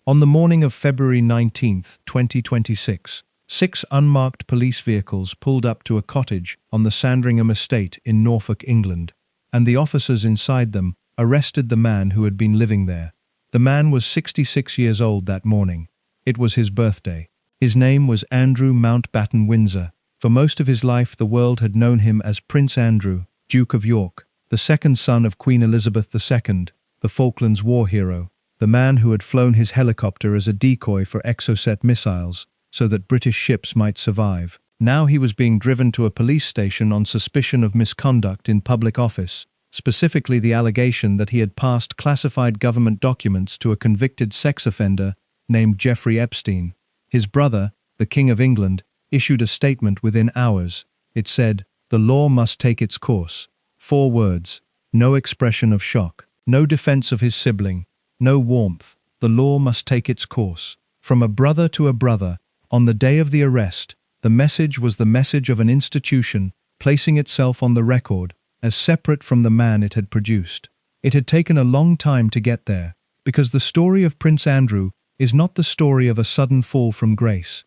On the morning of February 19, 2026, 6 unmarked police vehicles pulled up to a cottage on the Sandringham estate in Norfolk, England, and the officers inside them arrested the man who had been living there. The man was 66 years old that morning. It was his birthday. His name was Andrew Mountbatten Windsor. For most of his life the world had known him as Prince Andrew, Duke of York, the second son of Queen Elizabeth II, the Falklands War hero, the man who had flown his helicopter as a decoy for Exocet missiles so that British ships might survive. Now he was being driven to a police station on suspicion of misconduct in public office, specifically the allegation that he had passed classified government documents to a convicted sex offender named Jeffrey Epstein. His brother, the King of England, issued a statement within hours. It said, "The law must take its course." 4 words. No expression of shock. No defense of his sibling. No warmth. The law must take its course. From a brother to a brother, on the day of the arrest, the message was the message of an institution placing itself on the record as separate from the man it had produced. It had taken a long time to get there, because the story of Prince Andrew is not the story of a sudden fall from grace.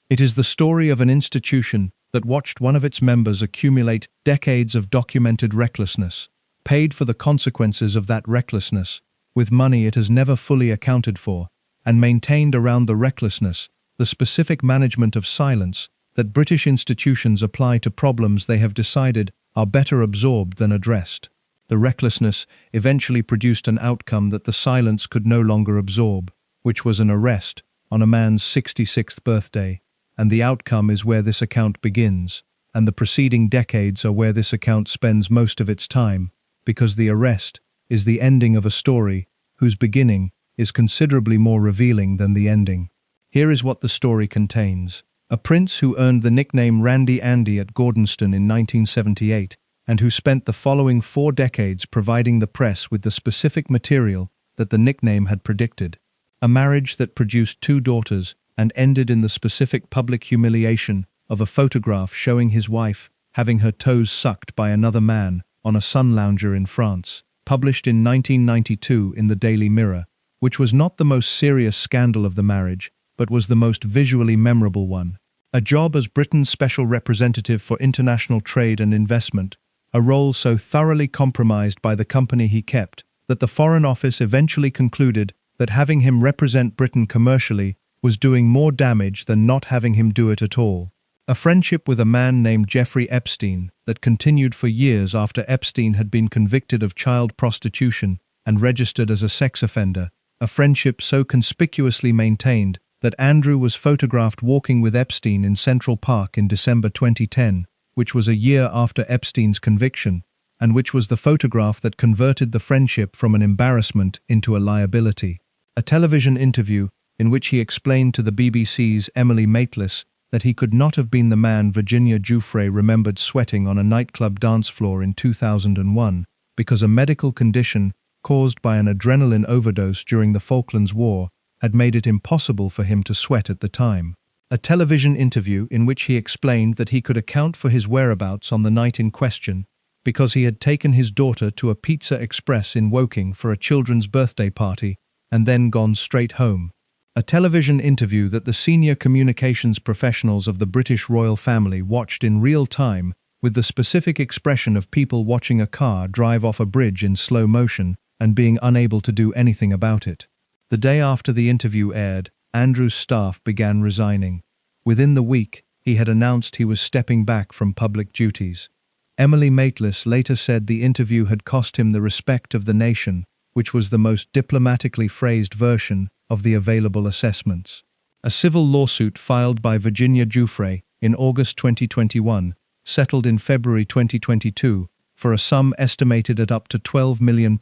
It is the story of an institution that watched one of its members accumulate decades of documented recklessness, paid for the consequences of that recklessness with money it has never fully accounted for, and maintained around the recklessness the specific management of silence that British institutions apply to problems they have decided are better absorbed than addressed. The recklessness eventually produced an outcome that the silence could no longer absorb, which was an arrest on a man's 66th birthday, and the outcome is where this account begins, and the preceding decades are where this account spends most of its time, because the arrest is the ending of a story whose beginning is considerably more revealing than the ending. Here is what the story contains. A prince who earned the nickname Randy Andy at Gordonston in 1978, and who spent the following 4 decades providing the press with the specific material that the nickname had predicted. A marriage that produced 2 daughters and ended in the specific public humiliation of a photograph showing his wife having her toes sucked by another man on a sun lounger in France, published in 1992 in the Daily Mirror, which was not the most serious scandal of the marriage, but was the most visually memorable one. A job as Britain's special representative for international trade and investment, a role so thoroughly compromised by the company he kept that the Foreign Office eventually concluded that having him represent Britain commercially was doing more damage than not having him do it at all. A friendship with a man named Jeffrey Epstein that continued for years after Epstein had been convicted of child prostitution and registered as a sex offender, a friendship so conspicuously maintained that Andrew was photographed walking with Epstein in Central Park in December 2010, which was a year after Epstein's conviction, and which was the photograph that converted the friendship from an embarrassment into a liability. A television interview in which he explained to the BBC's Emily Maitlis that he could not have been the man Virginia Giuffre remembered sweating on a nightclub dance floor in 2001 because a medical condition caused by an adrenaline overdose during the Falklands War had made it impossible for him to sweat at the time. A television interview in which he explained that he could account for his whereabouts on the night in question because he had taken his daughter to a Pizza Express in Woking for a children's birthday party and then gone straight home. A television interview that the senior communications professionals of the British royal family watched in real time with the specific expression of people watching a car drive off a bridge in slow motion and being unable to do anything about it. The day after the interview aired, Andrew's staff began resigning. Within the week, he had announced he was stepping back from public duties. Emily Maitlis later said the interview had cost him the respect of the nation, which was the most diplomatically phrased version of the available assessments. A civil lawsuit filed by Virginia Giuffre in August 2021 settled in February 2022 for a sum estimated at up to £12 million,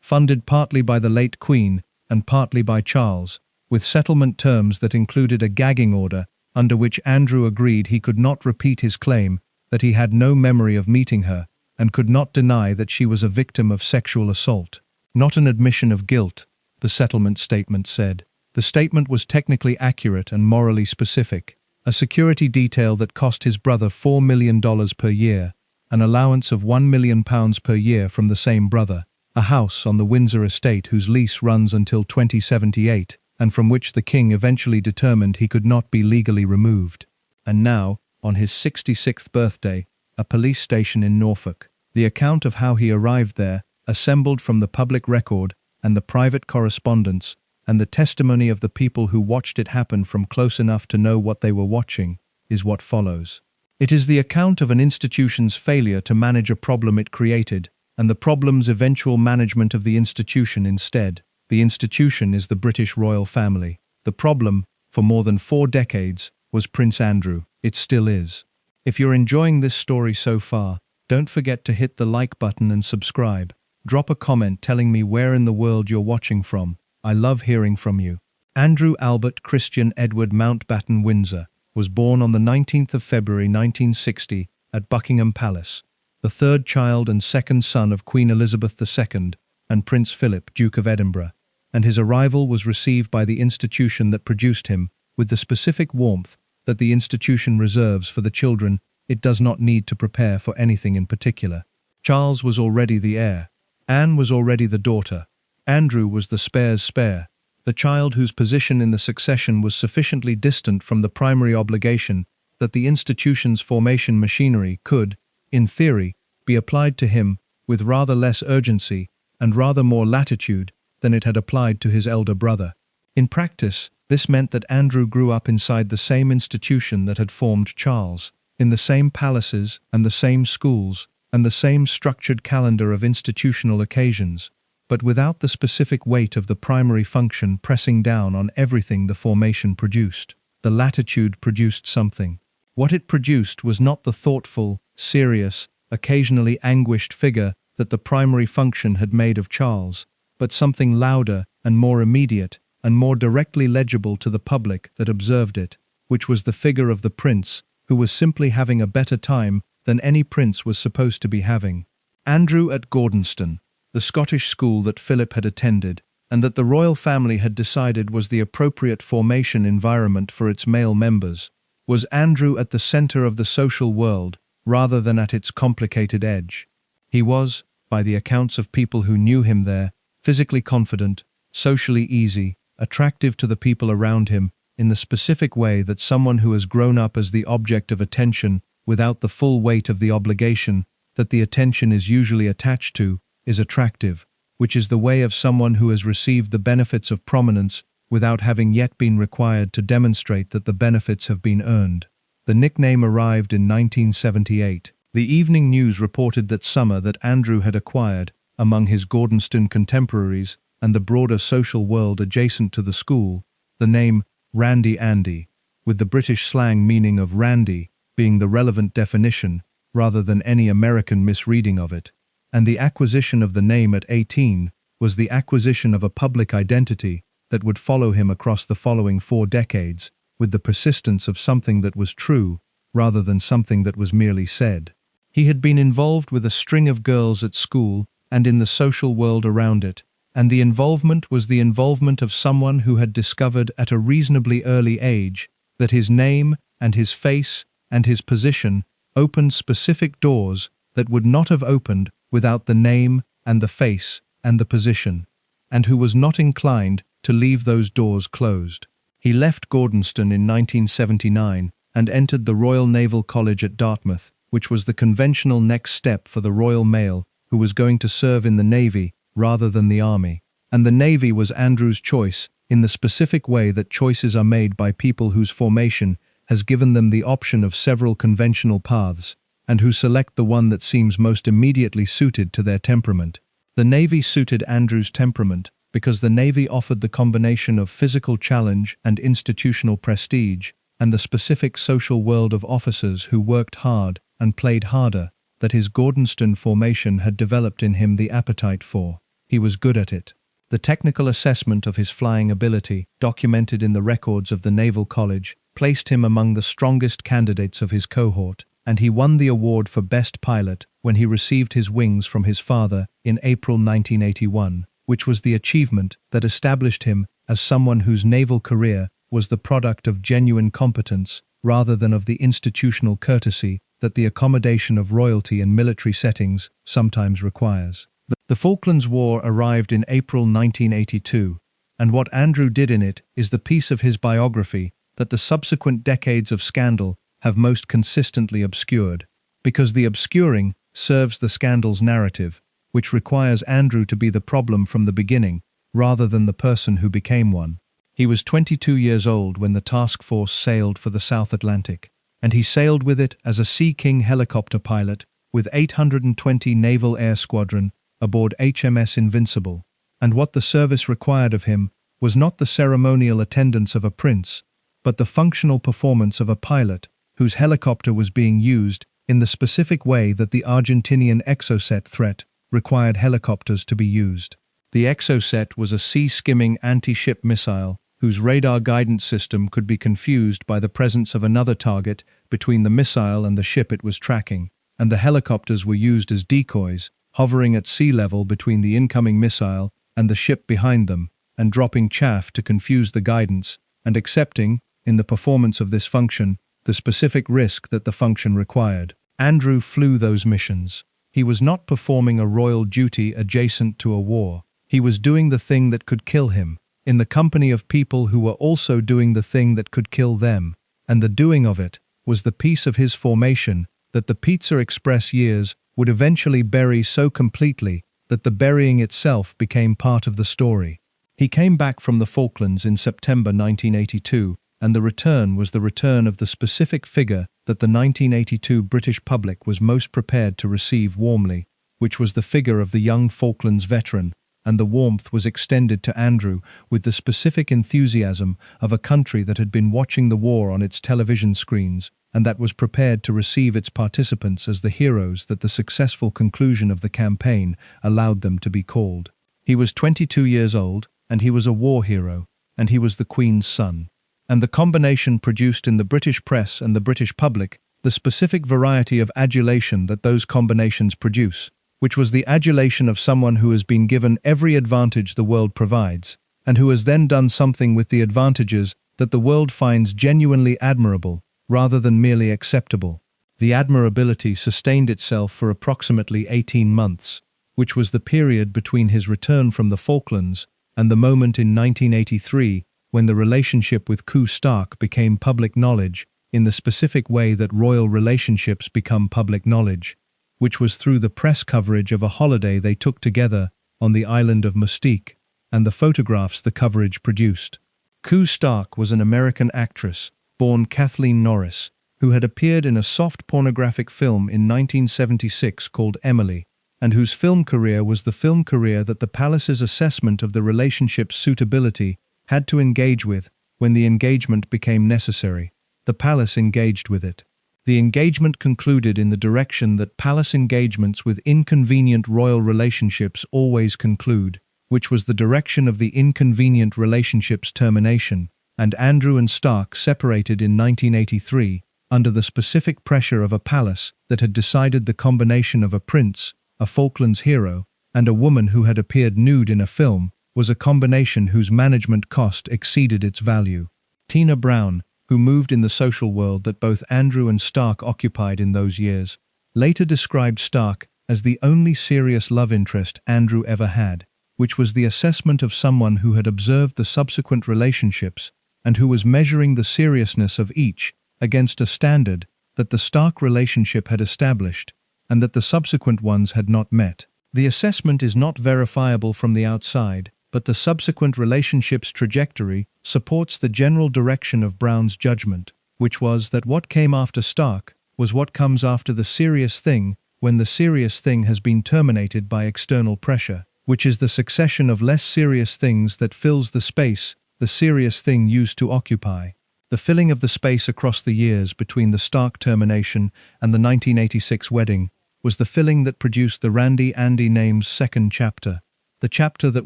funded partly by the late Queen and partly by Charles, with settlement terms that included a gagging order under which Andrew agreed he could not repeat his claim that he had no memory of meeting her and could not deny that she was a victim of sexual assault. Not an admission of guilt, the settlement statement said. The statement was technically accurate and morally specific, a security detail that cost his brother $4 million per year, an allowance of £1 million per year from the same brother, a house on the Windsor estate whose lease runs until 2078, and from which the king eventually determined he could not be legally removed. And now, on his 66th birthday, a police station in Norfolk. The account of how he arrived there, assembled from the public record and the private correspondence, and the testimony of the people who watched it happen from close enough to know what they were watching, is what follows. It is the account of an institution's failure to manage a problem it created, and the problem's eventual management of the institution instead. The institution is the British royal family. The problem, for more than 4 decades, was Prince Andrew. It still is. If you're enjoying this story so far, don't forget to hit the like button and subscribe. Drop a comment telling me where in the world you're watching from. I love hearing from you. Andrew Albert Christian Edward Mountbatten Windsor was born on the 19th of February 1960 at Buckingham Palace, the third child and second son of Queen Elizabeth II and Prince Philip, Duke of Edinburgh, and his arrival was received by the institution that produced him with the specific warmth that the institution reserves for the children it does not need to prepare for anything in particular. Charles was already the heir. Anne was already the daughter. Andrew was the spare's spare, the child whose position in the succession was sufficiently distant from the primary obligation that the institution's formation machinery could, in theory, be applied to him with rather less urgency and rather more latitude than it had applied to his elder brother. In practice, this meant that Andrew grew up inside the same institution that had formed Charles, in the same palaces and the same schools and the same structured calendar of institutional occasions, but without the specific weight of the primary function pressing down on everything the formation produced. The latitude produced something. What it produced was not the thoughtful, serious, occasionally anguished figure that the primary function had made of Charles, but something louder and more immediate and more directly legible to the public that observed it, which was the figure of the prince, who was simply having a better time than any prince was supposed to be having. Andrew at Gordonston, the Scottish school that Philip had attended, and that the royal family had decided was the appropriate formation environment for its male members, was Andrew at the center of the social world rather than at its complicated edge. He was, by the accounts of people who knew him there, physically confident, socially easy, attractive to the people around him, in the specific way that someone who has grown up as the object of attention without the full weight of the obligation that the attention is usually attached to, is attractive, which is the way of someone who has received the benefits of prominence without having yet been required to demonstrate that the benefits have been earned. The nickname arrived in 1978. The Evening News reported that summer that Andrew had acquired, among his Gordonston contemporaries and the broader social world adjacent to the school, the name Randy Andy, with the British slang meaning of Randy being the relevant definition rather than any American misreading of it, and the acquisition of the name at 18 was the acquisition of a public identity that would follow him across the following 4 decades, with the persistence of something that was true rather than something that was merely said. He had been involved with a string of girls at school and in the social world around it, and the involvement was the involvement of someone who had discovered at a reasonably early age that his name and his face and his position opened specific doors that would not have opened without the name and the face and the position, and who was not inclined to leave those doors closed. He left Gordonston in 1979 and entered the Royal Naval College at Dartmouth, which was the conventional next step for the royal male who was going to serve in the Navy rather than the Army. And the Navy was Andrew's choice in the specific way that choices are made by people whose formation has given them the option of several conventional paths, and who select the one that seems most immediately suited to their temperament. The Navy suited Andrew's temperament because the Navy offered the combination of physical challenge and institutional prestige, and the specific social world of officers who worked hard and played harder that his Gordonston formation had developed in him the appetite for. He was good at it. The technical assessment of his flying ability, documented in the records of the Naval College, placed him among the strongest candidates of his cohort, and he won the award for Best Pilot when he received his wings from his father in April 1981, which was the achievement that established him as someone whose naval career was the product of genuine competence rather than of the institutional courtesy that the accommodation of royalty in military settings sometimes requires. The Falklands War arrived in April 1982, and what Andrew did in it is the piece of his biography that the subsequent decades of scandal have most consistently obscured, because the obscuring serves the scandal's narrative, which requires Andrew to be the problem from the beginning, rather than the person who became one. He was 22 years old when the task force sailed for the South Atlantic, and he sailed with it as a Sea King helicopter pilot with 820 Naval Air Squadron aboard HMS Invincible, and what the service required of him was not the ceremonial attendance of a prince, but the functional performance of a pilot whose helicopter was being used in the specific way that the Argentinian Exocet threat required helicopters to be used. The Exocet was a sea-skimming anti-ship missile whose radar guidance system could be confused by the presence of another target between the missile and the ship it was tracking, and the helicopters were used as decoys, hovering at sea level between the incoming missile and the ship behind them, and dropping chaff to confuse the guidance, and accepting, in the performance of this function, the specific risk that the function required. Andrew flew those missions. He was not performing a royal duty adjacent to a war. He was doing the thing that could kill him, in the company of people who were also doing the thing that could kill them, and the doing of it was the piece of his formation that the Pizza Express years would eventually bury so completely that the burying itself became part of the story. He came back from the Falklands in September 1982, and the return was the return of the specific figure that the 1982 British public was most prepared to receive warmly, which was the figure of the young Falklands veteran, and the warmth was extended to Andrew with the specific enthusiasm of a country that had been watching the war on its television screens, and that was prepared to receive its participants as the heroes that the successful conclusion of the campaign allowed them to be called. He was 22 years old, and he was a war hero, and he was the Queen's son. And the combination produced in the British press and the British public the specific variety of adulation that those combinations produce, which was the adulation of someone who has been given every advantage the world provides, and who has then done something with the advantages that the world finds genuinely admirable, rather than merely acceptable. The admirability sustained itself for approximately 18 months, which was the period between his return from the Falklands and the moment in 1983 when the relationship with Koo Stark became public knowledge in the specific way that royal relationships become public knowledge, which was through the press coverage of a holiday they took together on the island of Mustique, and the photographs the coverage produced. Koo Stark was an American actress, born Kathleen Norris, who had appeared in a soft pornographic film in 1976 called Emily, and whose film career was the film career that the palace's assessment of the relationship's suitability had to engage with when the engagement became necessary. The palace engaged with it. The engagement concluded in the direction that palace engagements with inconvenient royal relationships always conclude, which was the direction of the inconvenient relationship's termination, and Andrew and Stark separated in 1983 under the specific pressure of a palace that had decided the combination of a prince, a Falklands hero, and a woman who had appeared nude in a film was a combination whose management cost exceeded its value. Tina Brown, who moved in the social world that both Andrew and Stark occupied in those years, later described Stark as the only serious love interest Andrew ever had, which was the assessment of someone who had observed the subsequent relationships and who was measuring the seriousness of each against a standard that the Stark relationship had established and that the subsequent ones had not met. The assessment is not verifiable from the outside, but the subsequent relationship's trajectory supports the general direction of Brown's judgment, which was that what came after Stark was what comes after the serious thing when the serious thing has been terminated by external pressure, which is the succession of less serious things that fills the space the serious thing used to occupy. The filling of the space across the years between the Stark termination and the 1986 wedding was the filling that produced the Randy Andy Names second chapter, the chapter that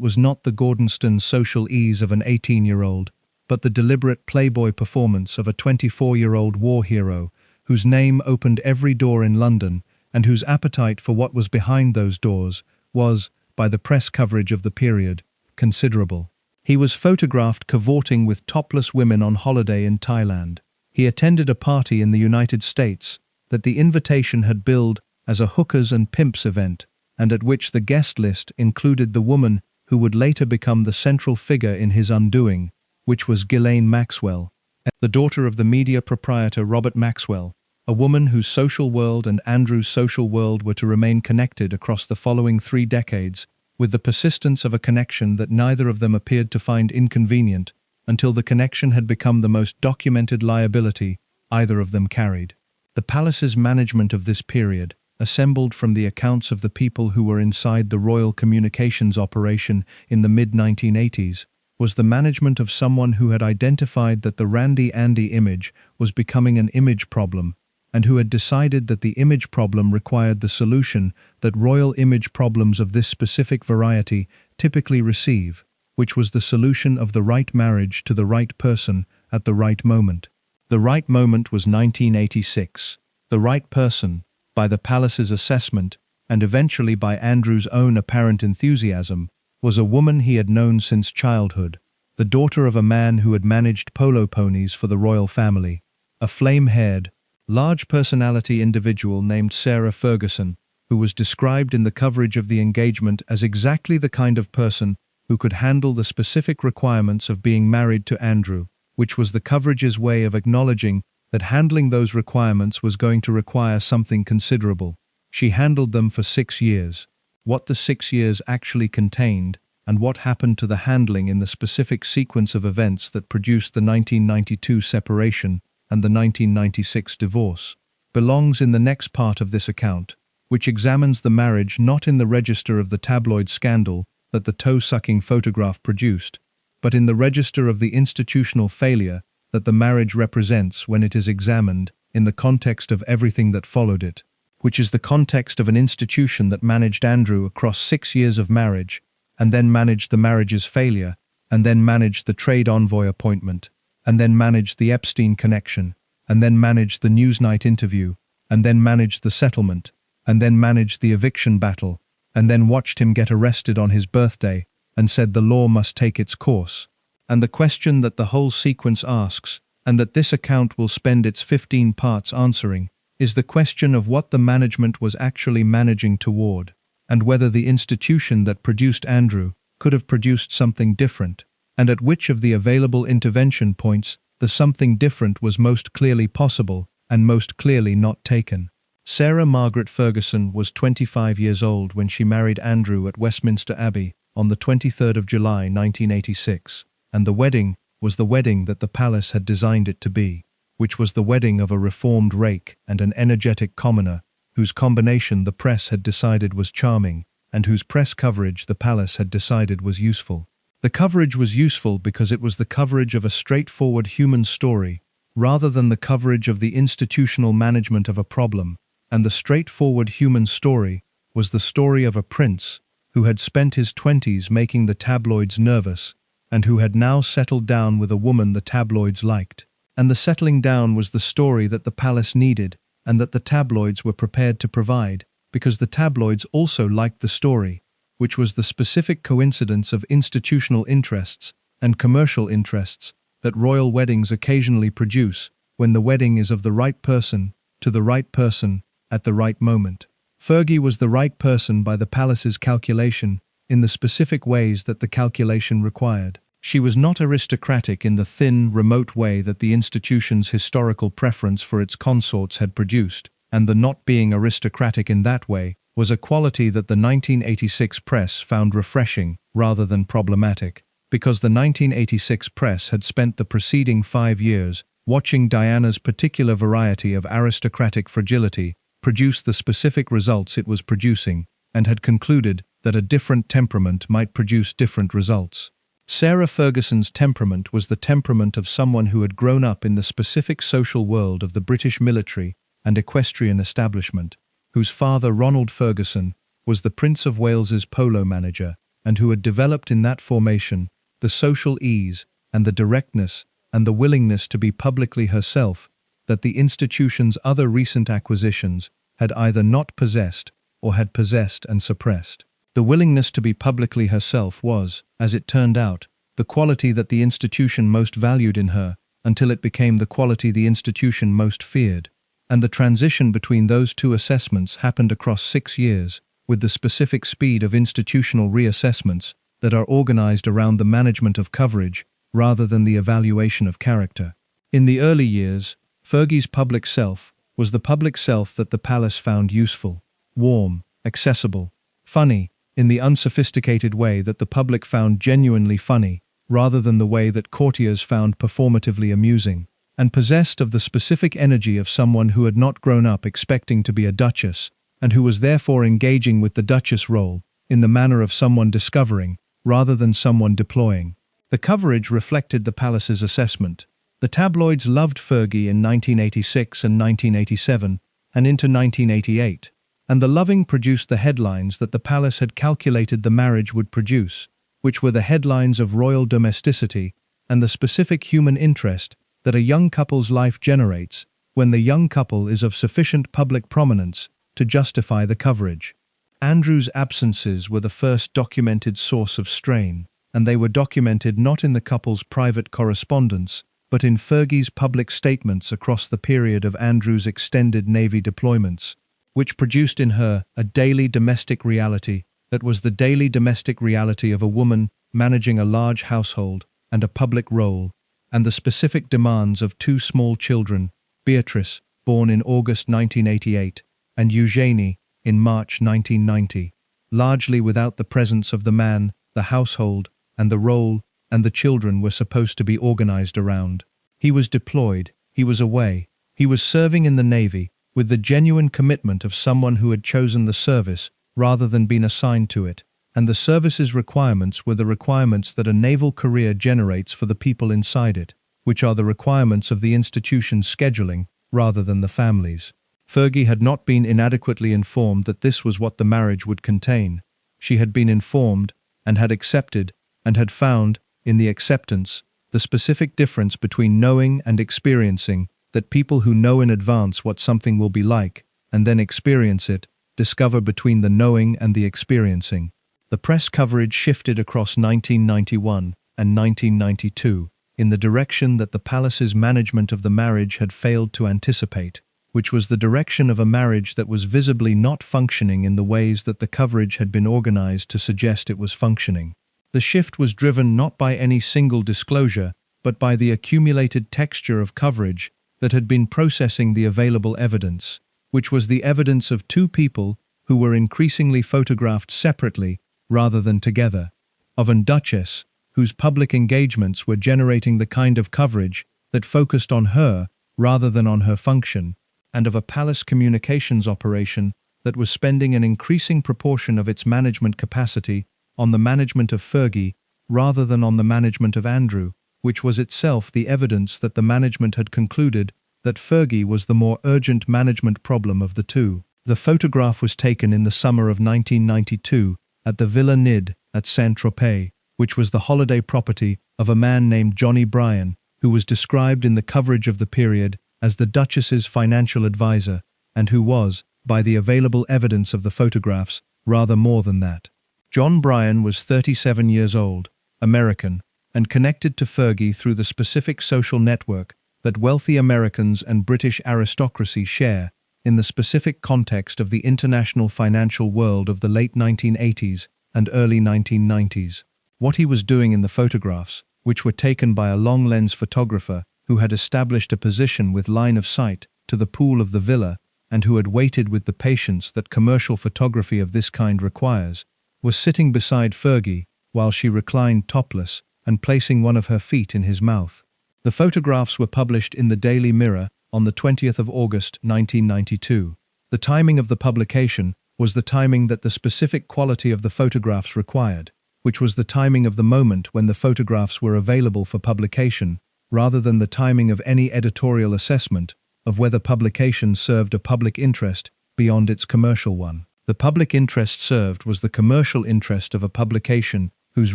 was not the Gordonston social ease of an 18-year-old, but the deliberate Playboy performance of a 24-year-old war hero whose name opened every door in London and whose appetite for what was behind those doors was, by the press coverage of the period, considerable. He was photographed cavorting with topless women on holiday in Thailand. He attended a party in the United States that the invitation had billed as a hookers and pimps event, and at which the guest list included the woman who would later become the central figure in his undoing, which was Ghislaine Maxwell, the daughter of the media proprietor Robert Maxwell, a woman whose social world and Andrew's social world were to remain connected across the following 3 decades, with the persistence of a connection that neither of them appeared to find inconvenient, until the connection had become the most documented liability either of them carried. The palace's management of this period, assembled from the accounts of the people who were inside the royal communications operation in the mid-1980s, was the management of someone who had identified that the Randy Andy image was becoming an image problem, and who had decided that the image problem required the solution that royal image problems of this specific variety typically receive, which was the solution of the right marriage to the right person at the right moment. The right moment was 1986. The right person, by the palace's assessment, and eventually by Andrew's own apparent enthusiasm, was a woman he had known since childhood, the daughter of a man who had managed polo ponies for the royal family, a flame-haired, large personality individual named Sarah Ferguson, who was described in the coverage of the engagement as exactly the kind of person who could handle the specific requirements of being married to Andrew, which was the coverage's way of acknowledging that handling those requirements was going to require something considerable. She handled them for 6 years. What the 6 years actually contained, and what happened to the handling in the specific sequence of events that produced the 1992 separation and the 1996 divorce, belongs in the next part of this account, which examines the marriage not in the register of the tabloid scandal that the toe-sucking photograph produced, but in the register of the institutional failure that the marriage represents when it is examined in the context of everything that followed it, which is the context of an institution that managed Andrew across 6 years of marriage, and then managed the marriage's failure, and then managed the trade envoy appointment, and then managed the Epstein connection, and then managed the Newsnight interview, and then managed the settlement, and then managed the eviction battle, and then watched him get arrested on his birthday, and said the law must take its course. And the question that the whole sequence asks, and that this account will spend its 15 parts answering, is the question of what the management was actually managing toward, and whether the institution that produced Andrew could have produced something different, and at which of the available intervention points the something different was most clearly possible and most clearly not taken. Sarah Margaret Ferguson was 25 years old when she married Andrew at Westminster Abbey on the 23rd of July 1986, and the wedding was the wedding that the palace had designed it to be, which was the wedding of a reformed rake and an energetic commoner, whose combination the press had decided was charming, and whose press coverage the palace had decided was useful. The coverage was useful because it was the coverage of a straightforward human story, rather than the coverage of the institutional management of a problem, and the straightforward human story was the story of a prince who had spent his 20s making the tabloids nervous, and who had now settled down with a woman the tabloids liked. And the settling down was the story that the palace needed, and that the tabloids were prepared to provide, because the tabloids also liked the story, which was the specific coincidence of institutional interests and commercial interests that royal weddings occasionally produce when the wedding is of the right person to the right person at the right moment. Fergie was the right person by the palace's calculation in the specific ways that the calculation required. She was not aristocratic in the thin, remote way that the institution's historical preference for its consorts had produced, and the not being aristocratic in that way was a quality that the 1986 press found refreshing rather than problematic, because the 1986 press had spent the preceding 5 years watching Diana's particular variety of aristocratic fragility produce the specific results it was producing, and had concluded that a different temperament might produce different results. Sarah Ferguson's temperament was the temperament of someone who had grown up in the specific social world of the British military and equestrian establishment, whose father, Ronald Ferguson, was the Prince of Wales's polo manager, and who had developed in that formation the social ease and the directness and the willingness to be publicly herself that the institution's other recent acquisitions had either not possessed or had possessed and suppressed. The willingness to be publicly herself was, as it turned out, the quality that the institution most valued in her, until it became the quality the institution most feared. And the transition between those two assessments happened across 6 years, with the specific speed of institutional reassessments that are organized around the management of coverage rather than the evaluation of character. In the early years, Fergie's public self was the public self that the palace found useful, warm, accessible, funny, in the unsophisticated way that the public found genuinely funny, rather than the way that courtiers found performatively amusing, and possessed of the specific energy of someone who had not grown up expecting to be a duchess, and who was therefore engaging with the duchess role in the manner of someone discovering, rather than someone deploying. The coverage reflected the palace's assessment. The tabloids loved Fergie in 1986 and 1987, and into 1988, and the loving produced the headlines that the palace had calculated the marriage would produce, which were the headlines of royal domesticity and the specific human interest that a young couple's life generates when the young couple is of sufficient public prominence to justify the coverage. Andrew's absences were the first documented source of strain, and they were documented not in the couple's private correspondence, but in Fergie's public statements across the period of Andrew's extended Navy deployments, which produced in her a daily domestic reality that was the daily domestic reality of a woman managing a large household and a public role, and the specific demands of two small children, Beatrice, born in August 1988, and Eugenie, in March 1990, largely without the presence of the man, the household, and the role, and the children were supposed to be organized around. He was deployed, he was away, he was serving in the Navy, with the genuine commitment of someone who had chosen the service rather than been assigned to it, and the service's requirements were the requirements that a naval career generates for the people inside it, which are the requirements of the institution's scheduling rather than the family's. Fergie had not been inadequately informed that this was what the marriage would contain. She had been informed, and had accepted, and had found, in the acceptance, the specific difference between knowing and experiencing, that people who know in advance what something will be like, and then experience it, discover between the knowing and the experiencing. The press coverage shifted across 1991 and 1992 in the direction that the palace's management of the marriage had failed to anticipate, which was the direction of a marriage that was visibly not functioning in the ways that the coverage had been organized to suggest it was functioning. The shift was driven not by any single disclosure, but by the accumulated texture of coverage that had been processing the available evidence, which was the evidence of two people who were increasingly photographed separately rather than together, of a duchess whose public engagements were generating the kind of coverage that focused on her rather than on her function, and of a palace communications operation that was spending an increasing proportion of its management capacity on the management of Fergie rather than on the management of Andrew, which was itself the evidence that the management had concluded that Fergie was the more urgent management problem of the two. The photograph was taken in the summer of 1992 at the Villa Nid at Saint-Tropez, which was the holiday property of a man named Johnny Bryan, who was described in the coverage of the period as the Duchess's financial advisor, and who was, by the available evidence of the photographs, rather more than that. John Bryan was 37 years old, American, and connected to Fergie through the specific social network that wealthy Americans and British aristocracy share in the specific context of the international financial world of the late 1980s and early 1990s. What he was doing in the photographs, which were taken by a long-lens photographer who had established a position with line of sight to the pool of the villa and who had waited with the patience that commercial photography of this kind requires, was sitting beside Fergie while she reclined topless and placing one of her feet in his mouth. The photographs were published in the Daily Mirror on the 20th of August 1992. The timing of the publication was the timing that the specific quality of the photographs required, which was the timing of the moment when the photographs were available for publication, rather than the timing of any editorial assessment of whether publication served a public interest beyond its commercial one. The public interest served was the commercial interest of a publication whose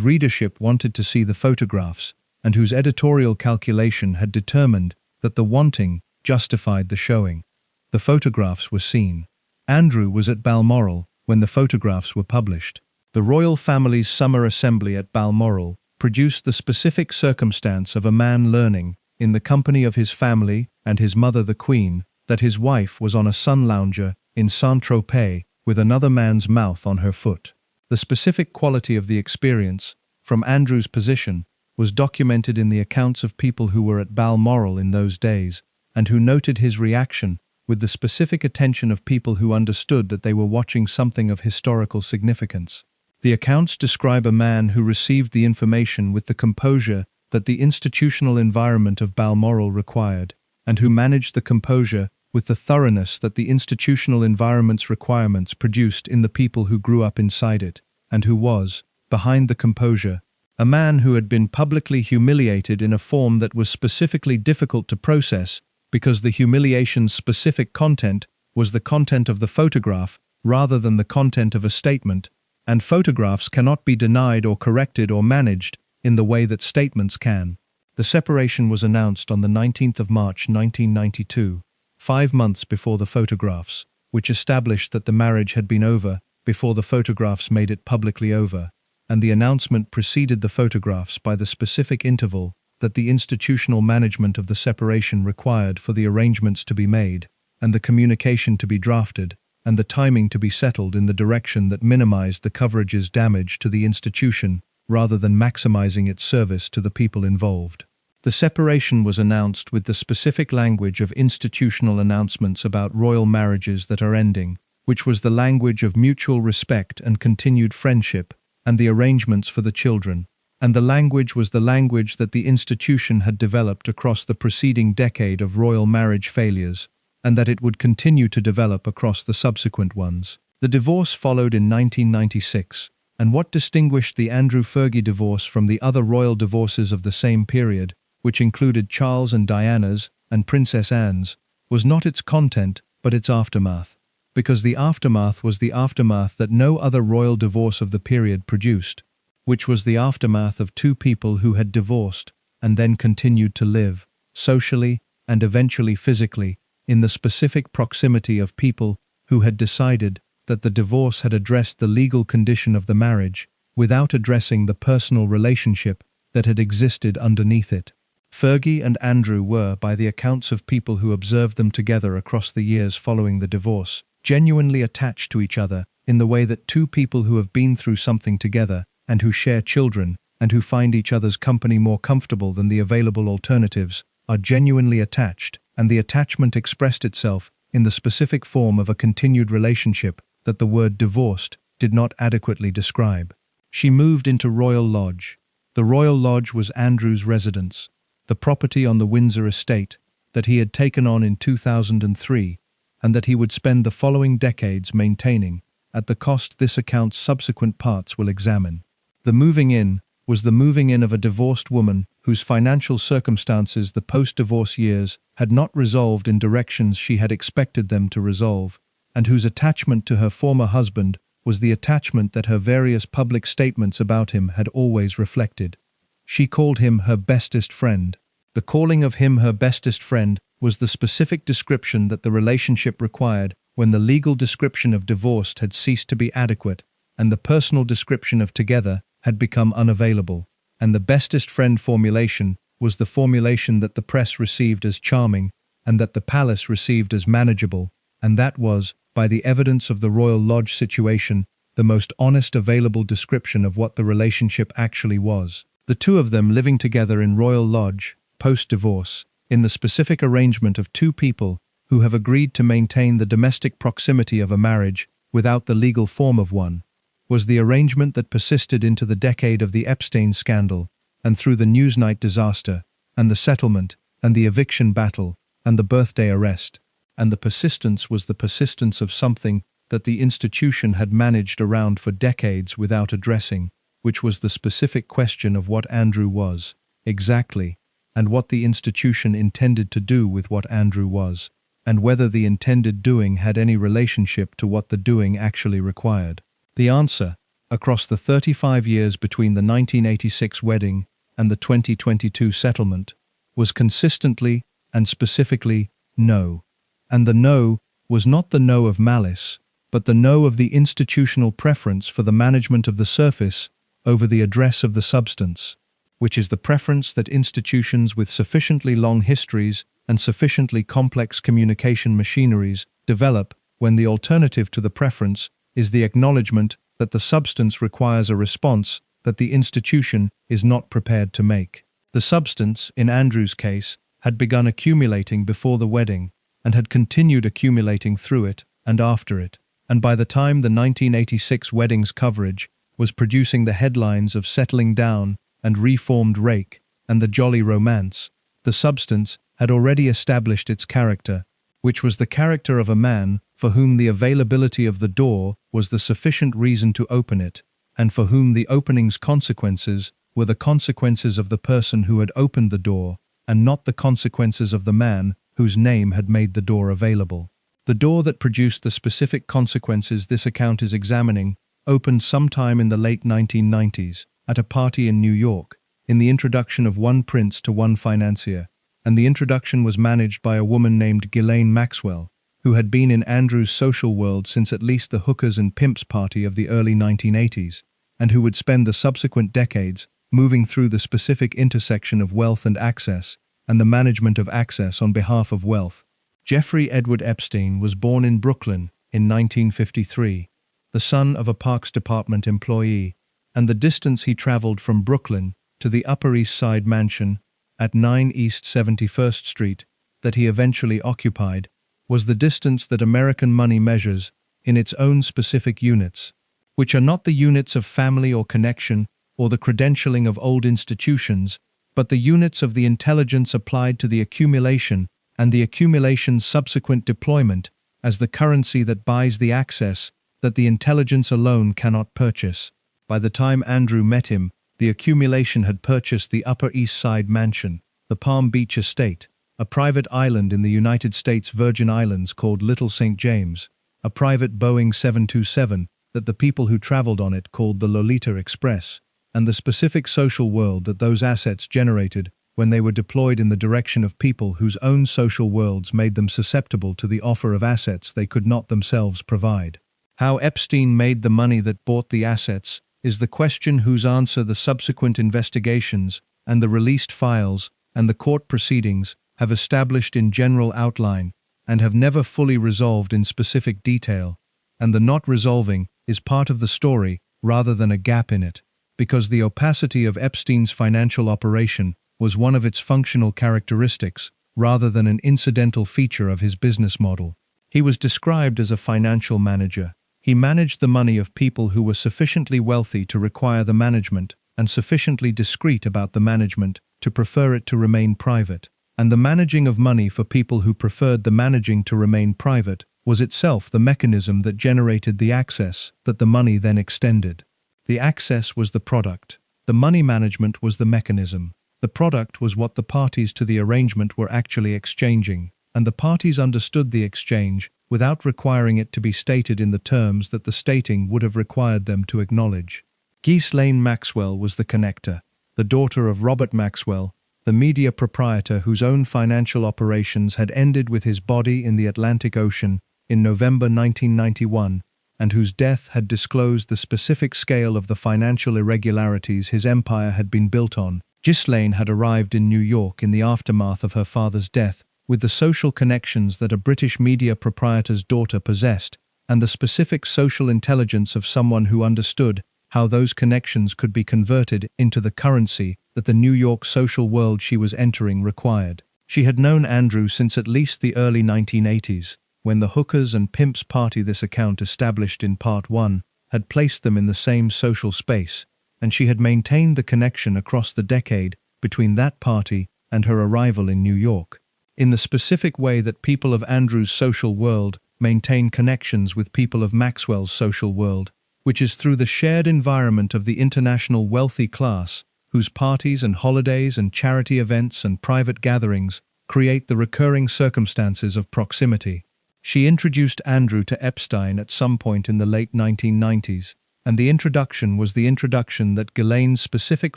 readership wanted to see the photographs and whose editorial calculation had determined that the wanting justified the showing. The photographs were seen. Andrew was at Balmoral when the photographs were published. The royal family's summer assembly at Balmoral produced the specific circumstance of a man learning, in the company of his family and his mother the Queen, that his wife was on a sun lounger in Saint-Tropez with another man's mouth on her foot. The specific quality of the experience, from Andrew's position, was documented in the accounts of people who were at Balmoral in those days, and who noted his reaction with the specific attention of people who understood that they were watching something of historical significance. The accounts describe a man who received the information with the composure that the institutional environment of Balmoral required, and who managed the composure with the thoroughness that the institutional environment's requirements produced in the people who grew up inside it, and who was, behind the composure, a man who had been publicly humiliated in a form that was specifically difficult to process because the humiliation's specific content was the content of the photograph rather than the content of a statement, and photographs cannot be denied or corrected or managed in the way that statements can. The separation was announced on the 19th of March 1992, 5 months before the photographs, which established that the marriage had been over before the photographs made it publicly over, and the announcement preceded the photographs by the specific interval that the institutional management of the separation required for the arrangements to be made, and the communication to be drafted, and the timing to be settled in the direction that minimized the coverage's damage to the institution rather than maximizing its service to the people involved. The separation was announced with the specific language of institutional announcements about royal marriages that are ending, which was the language of mutual respect and continued friendship, and the arrangements for the children, and the language was the language that the institution had developed across the preceding decade of royal marriage failures, and that it would continue to develop across the subsequent ones. The divorce followed in 1996, and what distinguished the Andrew Fergie divorce from the other royal divorces of the same period, which included Charles and Diana's and Princess Anne's, was not its content but its aftermath, because the aftermath was the aftermath that no other royal divorce of the period produced, which was the aftermath of two people who had divorced and then continued to live, socially and eventually physically, in the specific proximity of people who had decided that the divorce had addressed the legal condition of the marriage without addressing the personal relationship that had existed underneath it. Fergie and Andrew were, by the accounts of people who observed them together across the years following the divorce, genuinely attached to each other in the way that two people who have been through something together and who share children and who find each other's company more comfortable than the available alternatives are genuinely attached, and the attachment expressed itself in the specific form of a continued relationship that the word divorced did not adequately describe. She moved into Royal Lodge. The Royal Lodge was Andrew's residence, the property on the Windsor estate that he had taken on in 2003, and that he would spend the following decades maintaining, at the cost this account's subsequent parts will examine. The moving in was the moving in of a divorced woman whose financial circumstances the post-divorce years had not resolved in directions she had expected them to resolve, and whose attachment to her former husband was the attachment that her various public statements about him had always reflected. She called him her bestest friend. The calling of him her bestest friend was the specific description that the relationship required when the legal description of divorced had ceased to be adequate, and the personal description of together had become unavailable, and the bestest friend formulation was the formulation that the press received as charming, and that the palace received as manageable, and that was, by the evidence of the Royal Lodge situation, the most honest available description of what the relationship actually was. The two of them living together in Royal Lodge, post-divorce, in the specific arrangement of two people who have agreed to maintain the domestic proximity of a marriage without the legal form of one, was the arrangement that persisted into the decade of the Epstein scandal, and through the Newsnight disaster, and the settlement, and the eviction battle, and the birthday arrest. And the persistence was the persistence of something that the institution had managed around for decades without addressing, which was the specific question of what Andrew was, exactly, and what the institution intended to do with what Andrew was, and whether the intended doing had any relationship to what the doing actually required. The answer, across the 35 years between the 1986 wedding and the 2022 settlement, was consistently and specifically no. And the no was not the no of malice, but the no of the institutional preference for the management of the surface over the address of the substance, which is the preference that institutions with sufficiently long histories and sufficiently complex communication machineries develop when the alternative to the preference is the acknowledgement that the substance requires a response that the institution is not prepared to make. The substance, in Andrew's case, had begun accumulating before the wedding and had continued accumulating through it and after it, and by the time the 1986 wedding's coverage was producing the headlines of Settling Down and Reformed Rake and The Jolly Romance, the substance had already established its character, which was the character of a man for whom the availability of the door was the sufficient reason to open it, and for whom the opening's consequences were the consequences of the person who had opened the door, and not the consequences of the man whose name had made the door available. The door that produced the specific consequences this account is examining opened sometime in the late 1990s at a party in New York, in the introduction of one prince to one financier, and the introduction was managed by a woman named Ghislaine Maxwell, who had been in Andrew's social world since at least the hookers and pimps party of the early 1980s, and who would spend the subsequent decades moving through the specific intersection of wealth and access, and the management of access on behalf of wealth. Jeffrey Edward Epstein was born in Brooklyn in 1953, the son of a Parks Department employee, and the distance he traveled from Brooklyn to the Upper East Side mansion at 9 East 71st Street that he eventually occupied was the distance that American money measures in its own specific units, which are not the units of family or connection or the credentialing of old institutions, but the units of the intelligence applied to the accumulation and the accumulation's subsequent deployment as the currency that buys the access that the intelligence alone cannot purchase. By the time Andrew met him, the accumulation had purchased the Upper East Side mansion, the Palm Beach estate, a private island in the United States Virgin Islands called Little St. James, a private Boeing 727 that the people who traveled on it called the Lolita Express, and the specific social world that those assets generated when they were deployed in the direction of people whose own social worlds made them susceptible to the offer of assets they could not themselves provide. How Epstein made the money that bought the assets is the question whose answer the subsequent investigations and the released files and the court proceedings have established in general outline and have never fully resolved in specific detail, and the not resolving is part of the story rather than a gap in it, because the opacity of Epstein's financial operation was one of its functional characteristics rather than an incidental feature of his business model. He was described as a financial manager. He managed the money of people who were sufficiently wealthy to require the management and sufficiently discreet about the management to prefer it to remain private. And the managing of money for people who preferred the managing to remain private was itself the mechanism that generated the access that the money then extended. The access was the product. The money management was the mechanism. The product was what the parties to the arrangement were actually exchanging, and the parties understood the exchange without requiring it to be stated in the terms that the stating would have required them to acknowledge. Ghislaine Maxwell was the connector, the daughter of Robert Maxwell, the media proprietor whose own financial operations had ended with his body in the Atlantic Ocean in November 1991, and whose death had disclosed the specific scale of the financial irregularities his empire had been built on. Ghislaine had arrived in New York in the aftermath of her father's death, with the social connections that a British media proprietor's daughter possessed, and the specific social intelligence of someone who understood how those connections could be converted into the currency that the New York social world she was entering required. She had known Andrew since at least the early 1980s, when the hookers and pimps party this account established in Part 1 had placed them in the same social space, and she had maintained the connection across the decade between that party and her arrival in New York, in the specific way that people of Andrew's social world maintain connections with people of Maxwell's social world, which is through the shared environment of the international wealthy class, whose parties and holidays and charity events and private gatherings create the recurring circumstances of proximity. She introduced Andrew to Epstein at some point in the late 1990s, and the introduction was the introduction that Ghislaine's specific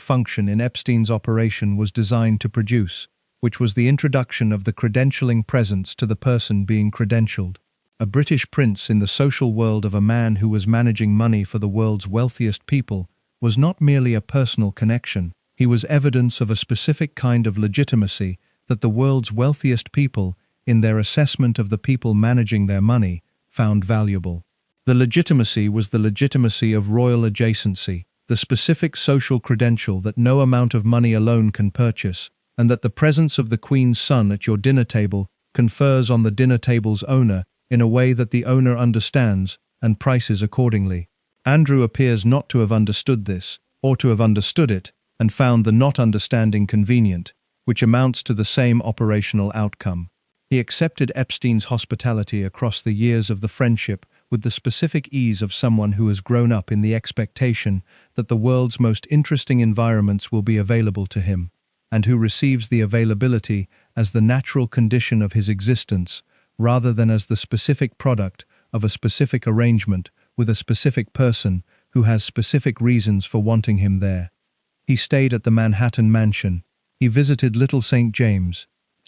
function in Epstein's operation was designed to produce, which was the introduction of the credentialing presence to the person being credentialed. A British prince in the social world of a man who was managing money for the world's wealthiest people was not merely a personal connection, he was evidence of a specific kind of legitimacy that the world's wealthiest people, in their assessment of the people managing their money, found valuable. The legitimacy was the legitimacy of royal adjacency, the specific social credential that no amount of money alone can purchase, and that the presence of the Queen's son at your dinner table confers on the dinner table's owner in a way that the owner understands and prices accordingly. Andrew appears not to have understood this, or to have understood it, and found the not understanding convenient, which amounts to the same operational outcome. He accepted Epstein's hospitality across the years of the friendship with the specific ease of someone who has grown up in the expectation that the world's most interesting environments will be available to him, and who receives the availability as the natural condition of his existence, rather than as the specific product of a specific arrangement with a specific person who has specific reasons for wanting him there. He stayed at the Manhattan Mansion. He visited Little St. James.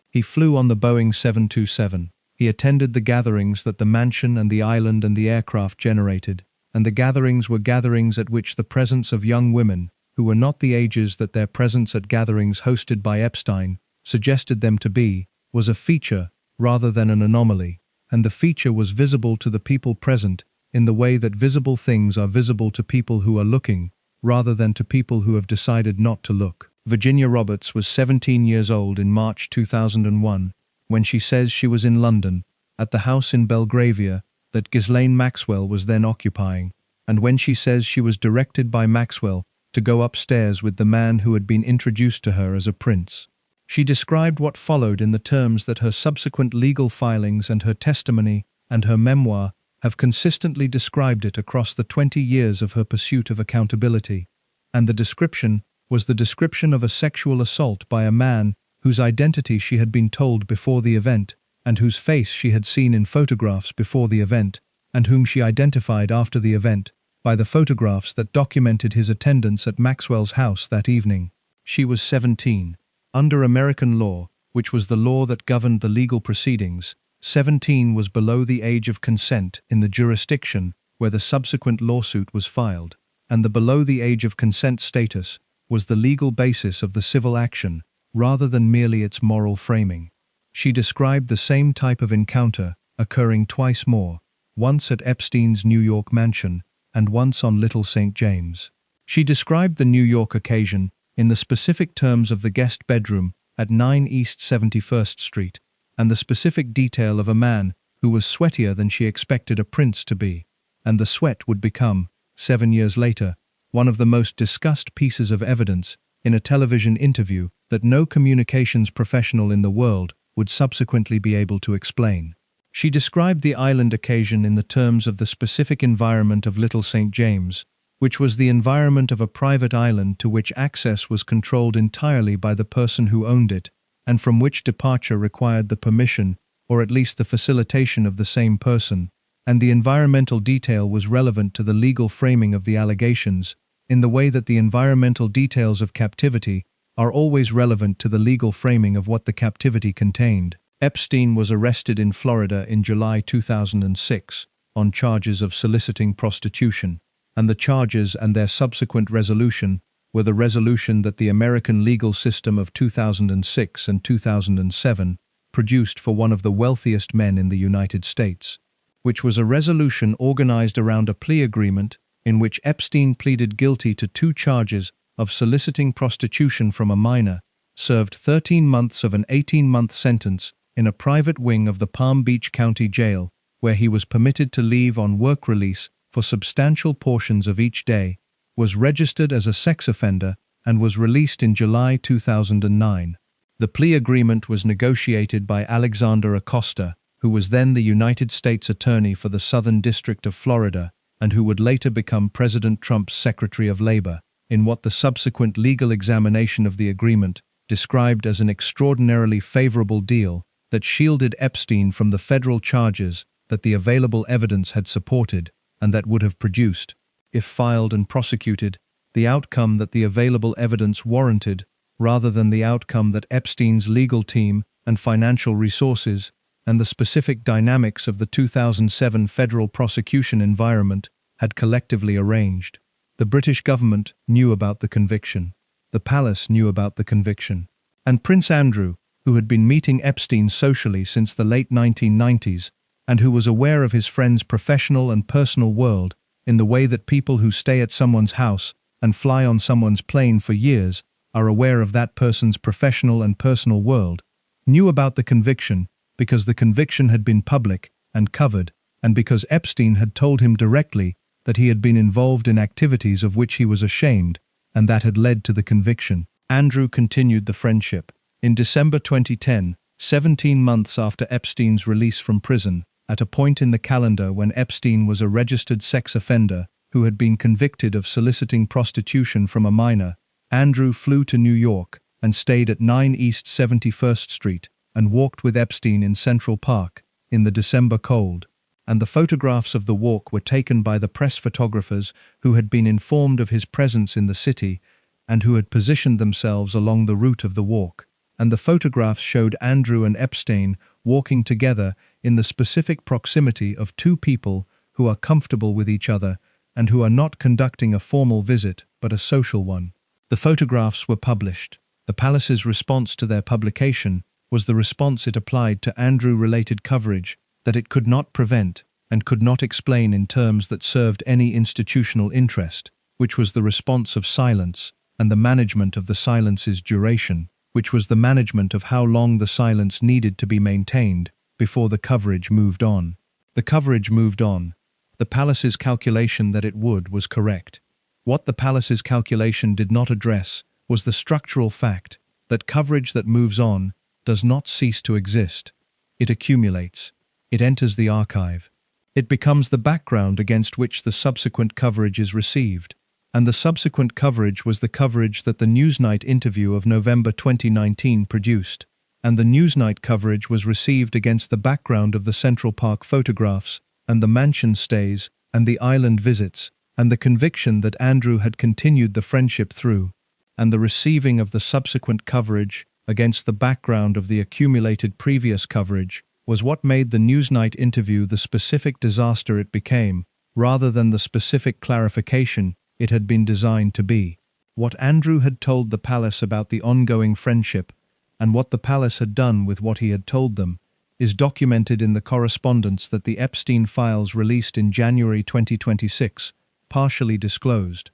He flew on the Boeing 727. He attended the gatherings that the mansion and the island and the aircraft generated, and the gatherings were gatherings at which the presence of young women, who were not the ages that their presence at gatherings hosted by Epstein suggested them to be, was a feature rather than an anomaly, and the feature was visible to the people present in the way that visible things are visible to people who are looking, rather than to people who have decided not to look. Virginia Roberts was 17 years old in March 2001, when she says she was in London, at the house in Belgravia that Ghislaine Maxwell was then occupying, and when she says she was directed by Maxwell to go upstairs with the man who had been introduced to her as a prince. She described what followed in the terms that her subsequent legal filings and her testimony and her memoir have consistently described it across the 20 years of her pursuit of accountability, and the description was the description of a sexual assault by a man whose identity she had been told before the event, and whose face she had seen in photographs before the event, and whom she identified after the event by the photographs that documented his attendance at Maxwell's house that evening. She was 17. Under American law, which was the law that governed the legal proceedings, 17 was below the age of consent in the jurisdiction where the subsequent lawsuit was filed, and the below the age of consent status was the legal basis of the civil action, rather than merely its moral framing. She described the same type of encounter occurring twice more, once at Epstein's New York mansion and once on Little St. James. She described the New York occasion in the specific terms of the guest bedroom at 9 East 71st Street, and the specific detail of a man who was sweatier than she expected a prince to be, and the sweat would become, 7 years later, one of the most discussed pieces of evidence in a television interview that no communications professional in the world would subsequently be able to explain. She described the island occasion in the terms of the specific environment of Little St. James, which was the environment of a private island to which access was controlled entirely by the person who owned it, and from which departure required the permission, or at least the facilitation of the same person, and the environmental detail was relevant to the legal framing of the allegations, in the way that the environmental details of captivity are always relevant to the legal framing of what the captivity contained. Epstein was arrested in Florida in July 2006 on charges of soliciting prostitution, and the charges and their subsequent resolution were the resolution that the American legal system of 2006 and 2007 produced for one of the wealthiest men in the United States, which was a resolution organized around a plea agreement in which Epstein pleaded guilty to 2 charges of soliciting prostitution from a minor, served 13 months of an 18-month sentence in a private wing of the Palm Beach County Jail, where he was permitted to leave on work release for substantial portions of each day, was registered as a sex offender, and was released in July 2009. The plea agreement was negotiated by Alexander Acosta, who was then the United States Attorney for the Southern District of Florida, and who would later become President Trump's Secretary of Labor, in what the subsequent legal examination of the agreement described as an extraordinarily favorable deal that shielded Epstein from the federal charges that the available evidence had supported and that would have produced, if filed and prosecuted, the outcome that the available evidence warranted, rather than the outcome that Epstein's legal team and financial resources and the specific dynamics of the 2007 federal prosecution environment had collectively arranged. The British government knew about the conviction. The palace knew about the conviction. And Prince Andrew, who had been meeting Epstein socially since the late 1990s, and who was aware of his friend's professional and personal world in the way that people who stay at someone's house and fly on someone's plane for years are aware of that person's professional and personal world, knew about the conviction because the conviction had been public and covered, and because Epstein had told him directly that he had been involved in activities of which he was ashamed, and that had led to the conviction. Andrew continued the friendship. In December 2010, 17 months after Epstein's release from prison, at a point in the calendar when Epstein was a registered sex offender who had been convicted of soliciting prostitution from a minor, Andrew flew to New York and stayed at 9 East 71st Street and walked with Epstein in Central Park in the December cold. And the photographs of the walk were taken by the press photographers who had been informed of his presence in the city and who had positioned themselves along the route of the walk. And the photographs showed Andrew and Epstein walking together in the specific proximity of two people who are comfortable with each other and who are not conducting a formal visit but a social one. The photographs were published. The palace's response to their publication was the response it applied to Andrew-related coverage that it could not prevent and could not explain in terms that served any institutional interest, which was the response of silence and the management of the silence's duration, which was the management of how long the silence needed to be maintained before the coverage moved on. The coverage moved on. The palace's calculation that it would was correct. What the palace's calculation did not address was the structural fact that coverage that moves on does not cease to exist. It accumulates. It enters the archive. It becomes the background against which the subsequent coverage is received. And the subsequent coverage was the coverage that the Newsnight interview of November 2019 produced. And the Newsnight coverage was received against the background of the Central Park photographs, and the mansion stays, and the island visits, and the conviction that Andrew had continued the friendship through. And the receiving of the subsequent coverage against the background of the accumulated previous coverage was what made the Newsnight interview the specific disaster it became, rather than the specific clarification it had been designed to be. What Andrew had told the palace about the ongoing friendship, and what the palace had done with what he had told them, is documented in the correspondence that the Epstein files released in January 2026 partially disclosed,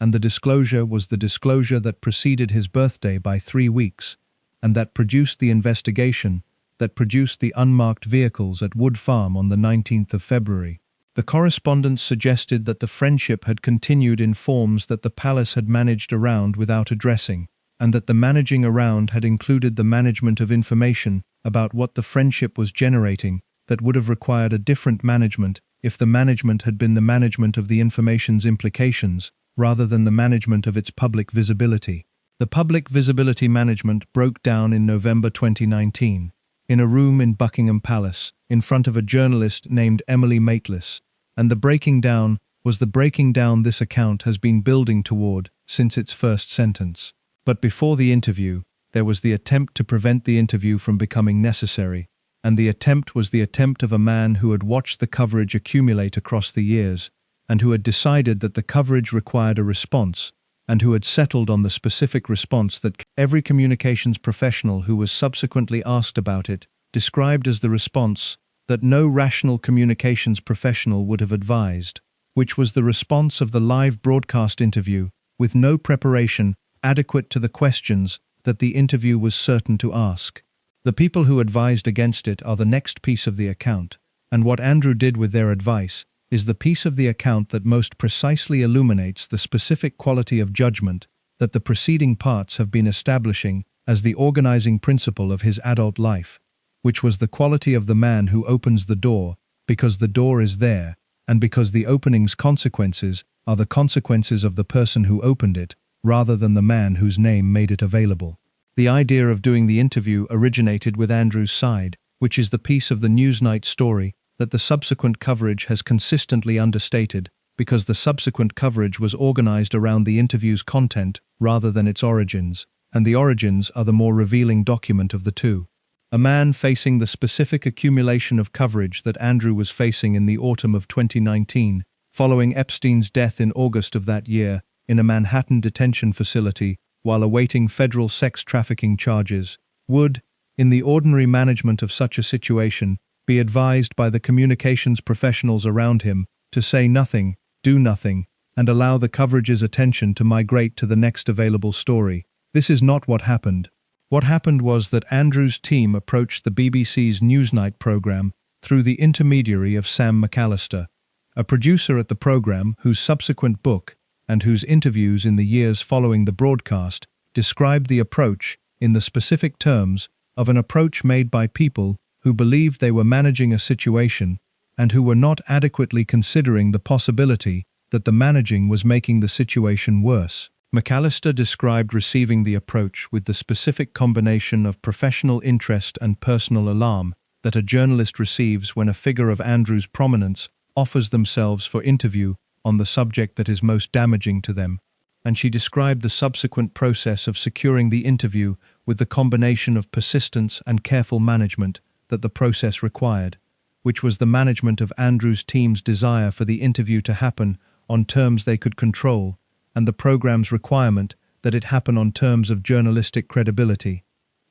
and the disclosure was the disclosure that preceded his birthday by 3 weeks, and that produced the investigation that produced the unmarked vehicles at Wood Farm on the 19th of February. The correspondence suggested that the friendship had continued in forms that the palace had managed around without addressing, and that the managing around had included the management of information about what the friendship was generating that would have required a different management if the management had been the management of the information's implications rather than the management of its public visibility. The public visibility management broke down in November 2019, in a room in Buckingham Palace, in front of a journalist named Emily Maitlis, and the breaking down was the breaking down this account has been building toward since its first sentence. But before the interview, there was the attempt to prevent the interview from becoming necessary, and the attempt was the attempt of a man who had watched the coverage accumulate across the years, and who had decided that the coverage required a response, and who had settled on the specific response that every communications professional who was subsequently asked about it described as the response that no rational communications professional would have advised, which was the response of the live broadcast interview, with no preparation adequate to the questions that the interview was certain to ask. The people who advised against it are the next piece of the account, and what Andrew did with their advice is the piece of the account that most precisely illuminates the specific quality of judgment that the preceding parts have been establishing as the organizing principle of his adult life, which was the quality of the man who opens the door because the door is there, and because the opening's consequences are the consequences of the person who opened it, rather than the man whose name made it available. The idea of doing the interview originated with Andrew's side, which is the piece of the Newsnight story that the subsequent coverage has consistently understated, because the subsequent coverage was organized around the interview's content rather than its origins, and the origins are the more revealing document of the two. A man facing the specific accumulation of coverage that Andrew was facing in the autumn of 2019, following Epstein's death in August of that year, in a Manhattan detention facility while awaiting federal sex trafficking charges, would, in the ordinary management of such a situation, be advised by the communications professionals around him to say nothing, do nothing, and allow the coverage's attention to migrate to the next available story. This is not what happened. What happened was that Andrew's team approached the BBC's Newsnight program through the intermediary of Sam McAllister, a producer at the program whose subsequent book and whose interviews in the years following the broadcast described the approach in the specific terms of an approach made by people who believed they were managing a situation and who were not adequately considering the possibility that the managing was making the situation worse. McAllister described receiving the approach with the specific combination of professional interest and personal alarm that a journalist receives when a figure of Andrew's prominence offers themselves for interview on the subject that is most damaging to them, and she described the subsequent process of securing the interview with the combination of persistence and careful management that the process required, which was the management of Andrew's team's desire for the interview to happen on terms they could control, and the program's requirement that it happen on terms of journalistic credibility.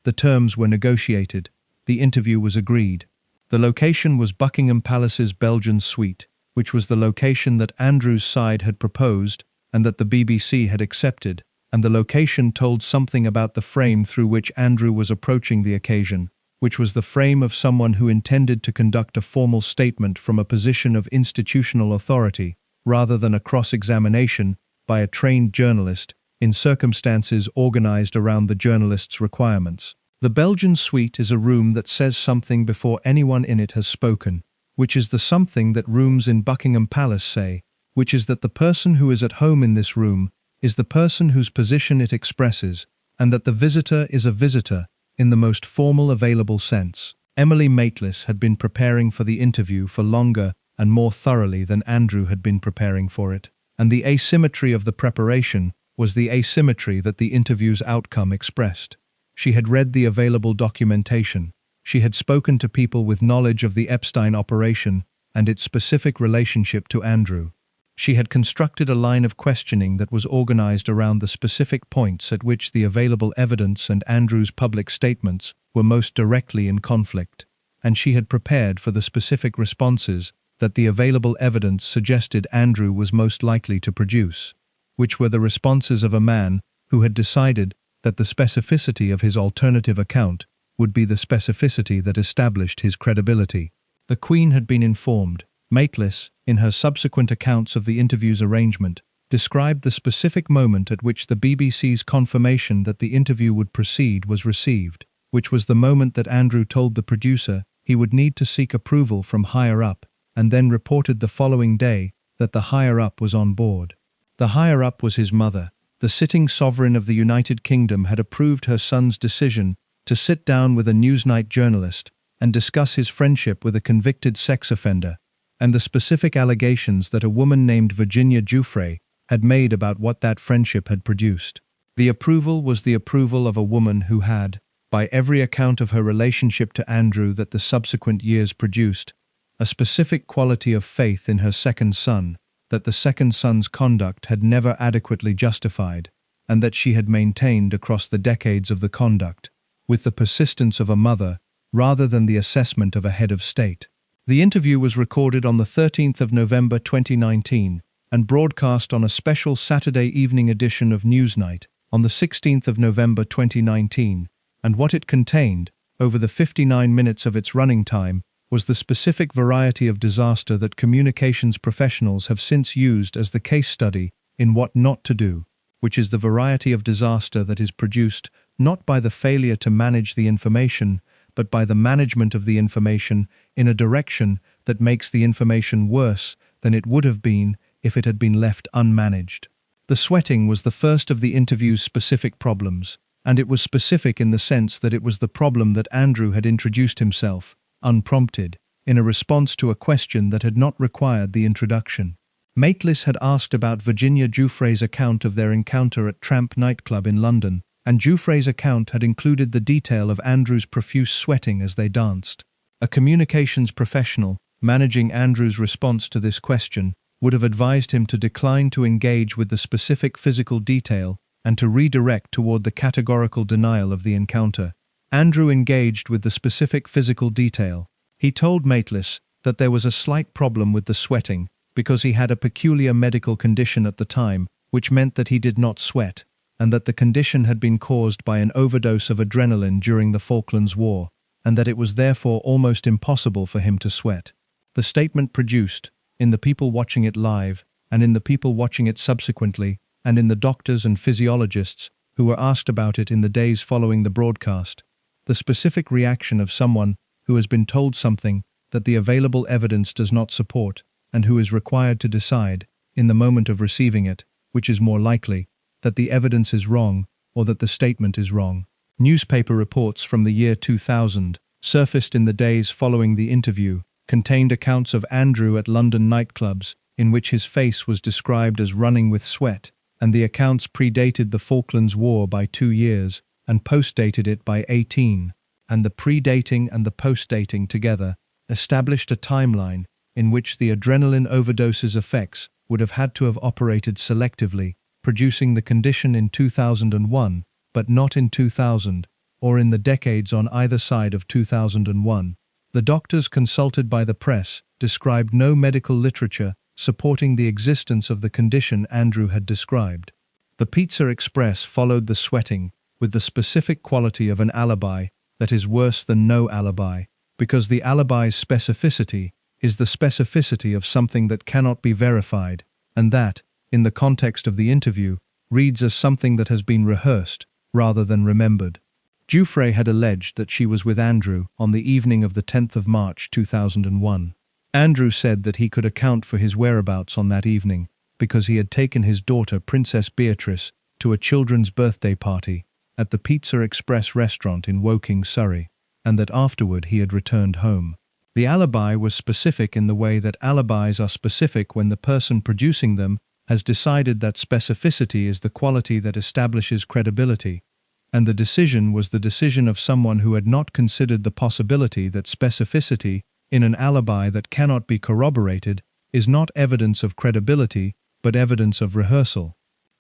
The terms were negotiated. The interview was agreed. The location was Buckingham Palace's Belgian suite, which was the location that Andrew's side had proposed and that the BBC had accepted, and the location told something about the frame through which Andrew was approaching the occasion, which was the frame of someone who intended to conduct a formal statement from a position of institutional authority, rather than a cross-examination by a trained journalist in circumstances organized around the journalist's requirements. The Belgian suite is a room that says something before anyone in it has spoken, which is the something that rooms in Buckingham Palace say, which is that the person who is at home in this room is the person whose position it expresses, and that the visitor is a visitor in the most formal available sense. Emily Maitlis had been preparing for the interview for longer and more thoroughly than Andrew had been preparing for it, and the asymmetry of the preparation was the asymmetry that the interview's outcome expressed. She had read the available documentation. She had spoken to people with knowledge of the Epstein operation and its specific relationship to Andrew. She had constructed a line of questioning that was organized around the specific points at which the available evidence and Andrew's public statements were most directly in conflict, and she had prepared for the specific responses that the available evidence suggested Andrew was most likely to produce, which were the responses of a man who had decided that the specificity of his alternative account would be the specificity that established his credibility. The Queen had been informed. Maitlis, in her subsequent accounts of the interview's arrangement, described the specific moment at which the BBC's confirmation that the interview would proceed was received, which was the moment that Andrew told the producer he would need to seek approval from higher up, and then reported the following day that the higher up was on board. The higher up was his mother. The sitting sovereign of the United Kingdom had approved her son's decision to sit down with a Newsnight journalist and discuss his friendship with a convicted sex offender, and the specific allegations that a woman named Virginia Giuffre had made about what that friendship had produced. The approval was the approval of a woman who had, by every account of her relationship to Andrew that the subsequent years produced, a specific quality of faith in her second son that the second son's conduct had never adequately justified, and that she had maintained across the decades of the conduct, with the persistence of a mother rather than the assessment of a head of state. The interview was recorded on the 13th of November 2019 and broadcast on a special Saturday evening edition of Newsnight on the 16th of November 2019, and what it contained, over the 59 minutes of its running time, was the specific variety of disaster that communications professionals have since used as the case study in what not to do, which is the variety of disaster that is produced not by the failure to manage the information, but by the management of the information in a direction that makes the information worse than it would have been if it had been left unmanaged. The sweating was the first of the interview's specific problems, and it was specific in the sense that it was the problem that Andrew had introduced himself, unprompted, in a response to a question that had not required the introduction. Maitlis had asked about Virginia Giuffre's account of their encounter at Tramp nightclub in London, and Giuffre's account had included the detail of Andrew's profuse sweating as they danced. A communications professional, managing Andrew's response to this question, would have advised him to decline to engage with the specific physical detail and to redirect toward the categorical denial of the encounter. Andrew engaged with the specific physical detail. He told Maitlis that there was a slight problem with the sweating because he had a peculiar medical condition at the time, which meant that he did not sweat, and that the condition had been caused by an overdose of adrenaline during the Falklands War, and that it was therefore almost impossible for him to sweat. The statement produced, in the people watching it live, and in the people watching it subsequently, and in the doctors and physiologists who were asked about it in the days following the broadcast, the specific reaction of someone who has been told something that the available evidence does not support, and who is required to decide, in the moment of receiving it, which is more likely, that the evidence is wrong or that the statement is wrong. Newspaper reports from the year 2000, surfaced in the days following the interview, contained accounts of Andrew at London nightclubs, in which his face was described as running with sweat, and the accounts predated the Falklands War by 2 years and postdated it by 18, and the predating and the postdating together established a timeline in which the adrenaline overdose's effects would have had to have operated selectively, producing the condition in 2001, but not in 2000, or in the decades on either side of 2001. The doctors consulted by the press described no medical literature supporting the existence of the condition Andrew had described. The Pizza Express followed the sweating with the specific quality of an alibi that is worse than no alibi, because the alibi's specificity is the specificity of something that cannot be verified, and that, in the context of the interview, reads as something that has been rehearsed rather than remembered. Giuffre had alleged that she was with Andrew on the evening of the 10th of March 2001. Andrew said that he could account for his whereabouts on that evening because he had taken his daughter Princess Beatrice to a children's birthday party at the Pizza Express restaurant in Woking, Surrey, and that afterward he had returned home. The alibi was specific in the way that alibis are specific when the person producing them has decided that specificity is the quality that establishes credibility, and the decision was the decision of someone who had not considered the possibility that specificity in an alibi that cannot be corroborated is not evidence of credibility, but evidence of rehearsal.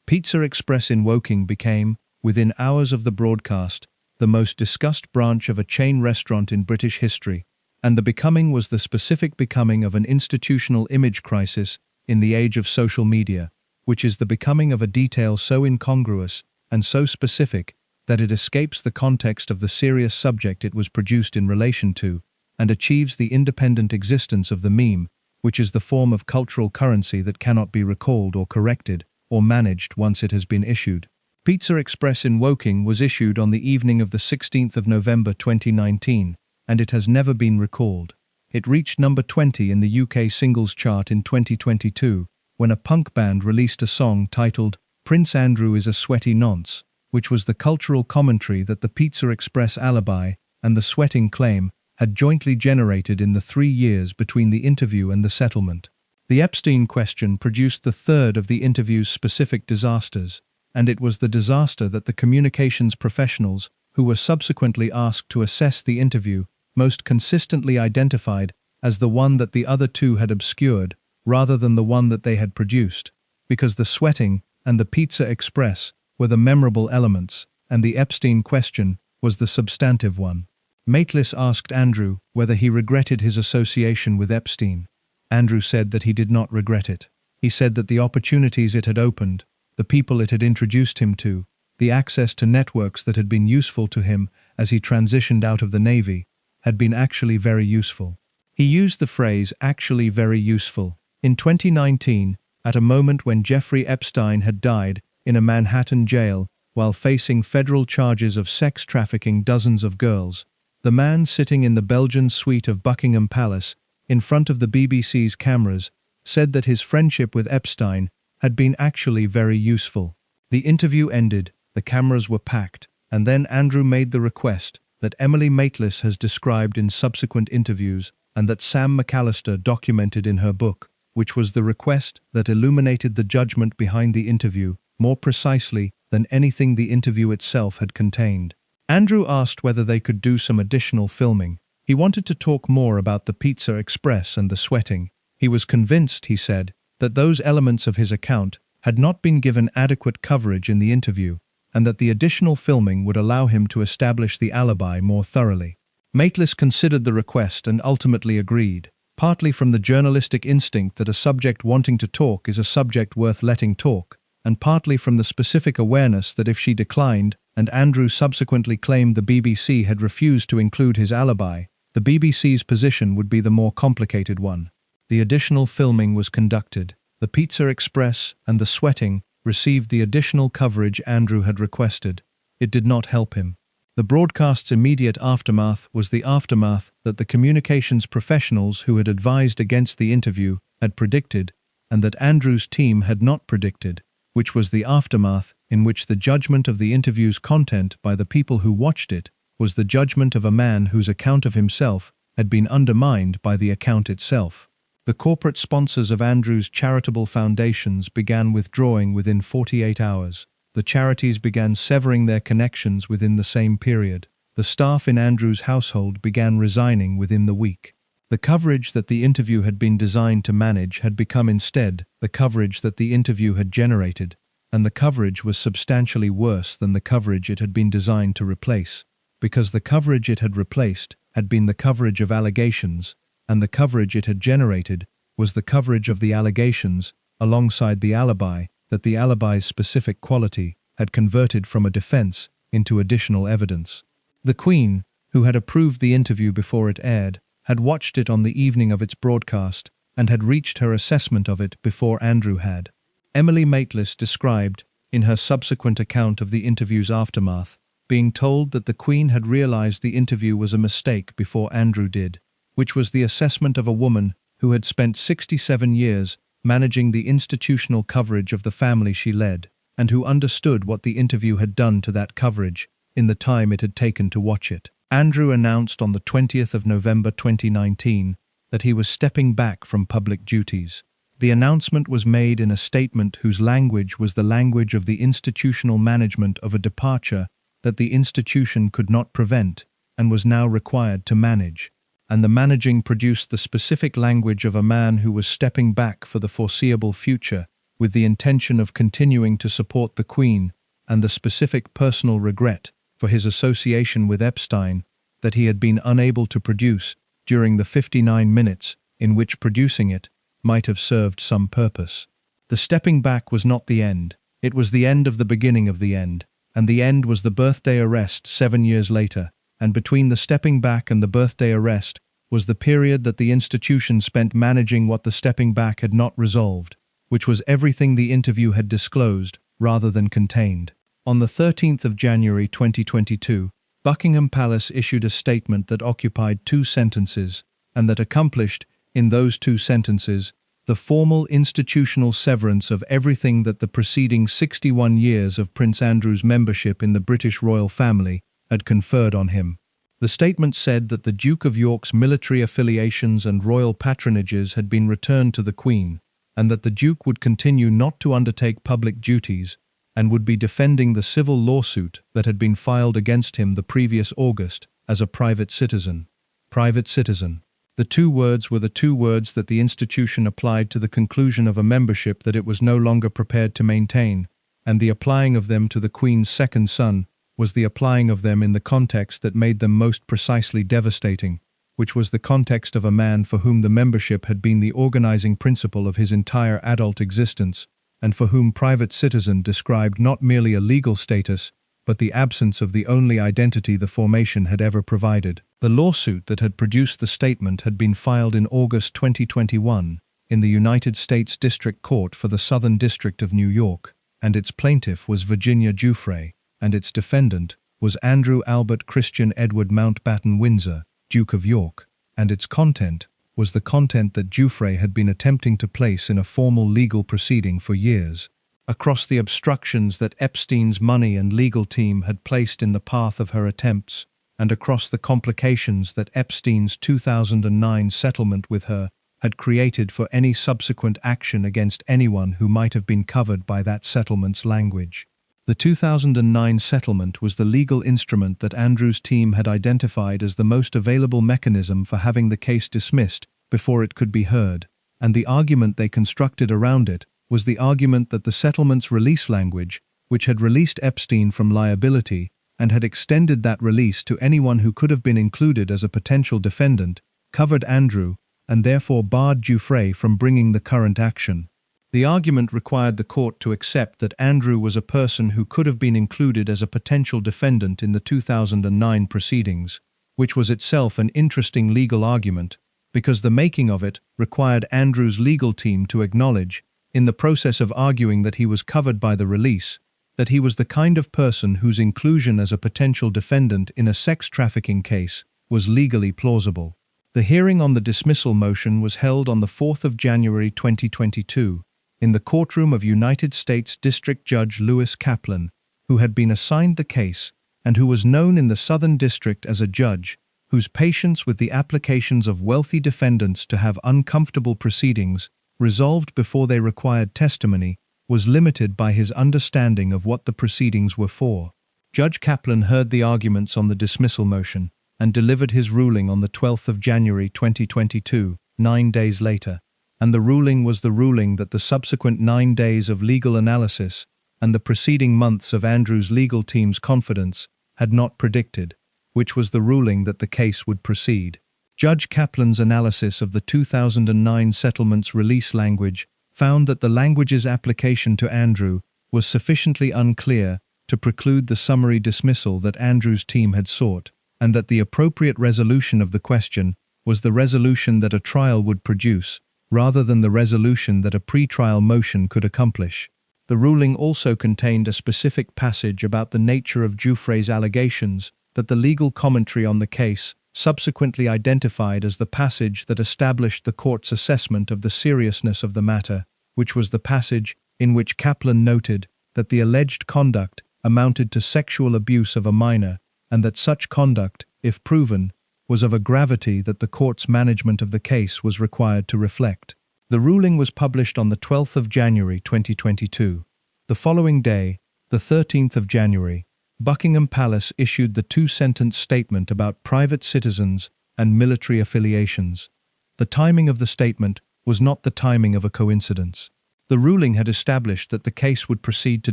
Pizza Express in Woking became, within hours of the broadcast, the most discussed branch of a chain restaurant in British history, and the becoming was the specific becoming of an institutional image crisis in the age of social media, which is the becoming of a detail so incongruous and so specific that it escapes the context of the serious subject it was produced in relation to, and achieves the independent existence of the meme, which is the form of cultural currency that cannot be recalled or corrected or managed once it has been issued. Pizza Express in Woking was issued on the evening of the 16th of November 2019, and it has never been recalled. It reached number 20 in the UK singles chart in 2022, when a punk band released a song titled Prince Andrew is a Sweaty Nonce, which was the cultural commentary that the Pizza Express alibi and the sweating claim had jointly generated in the 3 years between the interview and the settlement. The Epstein question produced the third of the interview's specific disasters, and it was the disaster that the communications professionals, who were subsequently asked to assess the interview, most consistently identified as the one that the other two had obscured, rather than the one that they had produced, because the sweating and the Pizza Express were the memorable elements, and the Epstein question was the substantive one. Maitlis asked Andrew whether he regretted his association with Epstein. Andrew said that he did not regret it. He said that the opportunities it had opened, the people it had introduced him to, the access to networks that had been useful to him as he transitioned out of the Navy, had been actually very useful. He used the phrase actually very useful. In 2019, at a moment when Jeffrey Epstein had died in a Manhattan jail while facing federal charges of sex trafficking dozens of girls, the man sitting in the Belgian suite of Buckingham Palace, in front of the BBC's cameras, said that his friendship with Epstein had been actually very useful. The interview ended, the cameras were packed, and then Andrew made the request that Emily Maitlis has described in subsequent interviews and that Sam McAllister documented in her book, which was the request that illuminated the judgment behind the interview more precisely than anything the interview itself had contained. Andrew asked whether they could do some additional filming. He wanted to talk more about the Pizza Express and the sweating. He was convinced, he said, that those elements of his account had not been given adequate coverage in the interview, and that the additional filming would allow him to establish the alibi more thoroughly. Maitlis considered the request and ultimately agreed, partly from the journalistic instinct that a subject wanting to talk is a subject worth letting talk, and partly from the specific awareness that if she declined, and Andrew subsequently claimed the BBC had refused to include his alibi, the BBC's position would be the more complicated one. The additional filming was conducted. The Pizza Express and the sweating received the additional coverage Andrew had requested. It did not help him. The broadcast's immediate aftermath was the aftermath that the communications professionals who had advised against the interview had predicted, and that Andrew's team had not predicted, which was the aftermath in which the judgment of the interview's content by the people who watched it was the judgment of a man whose account of himself had been undermined by the account itself. The corporate sponsors of Andrew's charitable foundations began withdrawing within 48 hours. The charities began severing their connections within the same period. The staff in Andrew's household began resigning within the week. The coverage that the interview had been designed to manage had become instead the coverage that the interview had generated, and the coverage was substantially worse than the coverage it had been designed to replace, because the coverage it had replaced had been the coverage of allegations, and the coverage it had generated was the coverage of the allegations alongside the alibi that the alibi's specific quality had converted from a defense into additional evidence. The Queen, who had approved the interview before it aired, had watched it on the evening of its broadcast and had reached her assessment of it before Andrew had. Emily Maitlis described, in her subsequent account of the interview's aftermath, being told that the Queen had realized the interview was a mistake before Andrew did, which was the assessment of a woman who had spent 67 years managing the institutional coverage of the family she led, and who understood what the interview had done to that coverage in the time it had taken to watch it. Andrew announced on the 20th of November 2019 that he was stepping back from public duties. The announcement was made in a statement whose language was the language of the institutional management of a departure that the institution could not prevent and was now required to manage. And the managing produced the specific language of a man who was stepping back for the foreseeable future with the intention of continuing to support the Queen, and the specific personal regret for his association with Epstein that he had been unable to produce during the 59 minutes in which producing it might have served some purpose. The stepping back was not the end. It was the end of the beginning of the end, and the end was the birthday arrest 7 years later, and between the stepping back and the birthday arrest was the period that the institution spent managing what the stepping back had not resolved, which was everything the interview had disclosed rather than contained. On the 13th of January 2022, Buckingham Palace issued a statement that occupied 2 sentences, and that accomplished, in those 2 sentences, the formal institutional severance of everything that the preceding 61 years of Prince Andrew's membership in the British royal family had conferred on him. The statement said that the Duke of York's military affiliations and royal patronages had been returned to the Queen, and that the Duke would continue not to undertake public duties and would be defending the civil lawsuit that had been filed against him the previous August as a private citizen. Private citizen. The 2 words were the 2 words that the institution applied to the conclusion of a membership that it was no longer prepared to maintain, and the applying of them to the Queen's second son was the applying of them in the context that made them most precisely devastating, which was the context of a man for whom the membership had been the organizing principle of his entire adult existence, and for whom private citizen described not merely a legal status, but the absence of the only identity the formation had ever provided. The lawsuit that had produced the statement had been filed in August 2021 in the United States District Court for the Southern District of New York, and its plaintiff was Virginia Giuffre, and its defendant was Andrew Albert Christian Edward Mountbatten Windsor, Duke of York, and its content was the content that Giuffre had been attempting to place in a formal legal proceeding for years. Across the obstructions that Epstein's money and legal team had placed in the path of her attempts, and across the complications that Epstein's 2009 settlement with her had created for any subsequent action against anyone who might have been covered by that settlement's language. The 2009 settlement was the legal instrument that Andrew's team had identified as the most available mechanism for having the case dismissed before it could be heard, and the argument they constructed around it was the argument that the settlement's release language, which had released Epstein from liability, and had extended that release to anyone who could have been included as a potential defendant, covered Andrew, and therefore barred Giuffre from bringing the current action. The argument required the court to accept that Andrew was a person who could have been included as a potential defendant in the 2009 proceedings, which was itself an interesting legal argument, because the making of it required Andrew's legal team to acknowledge, in the process of arguing that he was covered by the release, that he was the kind of person whose inclusion as a potential defendant in a sex trafficking case was legally plausible. The hearing on the dismissal motion was held on the 4th of January 2022, in the courtroom of United States District Judge Lewis Kaplan, who had been assigned the case and who was known in the Southern District as a judge whose patience with the applications of wealthy defendants to have uncomfortable proceedings resolved before they required testimony was limited by his understanding of what the proceedings were for. Judge Kaplan heard the arguments on the dismissal motion and delivered his ruling on the 12th of January 2022, 9 days later, and the ruling was the ruling that the subsequent 9 days of legal analysis and the preceding months of Andrew's legal team's confidence had not predicted, which was the ruling that the case would proceed. Judge Kaplan's analysis of the 2009 settlement's release language found that the language's application to Andrew was sufficiently unclear to preclude the summary dismissal that Andrew's team had sought, and that the appropriate resolution of the question was the resolution that a trial would produce, rather than the resolution that a pre-trial motion could accomplish. The ruling also contained a specific passage about the nature of Giuffre's allegations that the legal commentary on the case subsequently identified as the passage that established the court's assessment of the seriousness of the matter, which was the passage in which Kaplan noted that the alleged conduct amounted to sexual abuse of a minor, and that such conduct, if proven, was of a gravity that the court's management of the case was required to reflect. The ruling was published on the 12th of January 2022. The following day, the 13th of January, Buckingham Palace issued the two-sentence statement about private citizens and military affiliations. The timing of the statement was not the timing of a coincidence. The ruling had established that the case would proceed to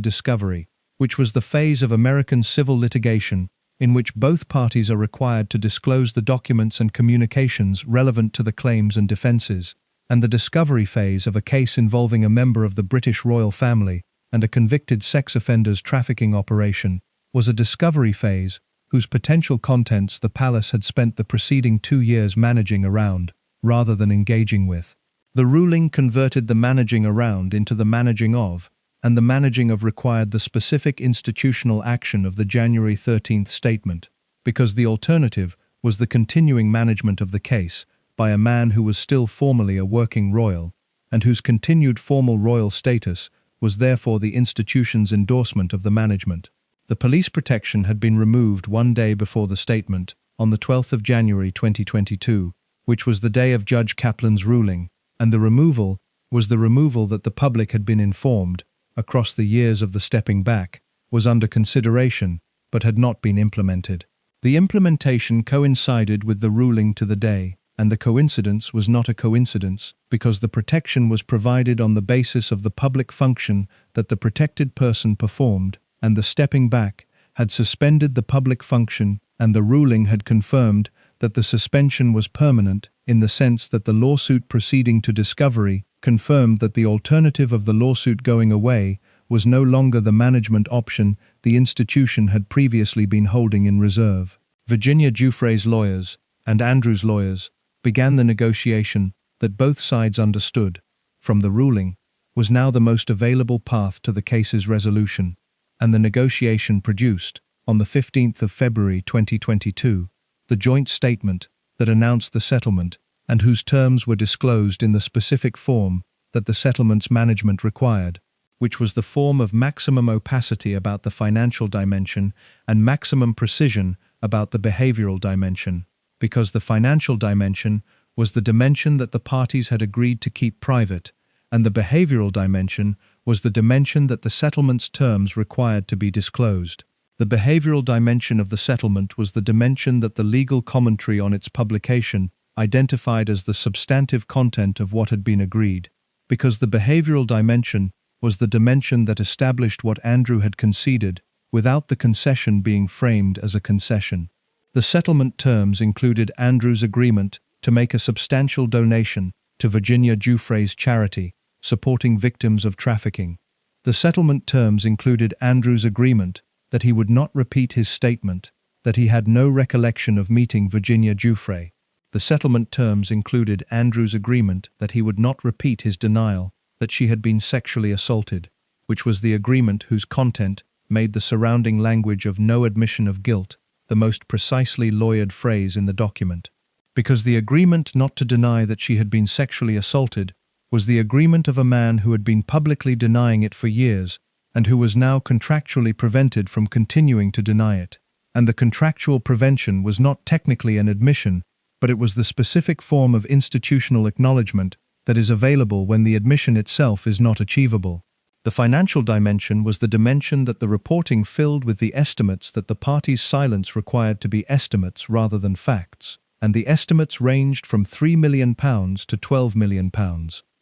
discovery, which was the phase of American civil litigation in which both parties are required to disclose the documents and communications relevant to the claims and defenses, and the discovery phase of a case involving a member of the British royal family and a convicted sex offenders trafficking operation was a discovery phase whose potential contents the palace had spent the preceding 2 years managing around, rather than engaging with. The ruling converted the managing around into the managing of, and the managing of required the specific institutional action of the January 13th statement, because the alternative was the continuing management of the case by a man who was still formally a working royal, and whose continued formal royal status was therefore the institution's endorsement of the management. The police protection had been removed 1 day before the statement, on the 12th of January 2022, which was the day of Judge Kaplan's ruling, and the removal was the removal that the public had been informed, across the years of the stepping back, was under consideration, but had not been implemented. The implementation coincided with the ruling to the day, and the coincidence was not a coincidence, because the protection was provided on the basis of the public function that the protected person performed, and the stepping back had suspended the public function, and the ruling had confirmed that the suspension was permanent, in the sense that the lawsuit proceeding to discovery confirmed that the alternative of the lawsuit going away was no longer the management option the institution had previously been holding in reserve. Virginia Giuffre's lawyers, and Andrew's lawyers, began the negotiation that both sides understood, from the ruling, was now the most available path to the case's resolution, and the negotiation produced, on the 15th of February 2022, the joint statement that announced the settlement and whose terms were disclosed in the specific form that the settlement's management required, which was the form of maximum opacity about the financial dimension and maximum precision about the behavioral dimension, because the financial dimension was the dimension that the parties had agreed to keep private, and the behavioral dimension was the dimension that the settlement's terms required to be disclosed. The behavioral dimension of the settlement was the dimension that the legal commentary on its publication identified as the substantive content of what had been agreed, because the behavioral dimension was the dimension that established what Andrew had conceded without the concession being framed as a concession. The settlement terms included Andrew's agreement to make a substantial donation to Virginia Giuffre's charity, supporting victims of trafficking. The settlement terms included Andrew's agreement that he would not repeat his statement, that he had no recollection of meeting Virginia Giuffre. The settlement terms included Andrew's agreement that he would not repeat his denial that she had been sexually assaulted, which was the agreement whose content made the surrounding language of no admission of guilt the most precisely lawyered phrase in the document. Because the agreement not to deny that she had been sexually assaulted was the agreement of a man who had been publicly denying it for years and who was now contractually prevented from continuing to deny it. And the contractual prevention was not technically an admission, but it was the specific form of institutional acknowledgement that is available when the admission itself is not achievable. The financial dimension was the dimension that the reporting filled with the estimates that the parties' silence required to be estimates rather than facts, and the estimates ranged from £3 million to £12 million,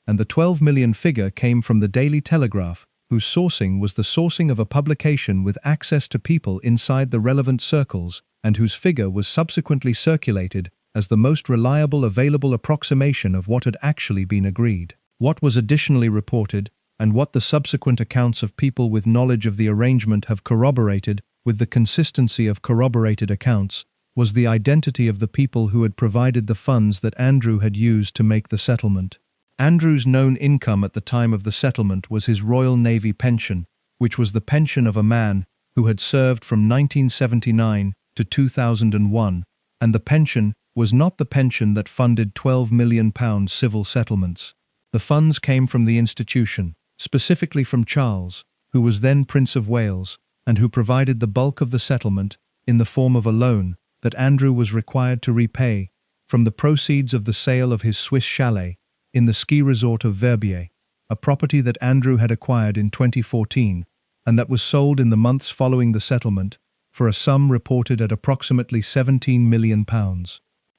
and the 12 million figure came from the Daily Telegraph, whose sourcing was the sourcing of a publication with access to people inside the relevant circles and whose figure was subsequently circulated as the most reliable available approximation of what had actually been agreed. What was additionally reported, and what the subsequent accounts of people with knowledge of the arrangement have corroborated with the consistency of corroborated accounts, was the identity of the people who had provided the funds that Andrew had used to make the settlement. Andrew's known income at the time of the settlement was his Royal Navy pension, which was the pension of a man who had served from 1979 to 2001, and the pension was not the pension that funded £12 million civil settlements. The funds came from the institution, specifically from Charles, who was then Prince of Wales, and who provided the bulk of the settlement in the form of a loan that Andrew was required to repay from the proceeds of the sale of his Swiss chalet in the ski resort of Verbier, a property that Andrew had acquired in 2014 and that was sold in the months following the settlement for a sum reported at approximately £17 million.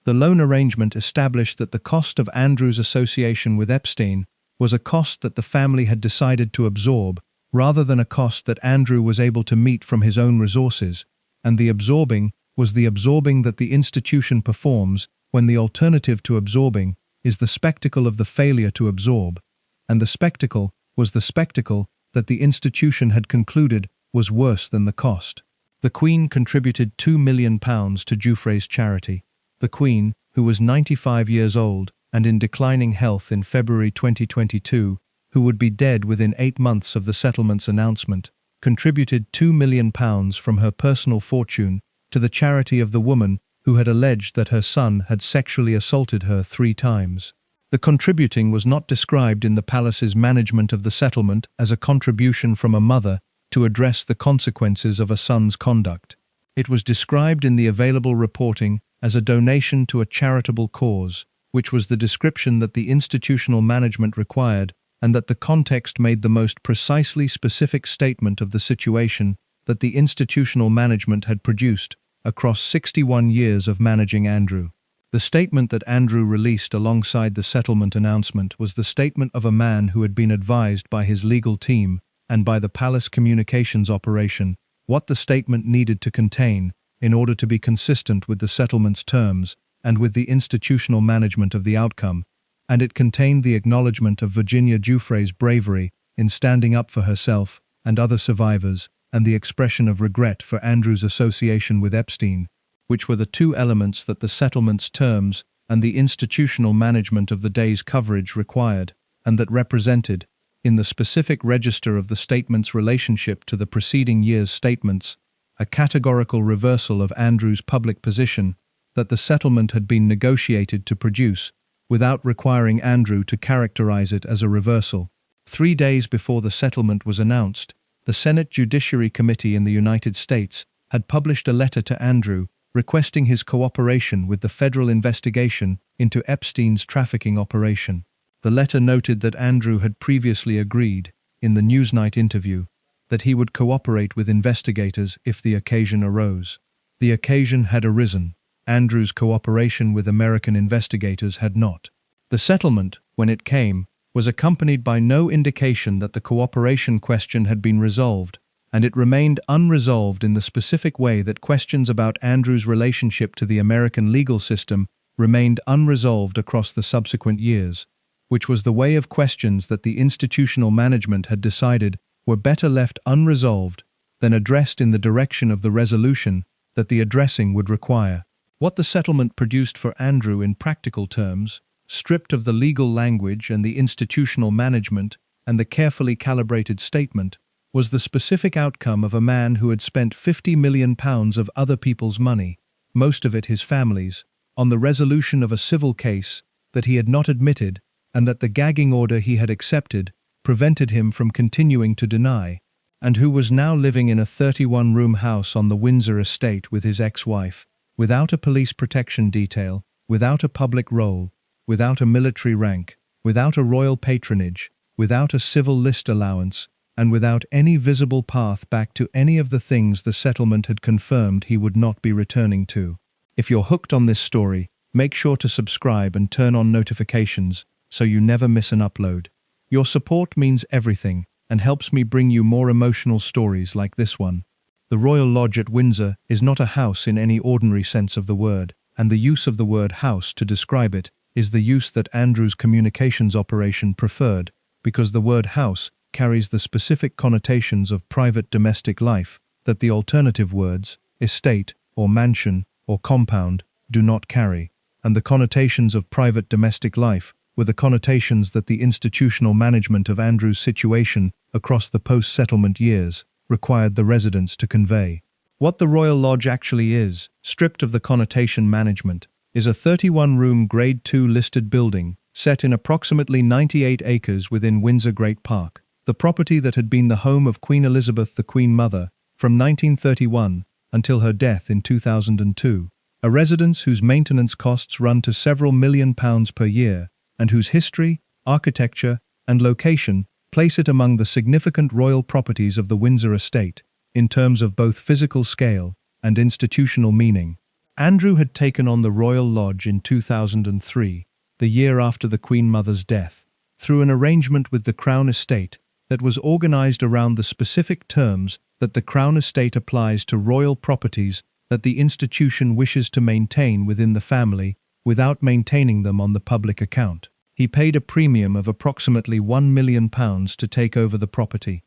The loan arrangement established that the cost of Andrew's association with Epstein was a cost that the family had decided to absorb, rather than a cost that Andrew was able to meet from his own resources, and the absorbing was the absorbing that the institution performs when the alternative to absorbing is the spectacle of the failure to absorb, and the spectacle was the spectacle that the institution had concluded was worse than the cost. The Queen contributed £2 million to Giuffre's charity. The Queen, who was 95 years old and in declining health in February 2022, who would be dead within 8 months of the settlement's announcement, contributed £2 million from her personal fortune to the charity of the woman who had alleged that her son had sexually assaulted her 3 times. The contributing was not described in the palace's management of the settlement as a contribution from a mother to address the consequences of a son's conduct. It was described in the available reporting as a donation to a charitable cause, which was the description that the institutional management required, and that the context made the most precisely specific statement of the situation that the institutional management had produced across 61 years of managing Andrew. The statement that Andrew released alongside the settlement announcement was the statement of a man who had been advised by his legal team and by the palace communications operation what the statement needed to contain in order to be consistent with the settlement's terms and with the institutional management of the outcome, and it contained the acknowledgement of Virginia Giuffre's bravery in standing up for herself and other survivors, and the expression of regret for Andrew's association with Epstein, which were the 2 elements that the settlement's terms and the institutional management of the day's coverage required, and that represented, in the specific register of the statement's relationship to the preceding year's statements, a categorical reversal of Andrew's public position that the settlement had been negotiated to produce, without requiring Andrew to characterize it as a reversal. 3 days before the settlement was announced, the Senate Judiciary Committee in the United States had published a letter to Andrew requesting his cooperation with the federal investigation into Epstein's trafficking operation. The letter noted that Andrew had previously agreed, in the Newsnight interview, that he would cooperate with investigators if the occasion arose. The occasion had arisen. Andrew's cooperation with American investigators had not. The settlement, when it came, was accompanied by no indication that the cooperation question had been resolved, and it remained unresolved in the specific way that questions about Andrew's relationship to the American legal system remained unresolved across the subsequent years, which was the way of questions that the institutional management had decided were better left unresolved than addressed in the direction of the resolution that the addressing would require. What the settlement produced for Andrew in practical terms, stripped of the legal language and the institutional management and the carefully calibrated statement, was the specific outcome of a man who had spent £50 million of other people's money, most of it his family's, on the resolution of a civil case that he had not admitted and that the gagging order he had accepted prevented him from continuing to deny, and who was now living in a 31-room house on the Windsor estate with his ex-wife, without a police protection detail, without a public role, without a military rank, without a royal patronage, without a civil list allowance, and without any visible path back to any of the things the settlement had confirmed he would not be returning to. If you're hooked on this story, make sure to subscribe and turn on notifications so you never miss an upload. Your support means everything and helps me bring you more emotional stories like this one. The Royal Lodge at Windsor is not a house in any ordinary sense of the word, and the use of the word house to describe it is the use that Andrew's communications operation preferred, because the word house carries the specific connotations of private domestic life that the alternative words, estate, or mansion, or compound, do not carry, and the connotations of private domestic life were the connotations that the institutional management of Andrew's situation across the post-settlement years required the residents to convey. What the Royal Lodge actually is, stripped of the connotation management, is a 31-room Grade II listed building set in approximately 98 acres within Windsor Great Park, the property that had been the home of Queen Elizabeth the Queen Mother from 1931 until her death in 2002, a residence whose maintenance costs run to several £1,000,000 per year, and whose history, architecture, and location place it among the significant royal properties of the Windsor estate, in terms of both physical scale and institutional meaning. Andrew had taken on the Royal Lodge in 2003, the year after the Queen Mother's death, through an arrangement with the Crown Estate that was organized around the specific terms that the Crown Estate applies to royal properties that the institution wishes to maintain within the family without maintaining them on the public account. He paid a premium of approximately £1 million to take over the property.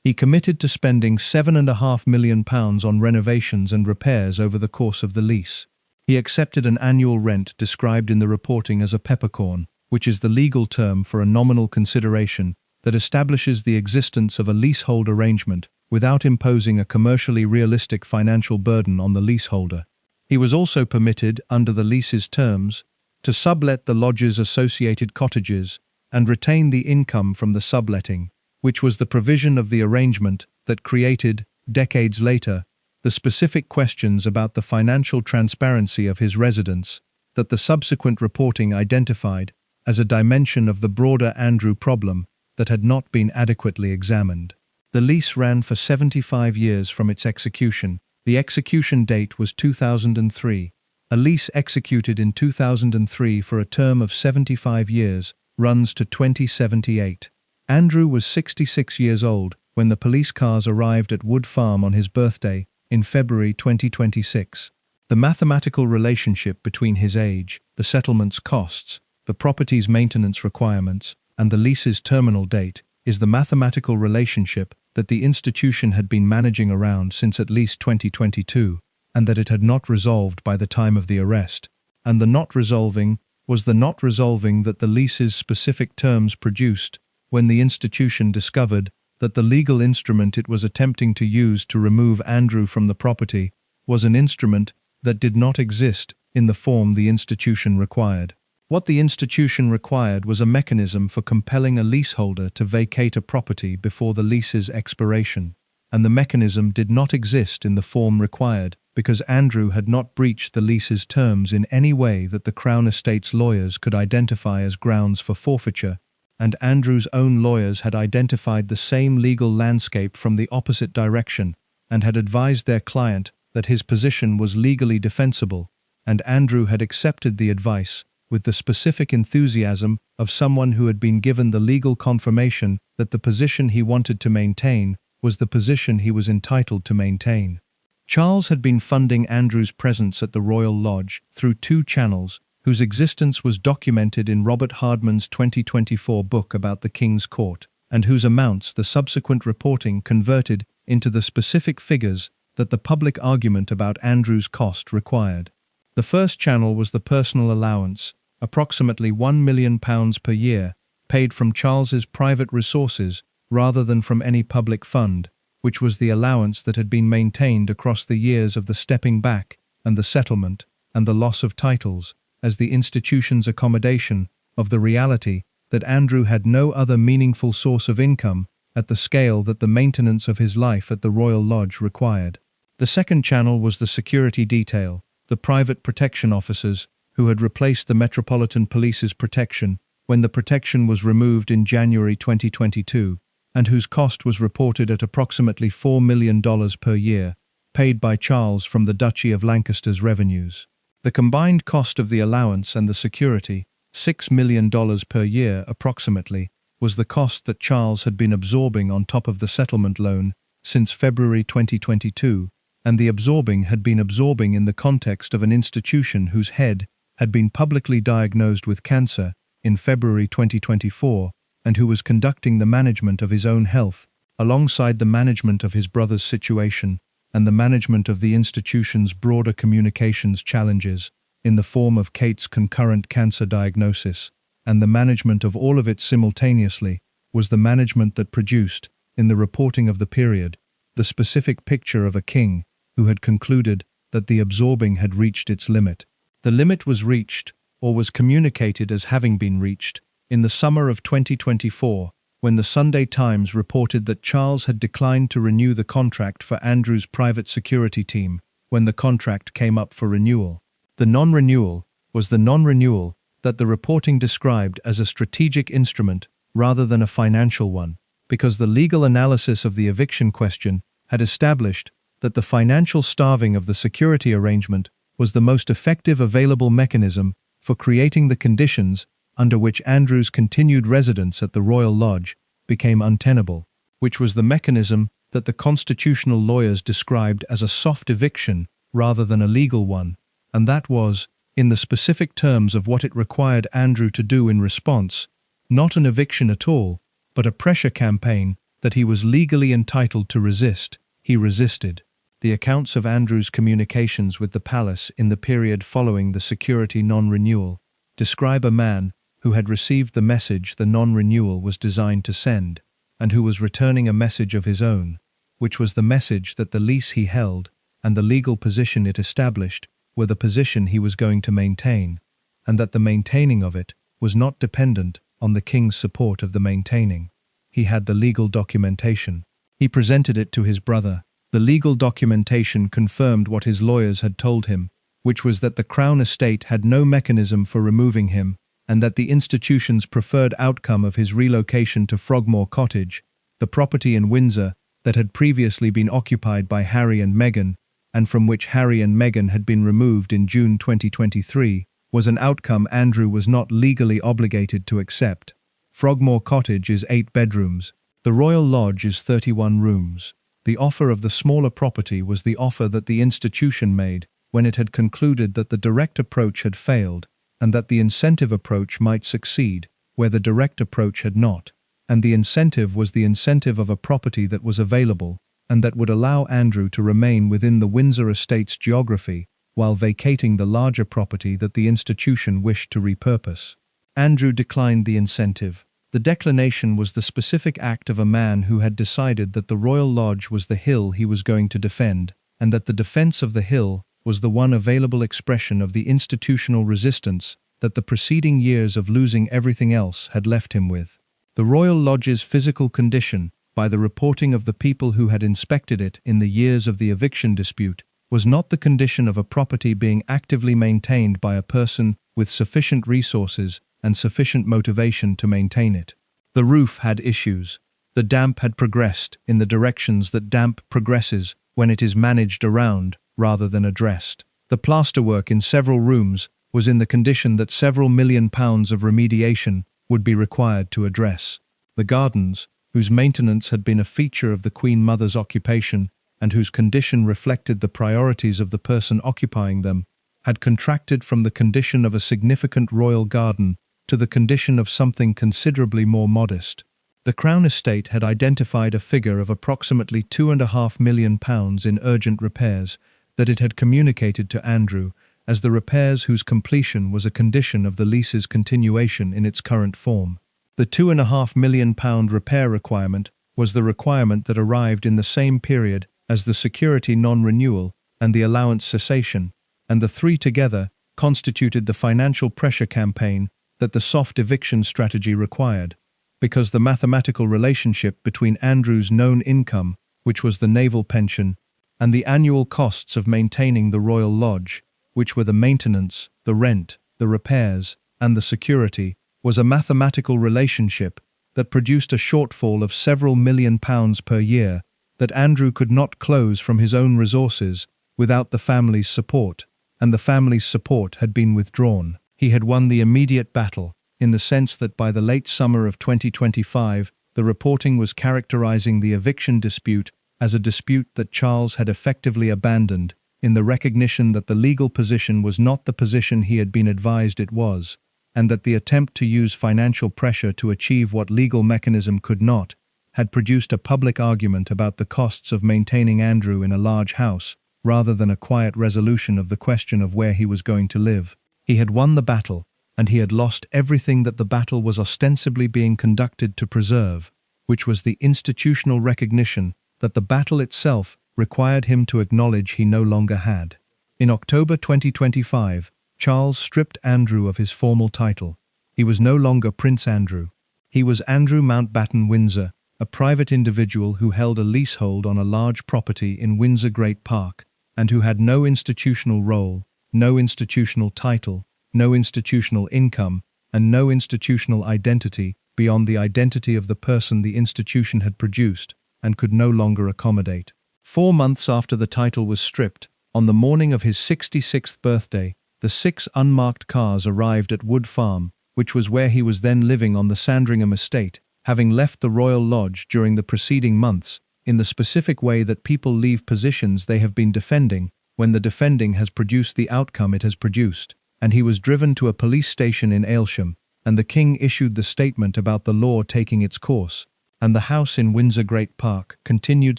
He committed to spending £7.5 million on renovations and repairs over the course of the lease. He accepted an annual rent described in the reporting as a peppercorn, which is the legal term for a nominal consideration that establishes the existence of a leasehold arrangement without imposing a commercially realistic financial burden on the leaseholder. He was also permitted, under the lease's terms, to sublet the lodge's associated cottages and retain the income from the subletting, which was the provision of the arrangement that created, decades later, the specific questions about the financial transparency of his residence that the subsequent reporting identified as a dimension of the broader Andrew problem that had not been adequately examined. The lease ran for 75 years from its execution. The execution date was 2003. A lease executed in 2003 for a term of 75 years runs to 2078. Andrew was 66 years old when the police cars arrived at Wood Farm on his birthday in February 2026. The mathematical relationship between his age, the settlement's costs, the property's maintenance requirements, and the lease's terminal date is the mathematical relationship that the institution had been managing around since at least 2022, and that it had not resolved by the time of the arrest. And the not resolving was the not resolving that the lease's specific terms produced when the institution discovered that the legal instrument it was attempting to use to remove Andrew from the property was an instrument that did not exist in the form the institution required. What the institution required was a mechanism for compelling a leaseholder to vacate a property before the lease's expiration, and the mechanism did not exist in the form required because Andrew had not breached the lease's terms in any way that the Crown Estate's lawyers could identify as grounds for forfeiture, and Andrew's own lawyers had identified the same legal landscape from the opposite direction and had advised their client that his position was legally defensible, and Andrew had accepted the advice with the specific enthusiasm of someone who had been given the legal confirmation that the position he wanted to maintain was the position he was entitled to maintain. Charles had been funding Andrew's presence at the Royal Lodge through two channels, whose existence was documented in Robert Hardman's 2024 book about the King's Court, and whose amounts the subsequent reporting converted into the specific figures that the public argument about Andrew's cost required. The first channel was the personal allowance, approximately £1 million per year, paid from Charles's private resources rather than from any public fund, which was the allowance that had been maintained across the years of the stepping back and the settlement and the loss of titles, as the institution's accommodation of the reality that Andrew had no other meaningful source of income at the scale that the maintenance of his life at the Royal Lodge required. The second channel was the security detail, the private protection officers who had replaced the Metropolitan Police's protection when the protection was removed in January 2022, and whose cost was reported at approximately $4 million per year, paid by Charles from the Duchy of Lancaster's revenues. The combined cost of the allowance and the security, $6 million per year approximately, was the cost that Charles had been absorbing on top of the settlement loan since February 2022, and the absorbing had been absorbing in the context of an institution whose head had been publicly diagnosed with cancer in February 2024, and who was conducting the management of his own health, alongside the management of his brother's situation and the management of the institution's broader communications challenges in the form of Kate's concurrent cancer diagnosis, and the management of all of it simultaneously was the management that produced, in the reporting of the period, the specific picture of a king who had concluded that the absorbing had reached its limit. The limit was reached, or was communicated as having been reached, in the summer of 2024, when the Sunday Times reported that Charles had declined to renew the contract for Andrew's private security team when the contract came up for renewal. The non-renewal was the non-renewal that the reporting described as a strategic instrument rather than a financial one, because the legal analysis of the eviction question had established that the financial starving of the security arrangement was the most effective available mechanism for creating the conditions under which Andrew's continued residence at the Royal Lodge became untenable, which was the mechanism that the constitutional lawyers described as a soft eviction rather than a legal one, and that was, in the specific terms of what it required Andrew to do in response, not an eviction at all, but a pressure campaign that he was legally entitled to resist. He resisted. The accounts of Andrew's communications with the palace in the period following the security non-renewal describe a man who had received the message the non-renewal was designed to send, and who was returning a message of his own, which was the message that the lease he held and the legal position it established were the position he was going to maintain, and that the maintaining of it was not dependent on the king's support of the maintaining. He had the legal documentation. He presented it to his brother. The legal documentation confirmed what his lawyers had told him, which was that the Crown estate had no mechanism for removing him, and that the institution's preferred outcome of his relocation to Frogmore Cottage, the property in Windsor that had previously been occupied by Harry and Meghan, and from which Harry and Meghan had been removed in June 2023, was an outcome Andrew was not legally obligated to accept. Frogmore Cottage is 8 bedrooms. The Royal Lodge is 31 rooms. The offer of the smaller property was the offer that the institution made when it had concluded that the direct approach had failed, and that the incentive approach might succeed, where the direct approach had not. And the incentive was the incentive of a property that was available, and that would allow Andrew to remain within the Windsor estate's geography, while vacating the larger property that the institution wished to repurpose. Andrew declined the incentive. The declination was the specific act of a man who had decided that the Royal Lodge was the hill he was going to defend, and that the defense of the hill was the one available expression of the institutional resistance that the preceding years of losing everything else had left him with. The Royal Lodge's physical condition, by the reporting of the people who had inspected it in the years of the eviction dispute, was not the condition of a property being actively maintained by a person with sufficient resources and sufficient motivation to maintain it. The roof had issues. The damp had progressed in the directions that damp progresses when it is managed around rather than addressed. The plasterwork in several rooms was in the condition that several £1 million of remediation would be required to address. The gardens, whose maintenance had been a feature of the Queen Mother's occupation and whose condition reflected the priorities of the person occupying them, had contracted from the condition of a significant royal garden to the condition of something considerably more modest. The Crown Estate had identified a figure of approximately £2.5 million in urgent repairs that it had communicated to Andrew as the repairs whose completion was a condition of the lease's continuation in its current form. The £2.5 million repair requirement was the requirement that arrived in the same period as the security non-renewal and the allowance cessation, and the three together constituted the financial pressure campaign that the soft eviction strategy required, because the mathematical relationship between Andrew's known income, which was the naval pension, and the annual costs of maintaining the Royal Lodge, which were the maintenance, the rent, the repairs, and the security, was a mathematical relationship that produced a shortfall of several £1,000,000 per year that Andrew could not close from his own resources without the family's support, and the family's support had been withdrawn. He had won the immediate battle, in the sense that by the late summer of 2025, the reporting was characterizing the eviction dispute as a dispute that Charles had effectively abandoned, in the recognition that the legal position was not the position he had been advised it was, and that the attempt to use financial pressure to achieve what legal mechanism could not, had produced a public argument about the costs of maintaining Andrew in a large house, rather than a quiet resolution of the question of where he was going to live. He had won the battle, and he had lost everything that the battle was ostensibly being conducted to preserve, which was the institutional recognition that the battle itself required him to acknowledge he no longer had. In October 2025, Charles stripped Andrew of his formal title. He was no longer Prince Andrew. He was Andrew Mountbatten Windsor, a private individual who held a leasehold on a large property in Windsor Great Park, and who had no institutional role, no institutional title, no institutional income, and no institutional identity beyond the identity of the person the institution had produced and could no longer accommodate. 4 months after the title was stripped, on the morning of his 66th birthday, the 6 unmarked cars arrived at Wood Farm, which was where he was then living on the Sandringham estate, having left the Royal Lodge during the preceding months, in the specific way that people leave positions they have been defending when the defending has produced the outcome it has produced, and he was driven to a police station in Aylsham, and the King issued the statement about the law taking its course, and the house in Windsor Great Park continued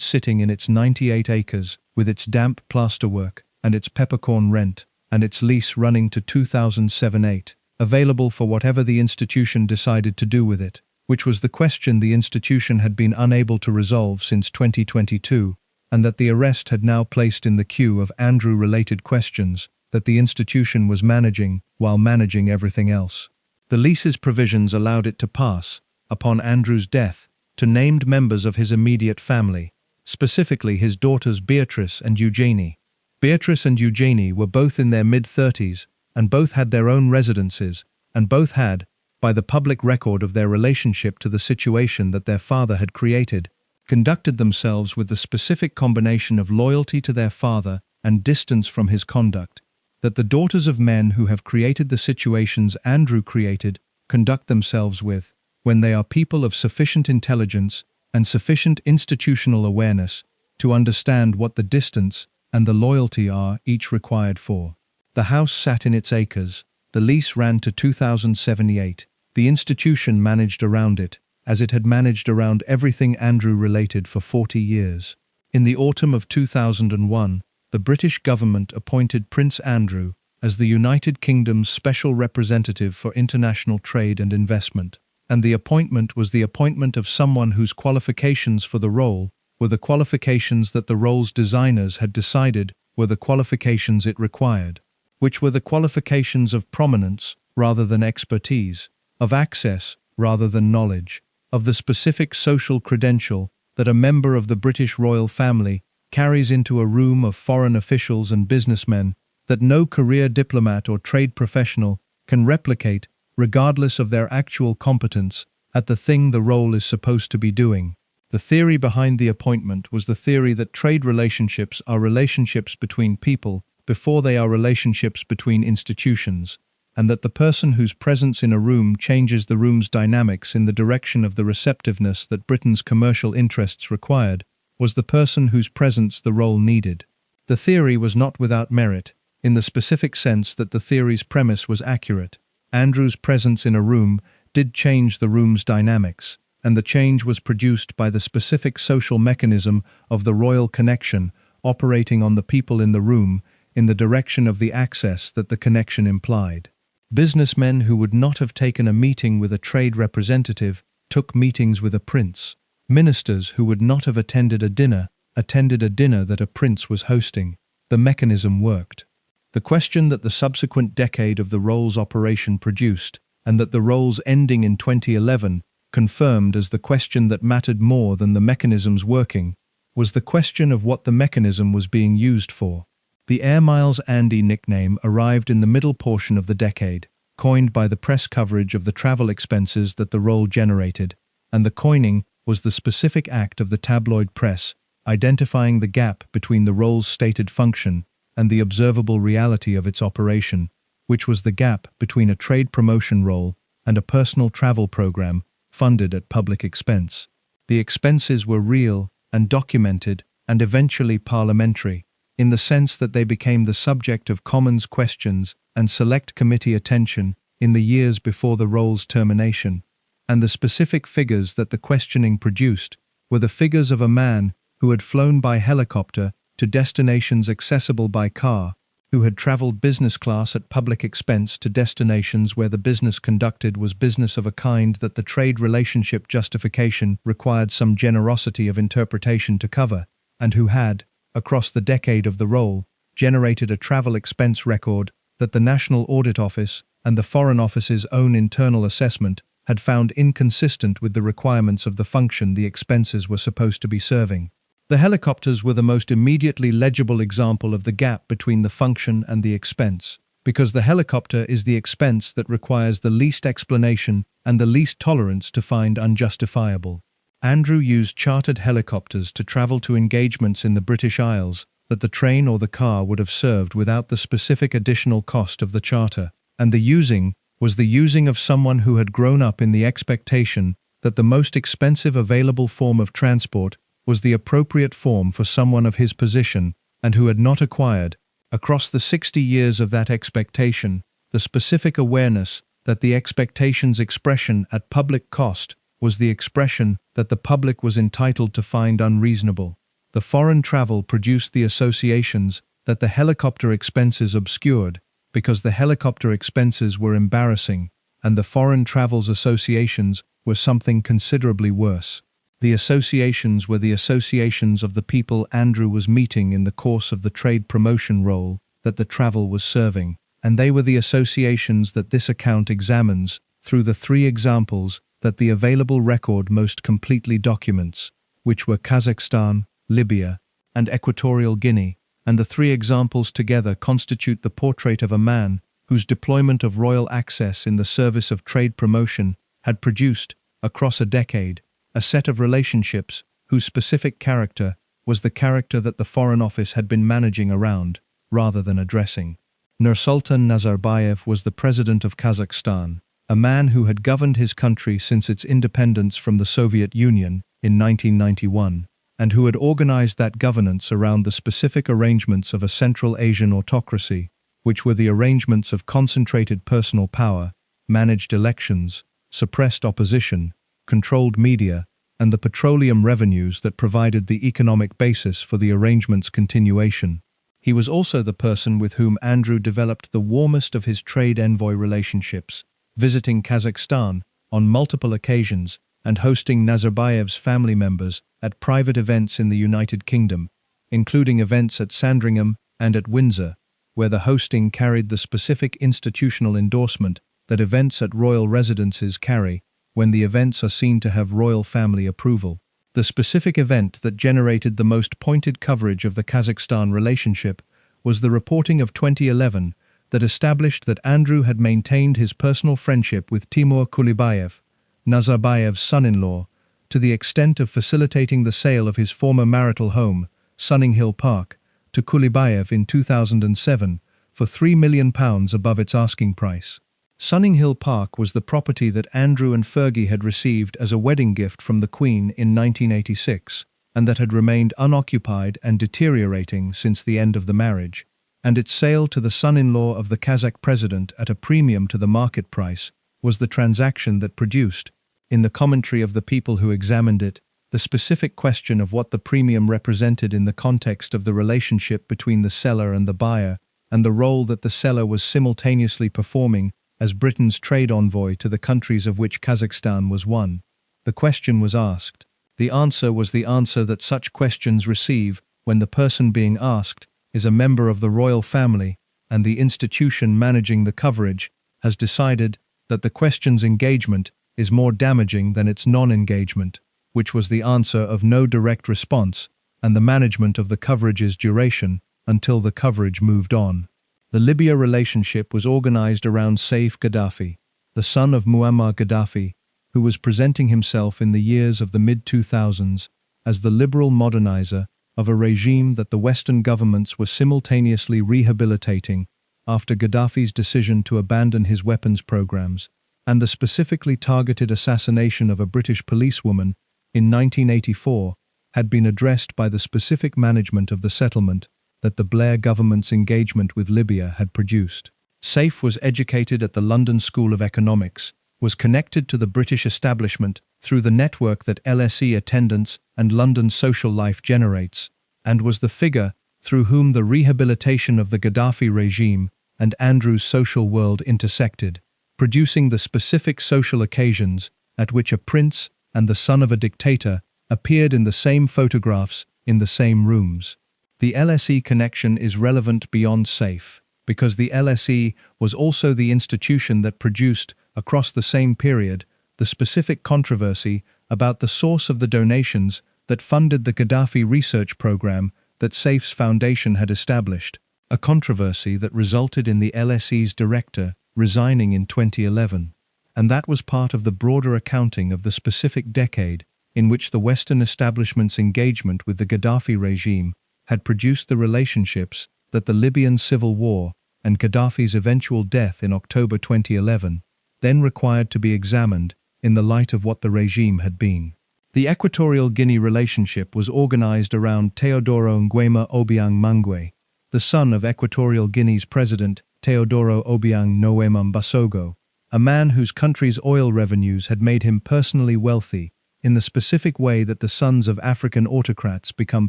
sitting in its 98 acres, with its damp plasterwork, and its peppercorn rent, and its lease running to 2007-8, available for whatever the institution decided to do with it, which was the question the institution had been unable to resolve since 2022, and that the arrest had now placed in the queue of Andrew-related questions that the institution was managing while managing everything else. The lease's provisions allowed it to pass, upon Andrew's death, to named members of his immediate family, specifically his daughters Beatrice and Eugenie. Beatrice and Eugenie were both in their mid-30s, and both had their own residences, and both had, by the public record of their relationship to the situation that their father had created, conducted themselves with the specific combination of loyalty to their father and distance from his conduct, that the daughters of men who have created the situations Andrew created conduct themselves with, when they are people of sufficient intelligence and sufficient institutional awareness to understand what the distance and the loyalty are each required for. The house sat in its acres, the lease ran to 2078, the institution managed around it, as it had managed around everything Andrew related for 40 years. In the autumn of 2001, the British government appointed Prince Andrew as the United Kingdom's special representative for international trade and investment, and the appointment was the appointment of someone whose qualifications for the role were the qualifications that the role's designers had decided were the qualifications it required, which were the qualifications of prominence rather than expertise, of access rather than knowledge, of the specific social credential that a member of the British royal family carries into a room of foreign officials and businessmen that no career diplomat or trade professional can replicate regardless of their actual competence at the thing the role is supposed to be doing. The theory behind the appointment was the theory that trade relationships are relationships between people before they are relationships between institutions, and that the person whose presence in a room changes the room's dynamics in the direction of the receptiveness that Britain's commercial interests required, was the person whose presence the role needed. The theory was not without merit, in the specific sense that the theory's premise was accurate. Andrew's presence in a room did change the room's dynamics, and the change was produced by the specific social mechanism of the royal connection operating on the people in the room in the direction of the access that the connection implied. Businessmen who would not have taken a meeting with a trade representative took meetings with a prince. Ministers who would not have attended a dinner that a prince was hosting. The mechanism worked. The question that the subsequent decade of the role's operation produced, and that the role's ending in 2011 confirmed as the question that mattered more than the mechanism's working, was the question of what the mechanism was being used for. The Air Miles Andy nickname arrived in the middle portion of the decade, coined by the press coverage of the travel expenses that the role generated, and the coining was the specific act of the tabloid press, identifying the gap between the role's stated function and the observable reality of its operation, which was the gap between a trade promotion role and a personal travel program funded at public expense. The expenses were real and documented and eventually parliamentary, in the sense that they became the subject of Commons questions and Select Committee attention in the years before the role's termination, and the specific figures that the questioning produced were the figures of a man who had flown by helicopter to destinations accessible by car, who had traveled business class at public expense to destinations where the business conducted was business of a kind that the trade relationship justification required some generosity of interpretation to cover, and who had, across the decade of the role, generated a travel expense record that the National Audit Office and the Foreign Office's own internal assessment had found inconsistent with the requirements of the function the expenses were supposed to be serving. The helicopters were the most immediately legible example of the gap between the function and the expense, because the helicopter is the expense that requires the least explanation and the least tolerance to find unjustifiable. Andrew used chartered helicopters to travel to engagements in the British Isles that the train or the car would have served without the specific additional cost of the charter, and the using was the using of someone who had grown up in the expectation that the most expensive available form of transport was the appropriate form for someone of his position, and who had not acquired, across the 60 years of that expectation, the specific awareness that the expectation's expression at public cost was the expression that the public was entitled to find unreasonable. The foreign travel produced the associations that the helicopter expenses obscured, because the helicopter expenses were embarrassing, and the foreign travel's associations were something considerably worse. The associations were the associations of the people Andrew was meeting in the course of the trade promotion role that the travel was serving, and they were the associations that this account examines through the three examples that the available record most completely documents, which were Kazakhstan, Libya, and Equatorial Guinea, and the three examples together constitute the portrait of a man whose deployment of royal access in the service of trade promotion had produced, across a decade, a set of relationships whose specific character was the character that the Foreign Office had been managing around, rather than addressing. Nursultan Nazarbayev was the president of Kazakhstan, a man who had governed his country since its independence from the Soviet Union in 1991, and who had organized that governance around the specific arrangements of a Central Asian autocracy, which were the arrangements of concentrated personal power, managed elections, suppressed opposition, controlled media, and the petroleum revenues that provided the economic basis for the arrangement's continuation. He was also the person with whom Andrew developed the warmest of his trade envoy relationships, visiting Kazakhstan on multiple occasions and hosting Nazarbayev's family members at private events in the United Kingdom, including events at Sandringham and at Windsor, where the hosting carried the specific institutional endorsement that events at royal residences carry when the events are seen to have royal family approval. The specific event that generated the most pointed coverage of the Kazakhstan relationship was the reporting of 2011 that established that Andrew had maintained his personal friendship with Timur Kulibayev, Nazarbayev's son-in-law, to the extent of facilitating the sale of his former marital home, Sunning Hill Park, to Kulibayev in 2007 for £3 million above its asking price. Sunninghill Park was the property that Andrew and Fergie had received as a wedding gift from the Queen in 1986, and that had remained unoccupied and deteriorating since the end of the marriage, and its sale to the son-in-law of the Kazakh president at a premium to the market price was the transaction that produced, in the commentary of the people who examined it, the specific question of what the premium represented in the context of the relationship between the seller and the buyer, and the role that the seller was simultaneously performing as Britain's trade envoy to the countries of which Kazakhstan was one. The question was asked. The answer was the answer that such questions receive when the person being asked is a member of the royal family, and the institution managing the coverage has decided that the question's engagement is more damaging than its non-engagement, which was the answer of no direct response, and the management of the coverage's duration until the coverage moved on. The Libya relationship was organized around Saif Gaddafi, the son of Muammar Gaddafi, who was presenting himself in the years of the mid-2000s as the liberal modernizer of a regime that the Western governments were simultaneously rehabilitating after Gaddafi's decision to abandon his weapons programs, and the specifically targeted assassination of a British policewoman in 1984 had been addressed by the specific management of the settlement that the Blair government's engagement with Libya had produced. Saif was educated at the London School of Economics, was connected to the British establishment through the network that LSE attendance and London social life generates, and was the figure through whom the rehabilitation of the Gaddafi regime and Andrew's social world intersected, producing the specific social occasions at which a prince and the son of a dictator appeared in the same photographs in the same rooms. The LSE connection is relevant beyond Saif, because the LSE was also the institution that produced, across the same period, the specific controversy about the source of the donations that funded the Gaddafi research program that Saif's foundation had established, a controversy that resulted in the LSE's director resigning in 2011. And that was part of the broader accounting of the specific decade in which the Western establishment's engagement with the Gaddafi regime had produced the relationships that the Libyan civil war and Gaddafi's eventual death in October 2011 then required to be examined in the light of what the regime had been. The Equatorial Guinea relationship was organized around Teodoro Nguema Obiang Mangwe, the son of Equatorial Guinea's president Teodoro Obiang Nguema Mbasogo, a man whose country's oil revenues had made him personally wealthy in the specific way that the sons of African autocrats become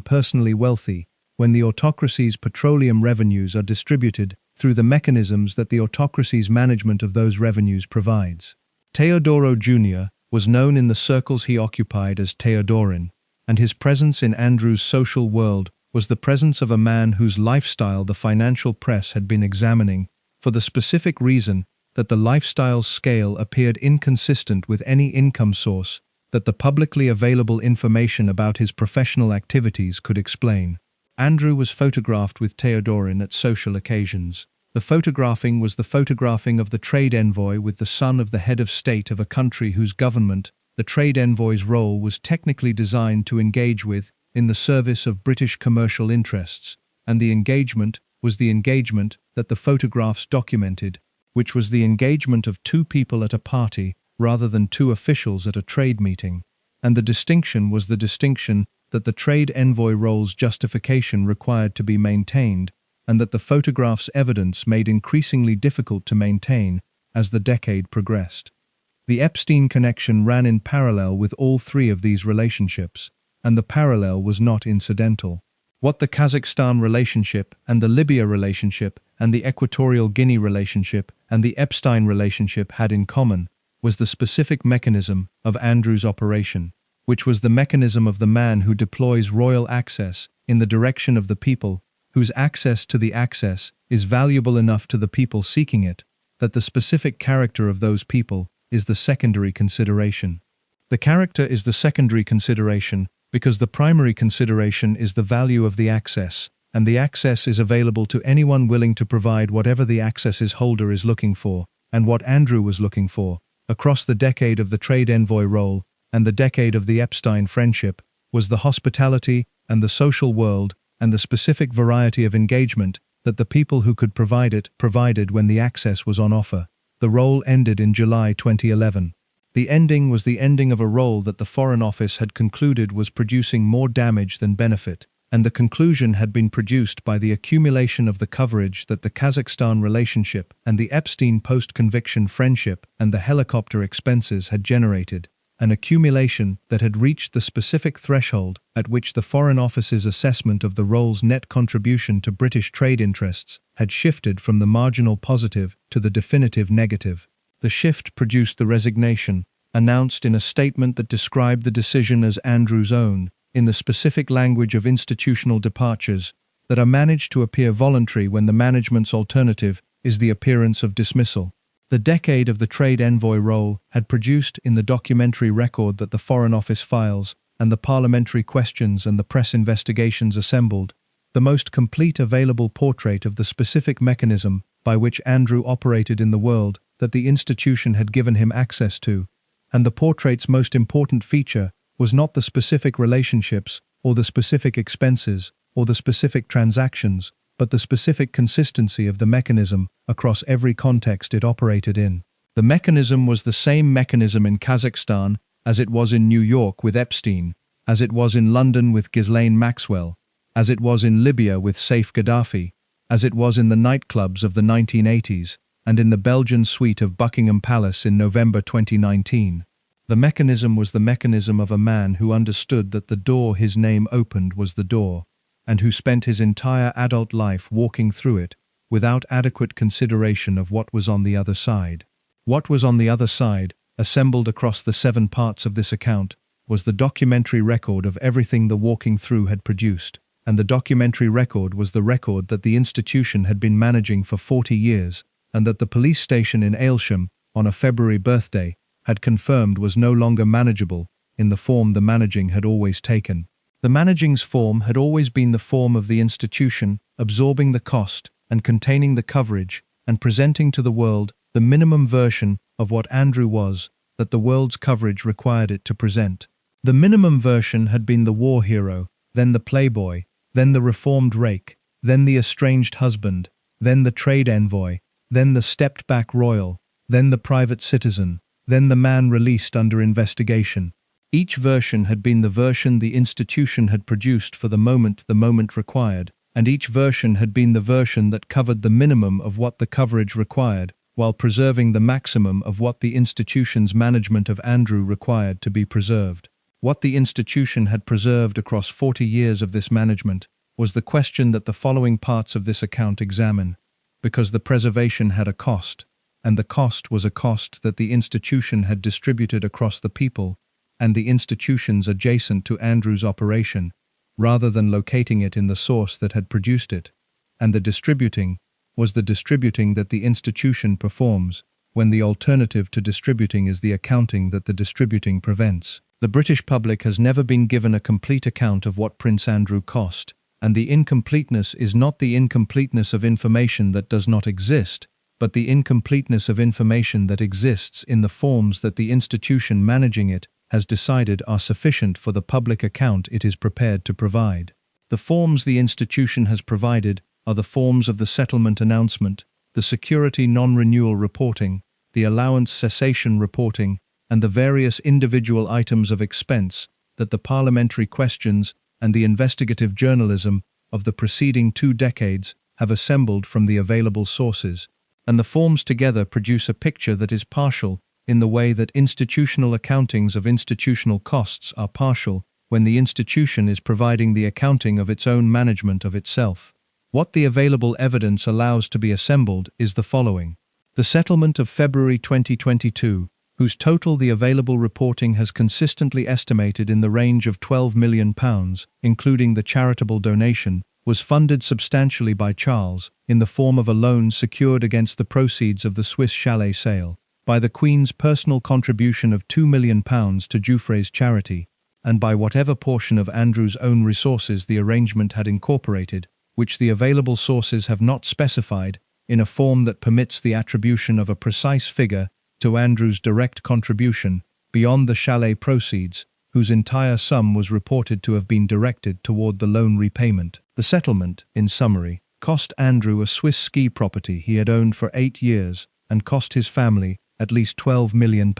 personally wealthy when the autocracy's petroleum revenues are distributed through the mechanisms that the autocracy's management of those revenues provides. Teodoro Jr. was known in the circles he occupied as Teodorin, and his presence in Andrew's social world was the presence of a man whose lifestyle the financial press had been examining for the specific reason that the lifestyle's scale appeared inconsistent with any income source that the publicly available information about his professional activities could explain. Andrew was photographed with Teodorin at social occasions. The photographing was the photographing of the trade envoy with the son of the head of state of a country whose government the trade envoy's role was technically designed to engage with in the service of British commercial interests, and the engagement was the engagement that the photographs documented, which was the engagement of two people at a party rather than two officials at a trade meeting, and the distinction was the distinction that the trade envoy role's justification required to be maintained, and that the photograph's evidence made increasingly difficult to maintain as the decade progressed. The Epstein connection ran in parallel with all three of these relationships, and the parallel was not incidental. What the Kazakhstan relationship and the Libya relationship and the Equatorial Guinea relationship and the Epstein relationship had in common was the specific mechanism of Andrew's operation, which was the mechanism of the man who deploys royal access in the direction of the people, whose access to the access is valuable enough to the people seeking it, that the specific character of those people is the secondary consideration. The character is the secondary consideration because the primary consideration is the value of the access, and the access is available to anyone willing to provide whatever the access's holder is looking for, and what Andrew was looking for, across the decade of the trade envoy role and the decade of the Epstein friendship, was the hospitality and the social world and the specific variety of engagement that the people who could provide it provided when the access was on offer. The role ended in July 2011. The ending was the ending of a role that the Foreign Office had concluded was producing more damage than benefit, and the conclusion had been produced by the accumulation of the coverage that the Kazakhstan relationship and the Epstein post-conviction friendship and the helicopter expenses had generated, an accumulation that had reached the specific threshold at which the Foreign Office's assessment of the role's net contribution to British trade interests had shifted from the marginal positive to the definitive negative. The shift produced the resignation, announced in a statement that described the decision as Andrew's own, in the specific language of institutional departures, that are managed to appear voluntary when the management's alternative is the appearance of dismissal. The decade of the trade envoy role had produced in the documentary record that the Foreign Office files and the parliamentary questions and the press investigations assembled, the most complete available portrait of the specific mechanism by which Andrew operated in the world that the institution had given him access to, and the portrait's most important feature was not the specific relationships or the specific expenses or the specific transactions, but the specific consistency of the mechanism across every context it operated in. The mechanism was the same mechanism in Kazakhstan as it was in New York with Epstein, as it was in London with Ghislaine Maxwell, as it was in Libya with Saif Gaddafi, as it was in the nightclubs of the 1980s, and in the Belgian suite of Buckingham Palace in November 2019. The mechanism was the mechanism of a man who understood that the door his name opened was the door, and who spent his entire adult life walking through it without adequate consideration of what was on the other side. What was on the other side, assembled across the 7 parts of this account, was the documentary record of everything the walking through had produced, and the documentary record was the record that the institution had been managing for 40 years, and that the police station in Aylsham, on a February birthday, had confirmed was no longer manageable in the form the managing had always taken. The managing's form had always been the form of the institution, absorbing the cost and containing the coverage and presenting to the world the minimum version of what Andrew was that the world's coverage required it to present. The minimum version had been the war hero, then the playboy, then the reformed rake, then the estranged husband, then the trade envoy, then the stepped-back royal, then the private citizen, then the man released under investigation. Each version had been the version the institution had produced for the moment required, and each version had been the version that covered the minimum of what the coverage required, while preserving the maximum of what the institution's management of Andrew required to be preserved. What the institution had preserved across 40 years of this management was the question that the following parts of this account examine, because the preservation had a cost, and the cost was a cost that the institution had distributed across the people and the institutions adjacent to Andrew's operation, rather than locating it in the source that had produced it, and the distributing was the distributing that the institution performs, when the alternative to distributing is the accounting that the distributing prevents. The British public has never been given a complete account of what Prince Andrew cost, and the incompleteness is not the incompleteness of information that does not exist, but the incompleteness of information that exists in the forms that the institution managing it has decided are sufficient for the public account it is prepared to provide. The forms the institution has provided are the forms of the settlement announcement, the security non-renewal reporting, the allowance cessation reporting, and the various individual items of expense that the parliamentary questions and the investigative journalism of the preceding 2 decades have assembled from the available sources, and the forms together produce a picture that is partial in the way that institutional accountings of institutional costs are partial when the institution is providing the accounting of its own management of itself. What the available evidence allows to be assembled is the following. The settlement of February 2022, whose total the available reporting has consistently estimated in the range of £12 million, including the charitable donation, was funded substantially by Charles, in the form of a loan secured against the proceeds of the Swiss chalet sale, by the Queen's personal contribution of £2 million to Giuffre's charity, and by whatever portion of Andrew's own resources the arrangement had incorporated, which the available sources have not specified, in a form that permits the attribution of a precise figure to Andrew's direct contribution, beyond the chalet proceeds, whose entire sum was reported to have been directed toward the loan repayment. The settlement, in summary, cost Andrew a Swiss ski property he had owned for 8 years, and cost his family at least £12 million,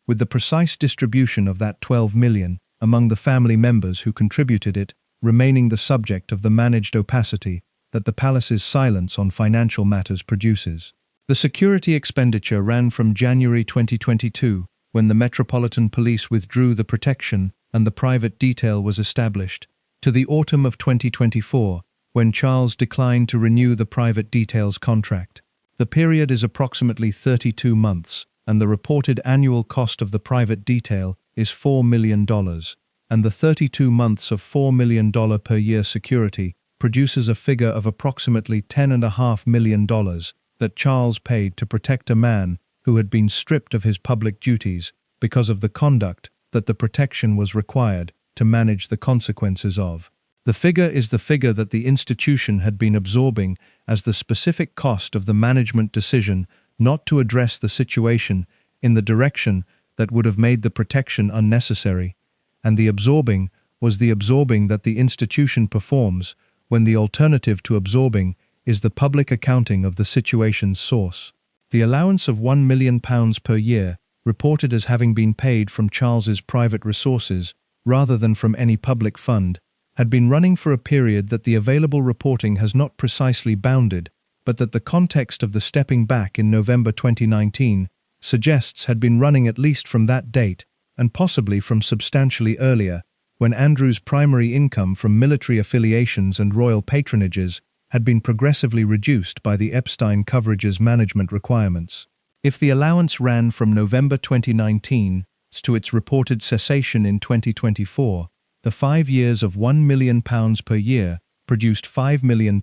with the precise distribution of that £12 million among the family members who contributed it remaining the subject of the managed opacity that the palace's silence on financial matters produces. The security expenditure ran from January 2022, when the Metropolitan Police withdrew the protection and the private detail was established, to the autumn of 2024, when Charles declined to renew the private detail's contract. The period is approximately 32 months, and the reported annual cost of the private detail is $4 million, and the 32 months of $4 million per year security produces a figure of approximately $10.5 million that Charles paid to protect a man who had been stripped of his public duties because of the conduct that the protection was required to manage the consequences of. The figure is the figure that the institution had been absorbing as the specific cost of the management decision not to address the situation in the direction that would have made the protection unnecessary, and the absorbing was the absorbing that the institution performs when the alternative to absorbing is the public accounting of the situation's source. The allowance of £1 million per year, reported as having been paid from Charles's private resources rather than from any public fund, had been running for a period that the available reporting has not precisely bounded, but that the context of the stepping back in November 2019 suggests had been running at least from that date, and possibly from substantially earlier, when Andrew's primary income from military affiliations and royal patronages had been progressively reduced by the Epstein coverage's management requirements. If the allowance ran from November 2019 to its reported cessation in 2024, the 5 years of £1 million per year produced £5 million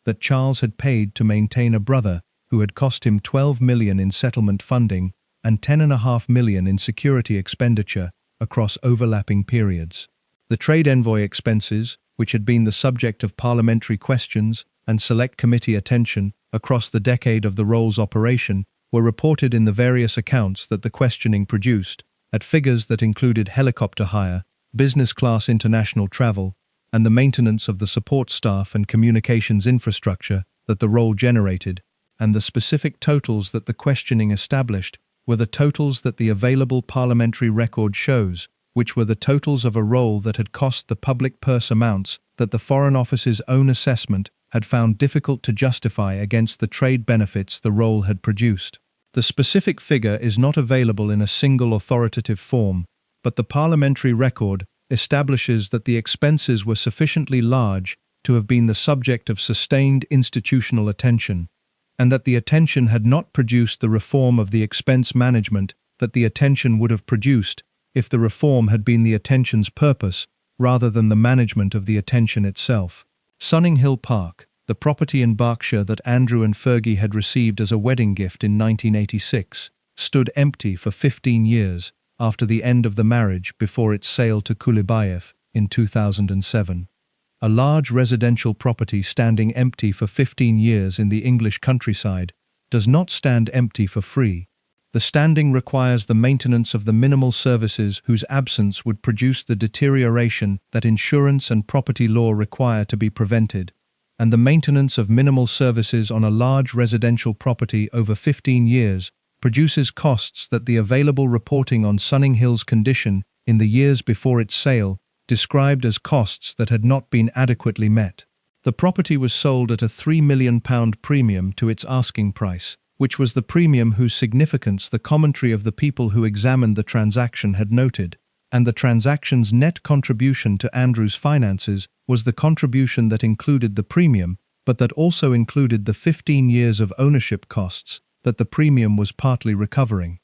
that Charles had paid to maintain a brother who had cost him £12 million in settlement funding and £10.5 million in security expenditure across overlapping periods. The trade envoy expenses, which had been the subject of parliamentary questions and select committee attention across the decade of the role's operation, were reported in the various accounts that the questioning produced, at figures that included helicopter hire, business-class international travel, and the maintenance of the support staff and communications infrastructure that the role generated, and the specific totals that the questioning established were the totals that the available parliamentary record shows, which were the totals of a role that had cost the public purse amounts that the Foreign Office's own assessment had found difficult to justify against the trade benefits the role had produced. The specific figure is not available in a single authoritative form, but the parliamentary record establishes that the expenses were sufficiently large to have been the subject of sustained institutional attention, and that the attention had not produced the reform of the expense management that the attention would have produced if the reform had been the attention's purpose rather than the management of the attention itself. Sunninghill Park, the property in Berkshire that Andrew and Fergie had received as a wedding gift in 1986, stood empty for 15 years after the end of the marriage before its sale to Kulibayev in 2007. A large residential property standing empty for 15 years in the English countryside does not stand empty for free. The standing requires the maintenance of the minimal services whose absence would produce the deterioration that insurance and property law require to be prevented, and the maintenance of minimal services on a large residential property over 15 years produces costs that the available reporting on Sunninghill's condition in the years before its sale described as costs that had not been adequately met. The property was sold at a £3 million premium to its asking price, which was the premium whose significance the commentary of the people who examined the transaction had noted, and the transaction's net contribution to Andrew's finances was the contribution that included the premium, but that also included the 15 years of ownership costs that the premium was partly recovering.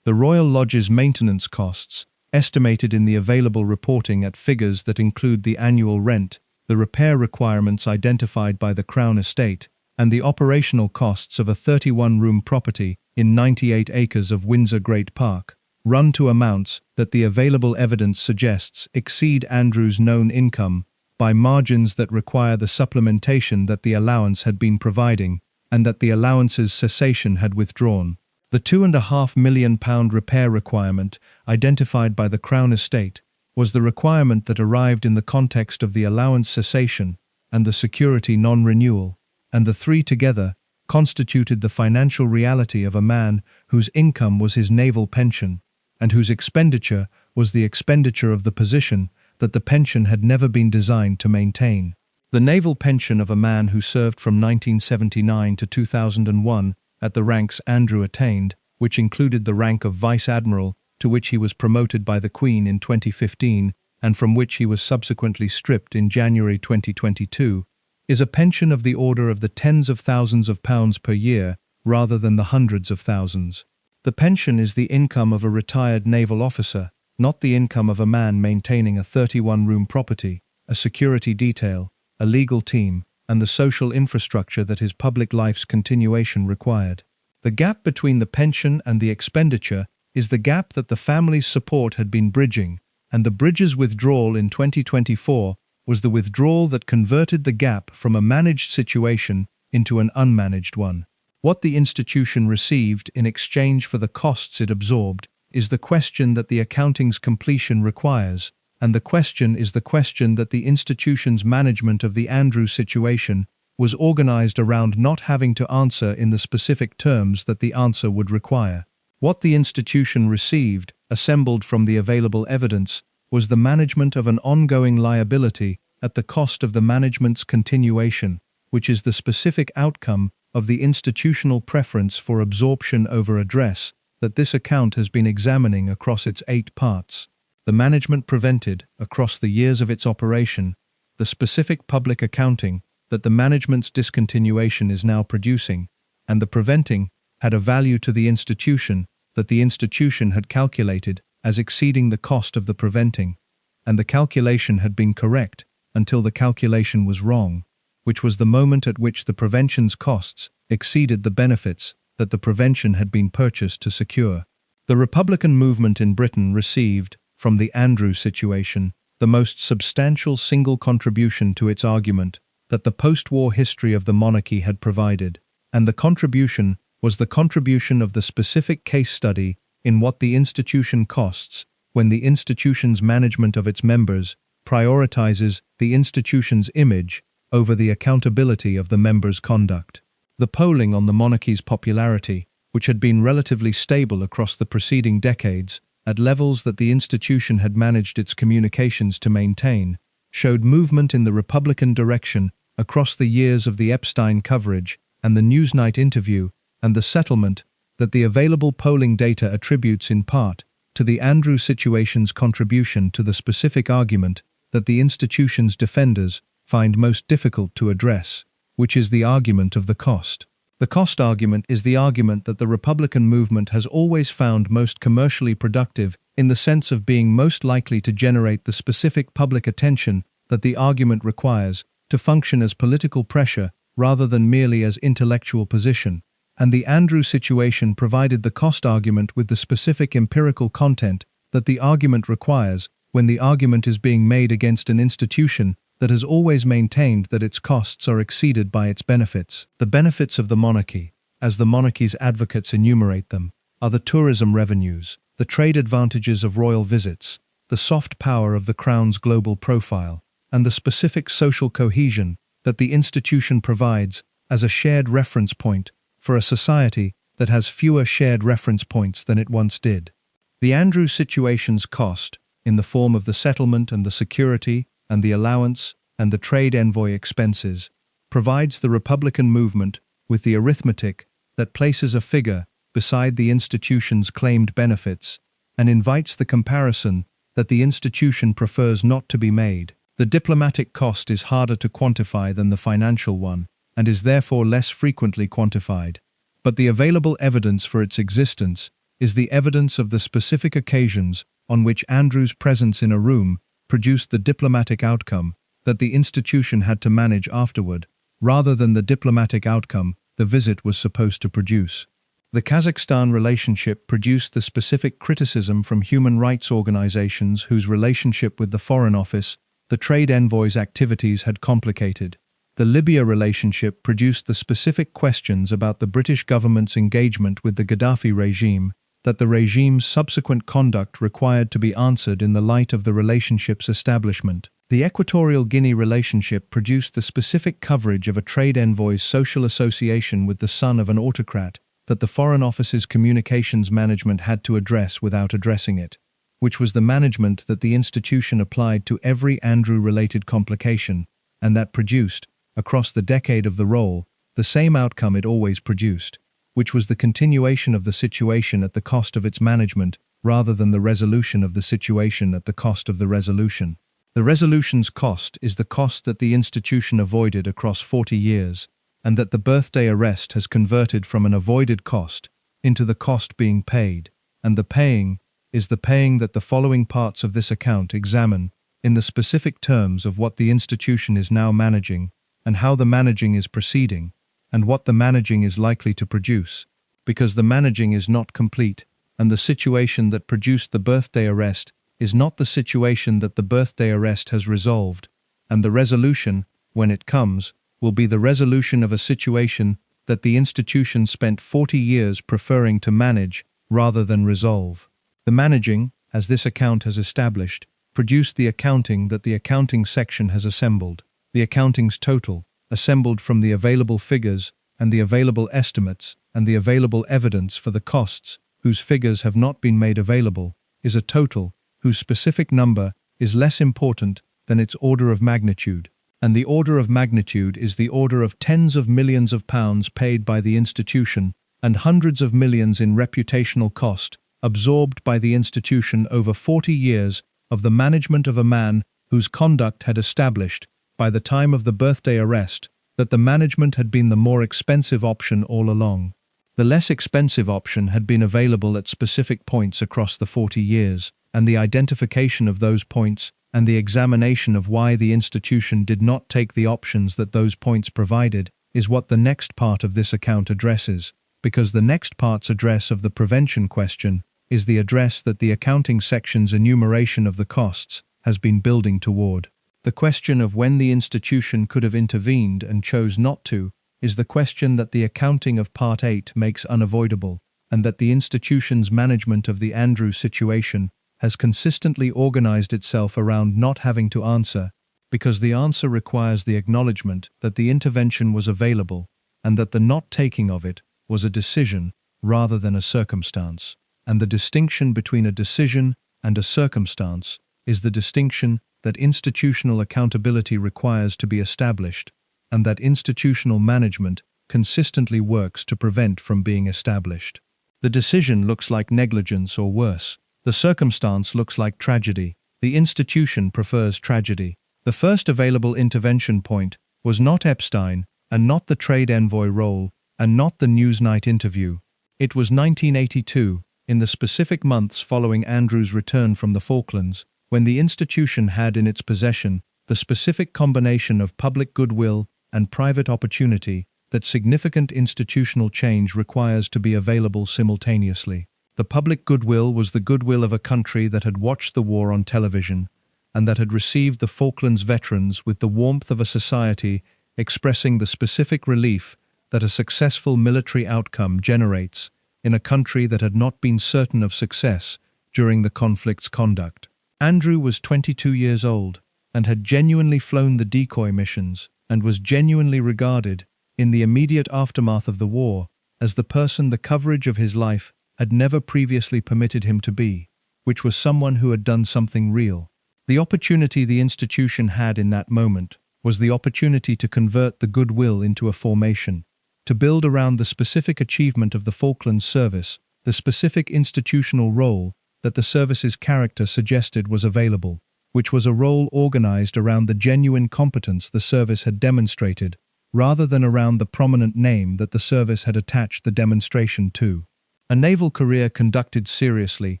The Royal Lodge's maintenance costs, estimated in the available reporting at figures that include the annual rent, the repair requirements identified by the Crown Estate, and the operational costs of a 31-room property in 98 acres of Windsor Great Park, run to amounts that the available evidence suggests exceed Andrew's known income by margins that require the supplementation that the allowance had been providing and that the allowance's cessation had withdrawn. The £2.5 million repair requirement, identified by the Crown Estate, was the requirement that arrived in the context of the allowance cessation and the security non-renewal, and the three together constituted the financial reality of a man whose income was his naval pension, and whose expenditure was the expenditure of the position that the pension had never been designed to maintain. The naval pension of a man who served from 1979 to 2001 at the ranks Andrew attained, which included the rank of Vice Admiral, to which he was promoted by the Queen in 2015, and from which he was subsequently stripped in January 2022, is a pension of the order of the tens of thousands of pounds per year rather than the hundreds of thousands. The pension is the income of a retired naval officer, not the income of a man maintaining a 31-room property, a security detail, a legal team, and the social infrastructure that his public life's continuation required. The gap between the pension and the expenditure is the gap that the family's support had been bridging, and the bridge's withdrawal in 2024 was the withdrawal that converted the gap from a managed situation into an unmanaged one. What the institution received in exchange for the costs it absorbed is the question that the accounting's completion requires, and the question is the question that the institution's management of the Andrew situation was organized around not having to answer in the specific terms that the answer would require. What the institution received, assembled from the available evidence, was the management of an ongoing liability at the cost of the management's continuation, which is the specific outcome of the institutional preference for absorption over address that this account has been examining across its 8 parts. The management prevented, across the years of its operation, the specific public accounting that the management's discontinuation is now producing, and the preventing had a value to the institution that the institution had calculated as exceeding the cost of the preventing, and the calculation had been correct until the calculation was wrong, which was the moment at which the prevention's costs exceeded the benefits that the prevention had been purchased to secure. The Republican movement in Britain received, from the Andrew situation, the most substantial single contribution to its argument that the post-war history of the monarchy had provided, and the contribution was the contribution of the specific case study in what the institution costs when the institution's management of its members prioritizes the institution's image over the accountability of the members' conduct. The polling on the monarchy's popularity, which had been relatively stable across the preceding decades at levels that the institution had managed its communications to maintain, showed movement in the Republican direction across the years of the Epstein coverage and the Newsnight interview and the settlement that the available polling data attributes in part to the Andrew situation's contribution to the specific argument that the institution's defenders find most difficult to address, which is the argument of the cost. The cost argument is the argument that the Republican movement has always found most commercially productive in the sense of being most likely to generate the specific public attention that the argument requires to function as political pressure rather than merely as intellectual position, and the Andrew situation provided the cost argument with the specific empirical content that the argument requires when the argument is being made against an institution that has always maintained that its costs are exceeded by its benefits. The benefits of the monarchy, as the monarchy's advocates enumerate them, are the tourism revenues, the trade advantages of royal visits, the soft power of the Crown's global profile, and the specific social cohesion that the institution provides as a shared reference point for a society that has fewer shared reference points than it once did. The Andrew situation's cost, in the form of the settlement and the security and the allowance and the trade envoy expenses, provides the Republican movement with the arithmetic that places a figure beside the institution's claimed benefits and invites the comparison that the institution prefers not to be made. The diplomatic cost is harder to quantify than the financial one, and is therefore less frequently quantified. But the available evidence for its existence is the evidence of the specific occasions on which Andrew's presence in a room produced the diplomatic outcome that the institution had to manage afterward, rather than the diplomatic outcome the visit was supposed to produce. The Kazakhstan relationship produced the specific criticism from human rights organizations whose relationship with the Foreign Office the trade envoy's activities had complicated. The Libya relationship produced the specific questions about the British government's engagement with the Gaddafi regime that the regime's subsequent conduct required to be answered in the light of the relationship's establishment. The Equatorial Guinea relationship produced the specific coverage of a trade envoy's social association with the son of an autocrat that the Foreign Office's communications management had to address without addressing it, which was the management that the institution applied to every Andrew-related complication, and that produced, across the decade of the role, the same outcome it always produced, which was the continuation of the situation at the cost of its management rather than the resolution of the situation at the cost of the resolution. The resolution's cost is the cost that the institution avoided across 40 years, and that the birthday arrest has converted from an avoided cost into the cost being paid, and the paying is the paying that the following parts of this account examine in the specific terms of what the institution is now managing, and how the managing is proceeding, and what the managing is likely to produce, because the managing is not complete, and the situation that produced the birthday arrest is not the situation that the birthday arrest has resolved, and the resolution, when it comes, will be the resolution of a situation that the institution spent 40 years preferring to manage rather than resolve. The managing, as this account has established, produced the accounting that the accounting section has assembled. The accounting's total, assembled from the available figures and the available estimates and the available evidence for the costs whose figures have not been made available, is a total whose specific number is less important than its order of magnitude, and the order of magnitude is the order of tens of millions of pounds paid by the institution and hundreds of millions in reputational cost absorbed by the institution over 40 years of the management of a man whose conduct had established, by the time of the birthday arrest, that the management had been the more expensive option all along. The less expensive option had been available at specific points across the 40 years, and the identification of those points and the examination of why the institution did not take the options that those points provided is what the next part of this account addresses, because the next part's address of the prevention question is the address that the accounting section's enumeration of the costs has been building toward. The question of when the institution could have intervened and chose not to is the question that the accounting of Part 8 makes unavoidable, and that the institution's management of the Andrew situation has consistently organized itself around not having to answer, because the answer requires the acknowledgement that the intervention was available and that the not taking of it was a decision rather than a circumstance. And the distinction between a decision and a circumstance is the distinction that institutional accountability requires to be established, and that institutional management consistently works to prevent from being established. The decision looks like negligence or worse. The circumstance looks like tragedy. The institution prefers tragedy. The first available intervention point was not Epstein, and not the trade envoy role, and not the Newsnight interview. It was 1982, in the specific months following Andrew's return from the Falklands, when the institution had in its possession the specific combination of public goodwill and private opportunity that significant institutional change requires to be available simultaneously. The public goodwill was the goodwill of a country that had watched the war on television and that had received the Falklands veterans with the warmth of a society expressing the specific relief that a successful military outcome generates in a country that had not been certain of success during the conflict's conduct. Andrew was 22 years old and had genuinely flown the decoy missions and was genuinely regarded, in the immediate aftermath of the war, as the person the coverage of his life had never previously permitted him to be, which was someone who had done something real. The opportunity the institution had in that moment was the opportunity to convert the goodwill into a formation, to build around the specific achievement of the Falklands Service, the specific institutional role that the service's character suggested was available, which was a role organized around the genuine competence the service had demonstrated, rather than around the prominent name that the service had attached the demonstration to. A naval career conducted seriously,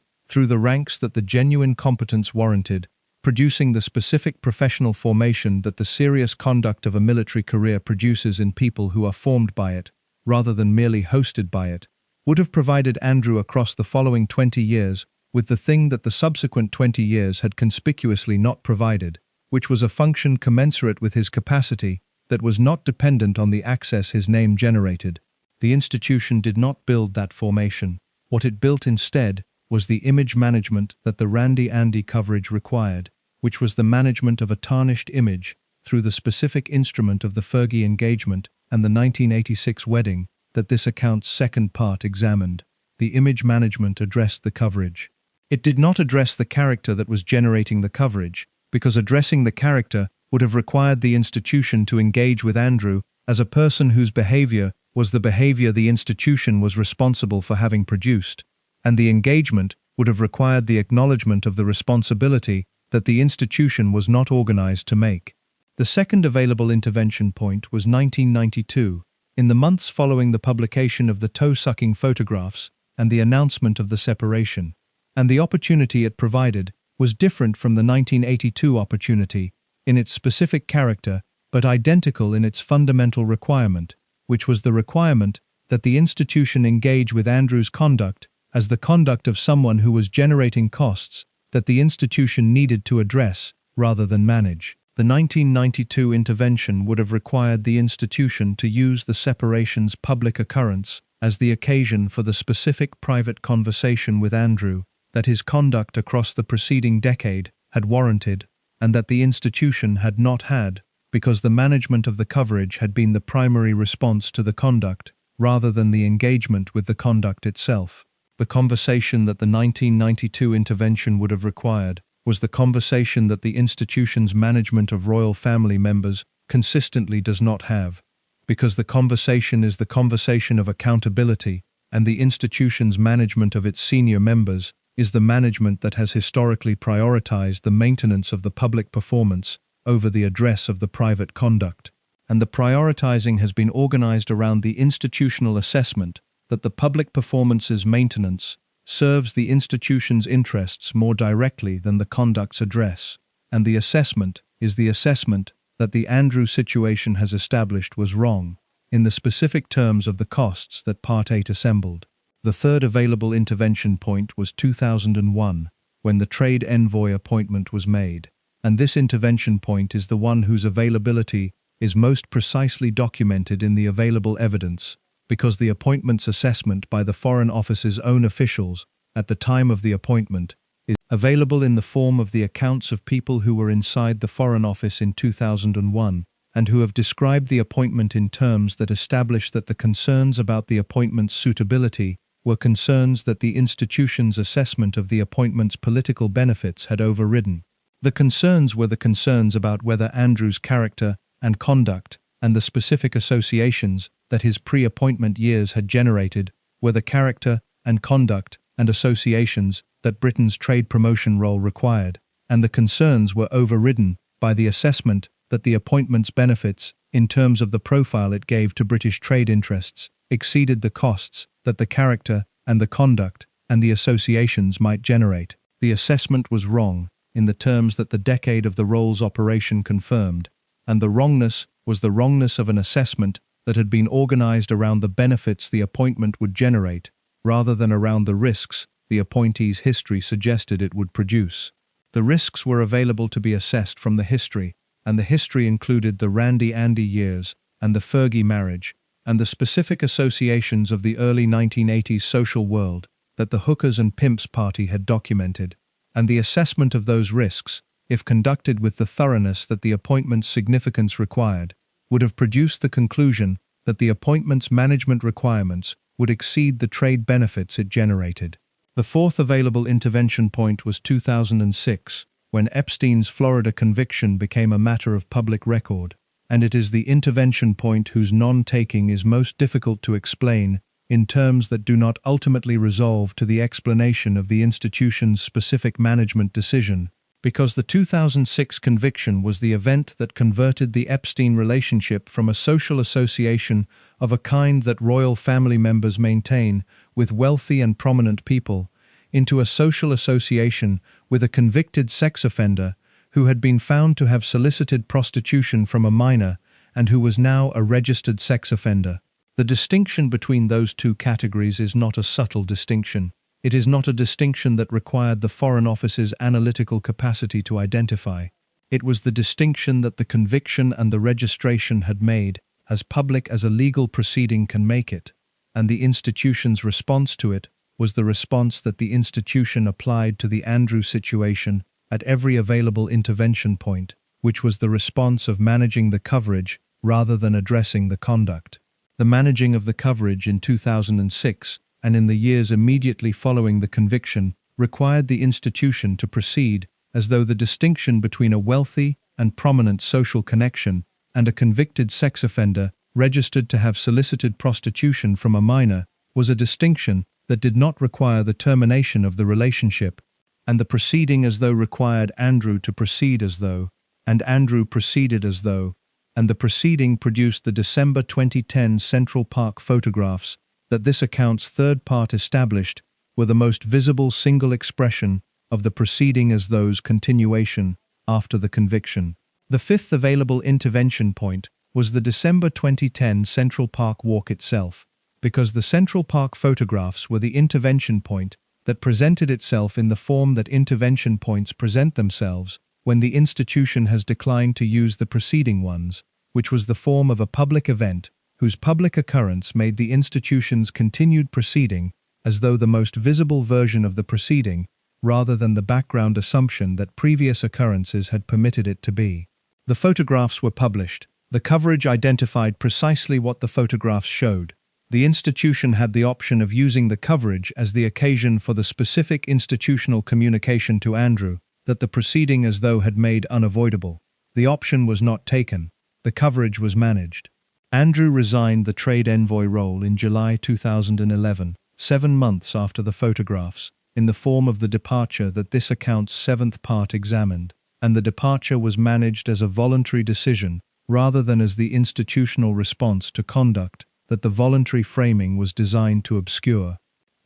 through the ranks that the genuine competence warranted, producing the specific professional formation that the serious conduct of a military career produces in people who are formed by it, rather than merely hosted by it, would have provided Andrew across the following 20 years with the thing that the subsequent 20 years had conspicuously not provided, which was a function commensurate with his capacity that was not dependent on the access his name generated. The institution did not build that formation. What it built instead was the image management that the Randy Andy coverage required, which was the management of a tarnished image through the specific instrument of the Fergie engagement and the 1986 wedding, that this account's second part examined. The image management addressed the coverage. It did not address the character that was generating the coverage, because addressing the character would have required the institution to engage with Andrew as a person whose behavior was the behavior the institution was responsible for having produced, and the engagement would have required the acknowledgement of the responsibility that the institution was not organized to make. The second available intervention point was 1992, in the months following the publication of the toe-sucking photographs and the announcement of the separation, and the opportunity it provided was different from the 1982 opportunity in its specific character, but identical in its fundamental requirement, which was the requirement that the institution engage with Andrew's conduct as the conduct of someone who was generating costs that the institution needed to address rather than manage. The 1992 intervention would have required the institution to use the separation's public occurrence as the occasion for the specific private conversation with Andrew that his conduct across the preceding decade had warranted, and that the institution had not had, because the management of the coverage had been the primary response to the conduct, rather than the engagement with the conduct itself. The conversation that the 1992 intervention would have required was the conversation that the institution's management of royal family members consistently does not have, because the conversation is the conversation of accountability, and the institution's management of its senior members is the management that has historically prioritized the maintenance of the public performance over the address of the private conduct, and the prioritizing has been organized around the institutional assessment that the public performance's maintenance serves the institution's interests more directly than the conduct's address, and the assessment is the assessment that the Andrew situation has established was wrong, in the specific terms of the costs that Part 8 assembled. The third available intervention point was 2001, when the trade envoy appointment was made, and this intervention point is the one whose availability is most precisely documented in the available evidence, because the appointment's assessment by the Foreign Office's own officials at the time of the appointment is available in the form of the accounts of people who were inside the Foreign Office in 2001 and who have described the appointment in terms that establish that the concerns about the appointment's suitability were concerns that the institution's assessment of the appointment's political benefits had overridden. The concerns were the concerns about whether Andrew's character and conduct and the specific associations that his pre-appointment years had generated were the character and conduct and associations that Britain's trade promotion role required, and the concerns were overridden by the assessment that the appointment's benefits, in terms of the profile it gave to British trade interests, exceeded the costs that the character and the conduct and the associations might generate. The assessment was wrong, in the terms that the decade of the role's operation confirmed, and the wrongness was the wrongness of an assessment that had been organized around the benefits the appointment would generate, rather than around the risks the appointee's history suggested it would produce. The risks were available to be assessed from the history, and the history included the Randy Andy years and the Fergie marriage, and the specific associations of the early 1980s social world that the Hookers and Pimps party had documented, and the assessment of those risks, if conducted with the thoroughness that the appointment's significance required, would have produced the conclusion that the appointment's management requirements would exceed the trade benefits it generated. The fourth available intervention point was 2006, when Epstein's Florida conviction became a matter of public record, and it is the intervention point whose non-taking is most difficult to explain in terms that do not ultimately resolve to the explanation of the institution's specific management decision, because the 2006 conviction was the event that converted the Epstein relationship from a social association of a kind that royal family members maintain with wealthy and prominent people into a social association with a convicted sex offender who had been found to have solicited prostitution from a minor and who was now a registered sex offender. The distinction between those two categories is not a subtle distinction. It is not a distinction that required the Foreign Office's analytical capacity to identify. It was the distinction that the conviction and the registration had made, as public as a legal proceeding can make it, and the institution's response to it was the response that the institution applied to the Andrew situation at every available intervention point, which was the response of managing the coverage rather than addressing the conduct. The managing of the coverage in 2006 and in the years immediately following the conviction required the institution to proceed as though the distinction between a wealthy and prominent social connection and a convicted sex offender registered to have solicited prostitution from a minor was a distinction that did not require the termination of the relationship, and the proceeding as though required Andrew to proceed as though, and Andrew proceeded as though, and the proceeding produced the December 2010 Central Park photographs that this account's third part established were the most visible single expression of the proceeding as though's continuation after the conviction. The fifth available intervention point was the December 2010 Central Park walk itself, because the Central Park photographs were the intervention point that presented itself in the form that intervention points present themselves when the institution has declined to use the preceding ones, which was the form of a public event whose public occurrence made the institution's continued proceeding as though the most visible version of the proceeding, rather than the background assumption that previous occurrences had permitted it to be. The photographs were published. The coverage identified precisely what the photographs showed. The institution had the option of using the coverage as the occasion for the specific institutional communication to Andrew that the proceeding as though had made unavoidable. The option was not taken. The coverage was managed. Andrew resigned the trade envoy role in July 2011, 7 months after the photographs, in the form of the departure that this account's seventh part examined, and the departure was managed as a voluntary decision rather than as the institutional response to conduct that the voluntary framing was designed to obscure.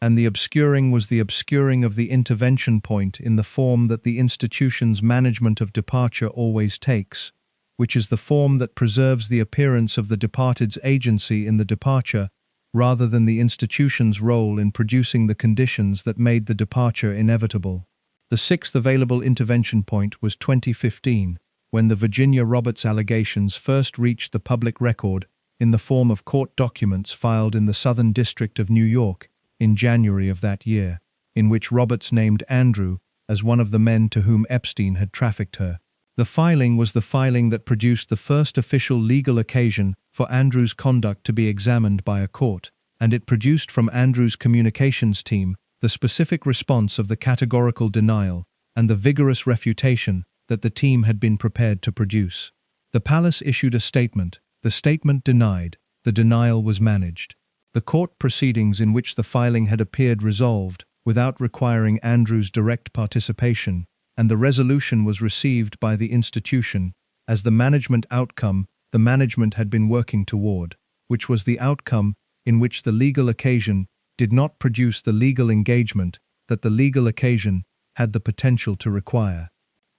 And the obscuring was the obscuring of the intervention point in the form that the institution's management of departure always takes, which is the form that preserves the appearance of the departed's agency in the departure rather than the institution's role in producing the conditions that made the departure inevitable. The sixth available intervention point was 2015, when the Virginia Roberts allegations first reached the public record in the form of court documents filed in the Southern District of New York in January of that year, in which Roberts named Andrew as one of the men to whom Epstein had trafficked her. The filing was the filing that produced the first official legal occasion for Andrew's conduct to be examined by a court, and it produced from Andrew's communications team the specific response of the categorical denial and the vigorous refutation that the team had been prepared to produce. The palace issued a statement. The statement denied. The denial was managed. The court proceedings in which the filing had appeared resolved, without requiring Andrew's direct participation, and the resolution was received by the institution as the management outcome the management had been working toward, which was the outcome in which the legal occasion did not produce the legal engagement that the legal occasion had the potential to require.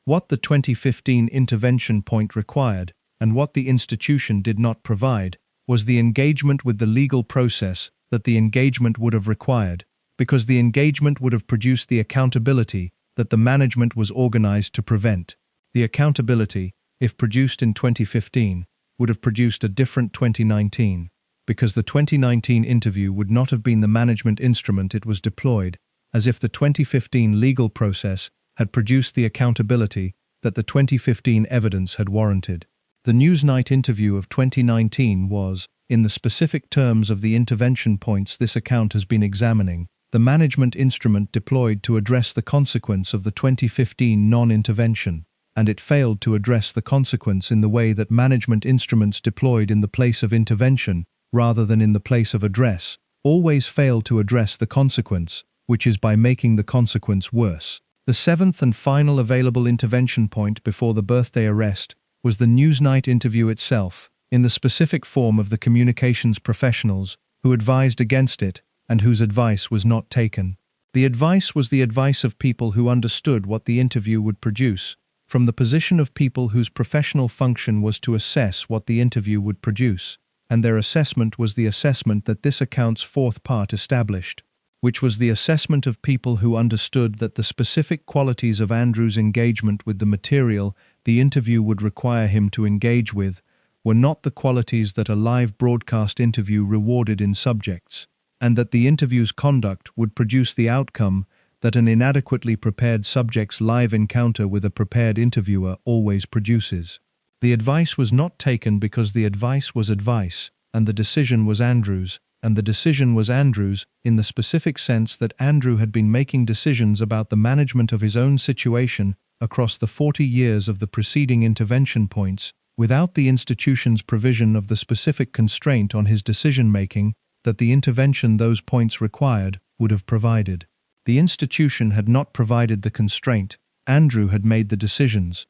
What the 2015 intervention point required, and what the institution did not provide, was the engagement with the legal process that the engagement would have required, because the engagement would have produced the accountability that the management was organized to prevent. The accountability, if produced in 2015, would have produced a different 2019, because the 2019 interview would not have been the management instrument it was deployed, as if the 2015 legal process had produced the accountability that the 2015 evidence had warranted. The Newsnight interview of 2019 was, in the specific terms of the intervention points this account has been examining, the management instrument deployed to address the consequence of the 2015 non-intervention, and it failed to address the consequence in the way that management instruments deployed in the place of intervention, rather than in the place of address, always fail to address the consequence, which is by making the consequence worse. The seventh and final available intervention point before the birthday arrest was the Newsnight interview itself, in the specific form of the communications professionals who advised against it and whose advice was not taken. The advice was the advice of people who understood what the interview would produce, from the position of people whose professional function was to assess what the interview would produce, and their assessment was the assessment that this account's fourth part established, which was the assessment of people who understood that the specific qualities of Andrew's engagement with the material the interview would require him to engage with were not the qualities that a live broadcast interview rewarded in subjects, and that the interview's conduct would produce the outcome that an inadequately prepared subject's live encounter with a prepared interviewer always produces. The advice was not taken because the advice was advice, and the decision was Andrew's, and the decision was Andrew's in the specific sense that Andrew had been making decisions about the management of his own situation across the 40 years of the preceding intervention points, without the institution's provision of the specific constraint on his decision-making that the intervention those points required would have provided. The institution had not provided the constraint. Andrew had made the decisions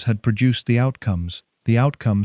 had produced the outcomes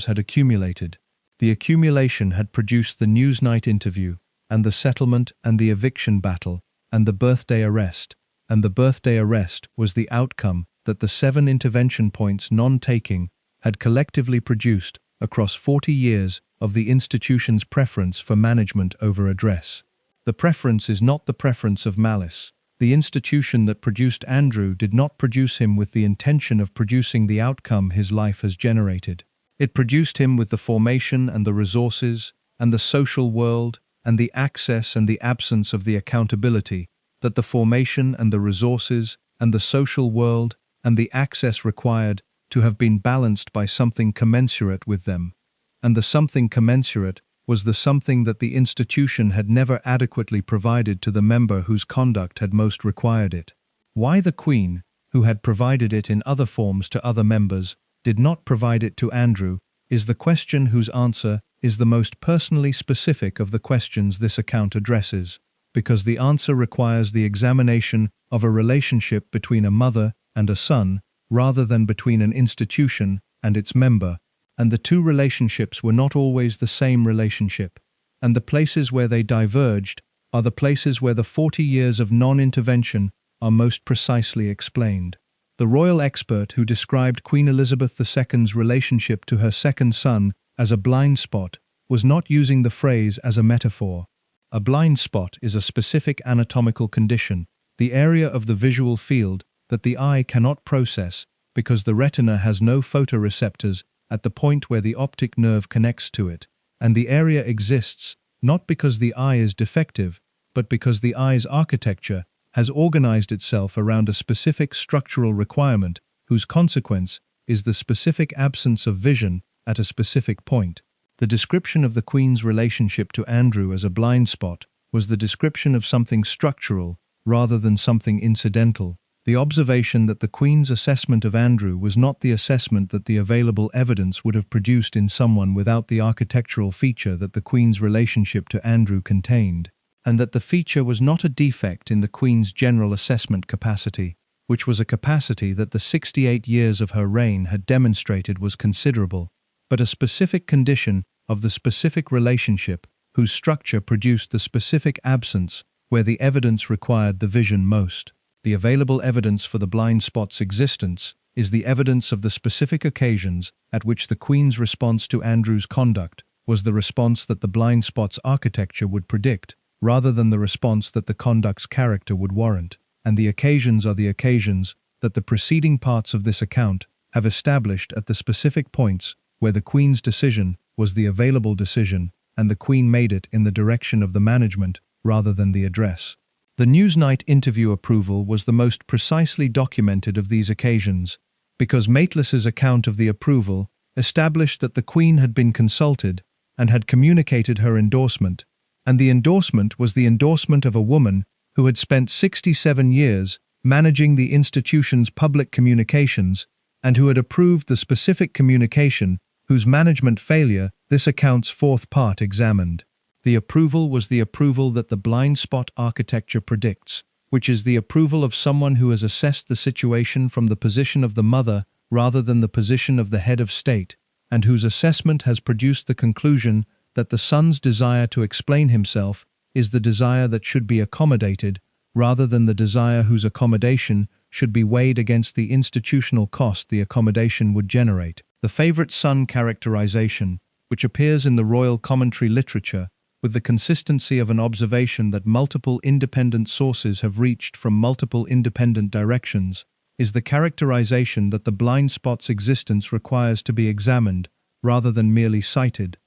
had accumulated. The accumulation had produced the Newsnight interview, and the settlement and the eviction battle, and the birthday arrest. And the birthday arrest was the outcome that the 7 intervention points non-taking had collectively produced across 40 years of the institution's preference for management over address. The preference is not the preference of malice. The institution that produced Andrew did not produce him with the intention of producing the outcome his life has generated. It produced him with the formation and the resources and the social world and the access and the absence of the accountability that the formation and the resources and the social world and the access required to have been balanced by something commensurate with them. And the something commensurate was the something that the institution had never adequately provided to the member whose conduct had most required it. Why the Queen, who had provided it in other forms to other members, did not provide it to Andrew, is the question whose answer is the most personally specific of the questions this account addresses, because the answer requires the examination of a relationship between a mother and a son, rather than between an institution and its member, and the two relationships were not always the same relationship, and the places where they diverged are the places where the 40 years of non-intervention are most precisely explained. The royal expert who described Queen Elizabeth II's relationship to her second son as a blind spot was not using the phrase as a metaphor. A blind spot is a specific anatomical condition, the area of the visual field that the eye cannot process because the retina has no photoreceptors at the point where the optic nerve connects to it, and the area exists not because the eye is defective, but because the eye's architecture has organized itself around a specific structural requirement whose consequence is the specific absence of vision at a specific point. The description of the Queen's relationship to Andrew as a blind spot was the description of something structural rather than something incidental. The observation that the Queen's assessment of Andrew was not the assessment that the available evidence would have produced in someone without the architectural feature that the Queen's relationship to Andrew contained, and that the feature was not a defect in the Queen's general assessment capacity, which was a capacity that the 68 years of her reign had demonstrated was considerable, but a specific condition of the specific relationship whose structure produced the specific absence where the evidence required the vision most. The available evidence for the blind spot's existence is the evidence of the specific occasions at which the Queen's response to Andrew's conduct was the response that the blind spot's architecture would predict, rather than the response that the conduct's character would warrant, and the occasions are the occasions that the preceding parts of this account have established at the specific points where the Queen's decision was the available decision and the Queen made it in the direction of the management rather than the address. The Newsnight interview approval was the most precisely documented of these occasions, because Maitlis's account of the approval established that the Queen had been consulted and had communicated her endorsement, and the endorsement was the endorsement of a woman who had spent 67 years managing the institution's public communications and who had approved the specific communication whose management failure this account's fourth part examined. The approval was the approval that the blind spot architecture predicts, which is the approval of someone who has assessed the situation from the position of the mother rather than the position of the head of state, and whose assessment has produced the conclusion that the son's desire to explain himself is the desire that should be accommodated rather than the desire whose accommodation should be weighed against the institutional cost the accommodation would generate. The favorite son characterization, which appears in the royal commentary literature, with the consistency of an observation that multiple independent sources have reached from multiple independent directions, is the characterization that the blind spot's existence requires to be examined rather than merely cited,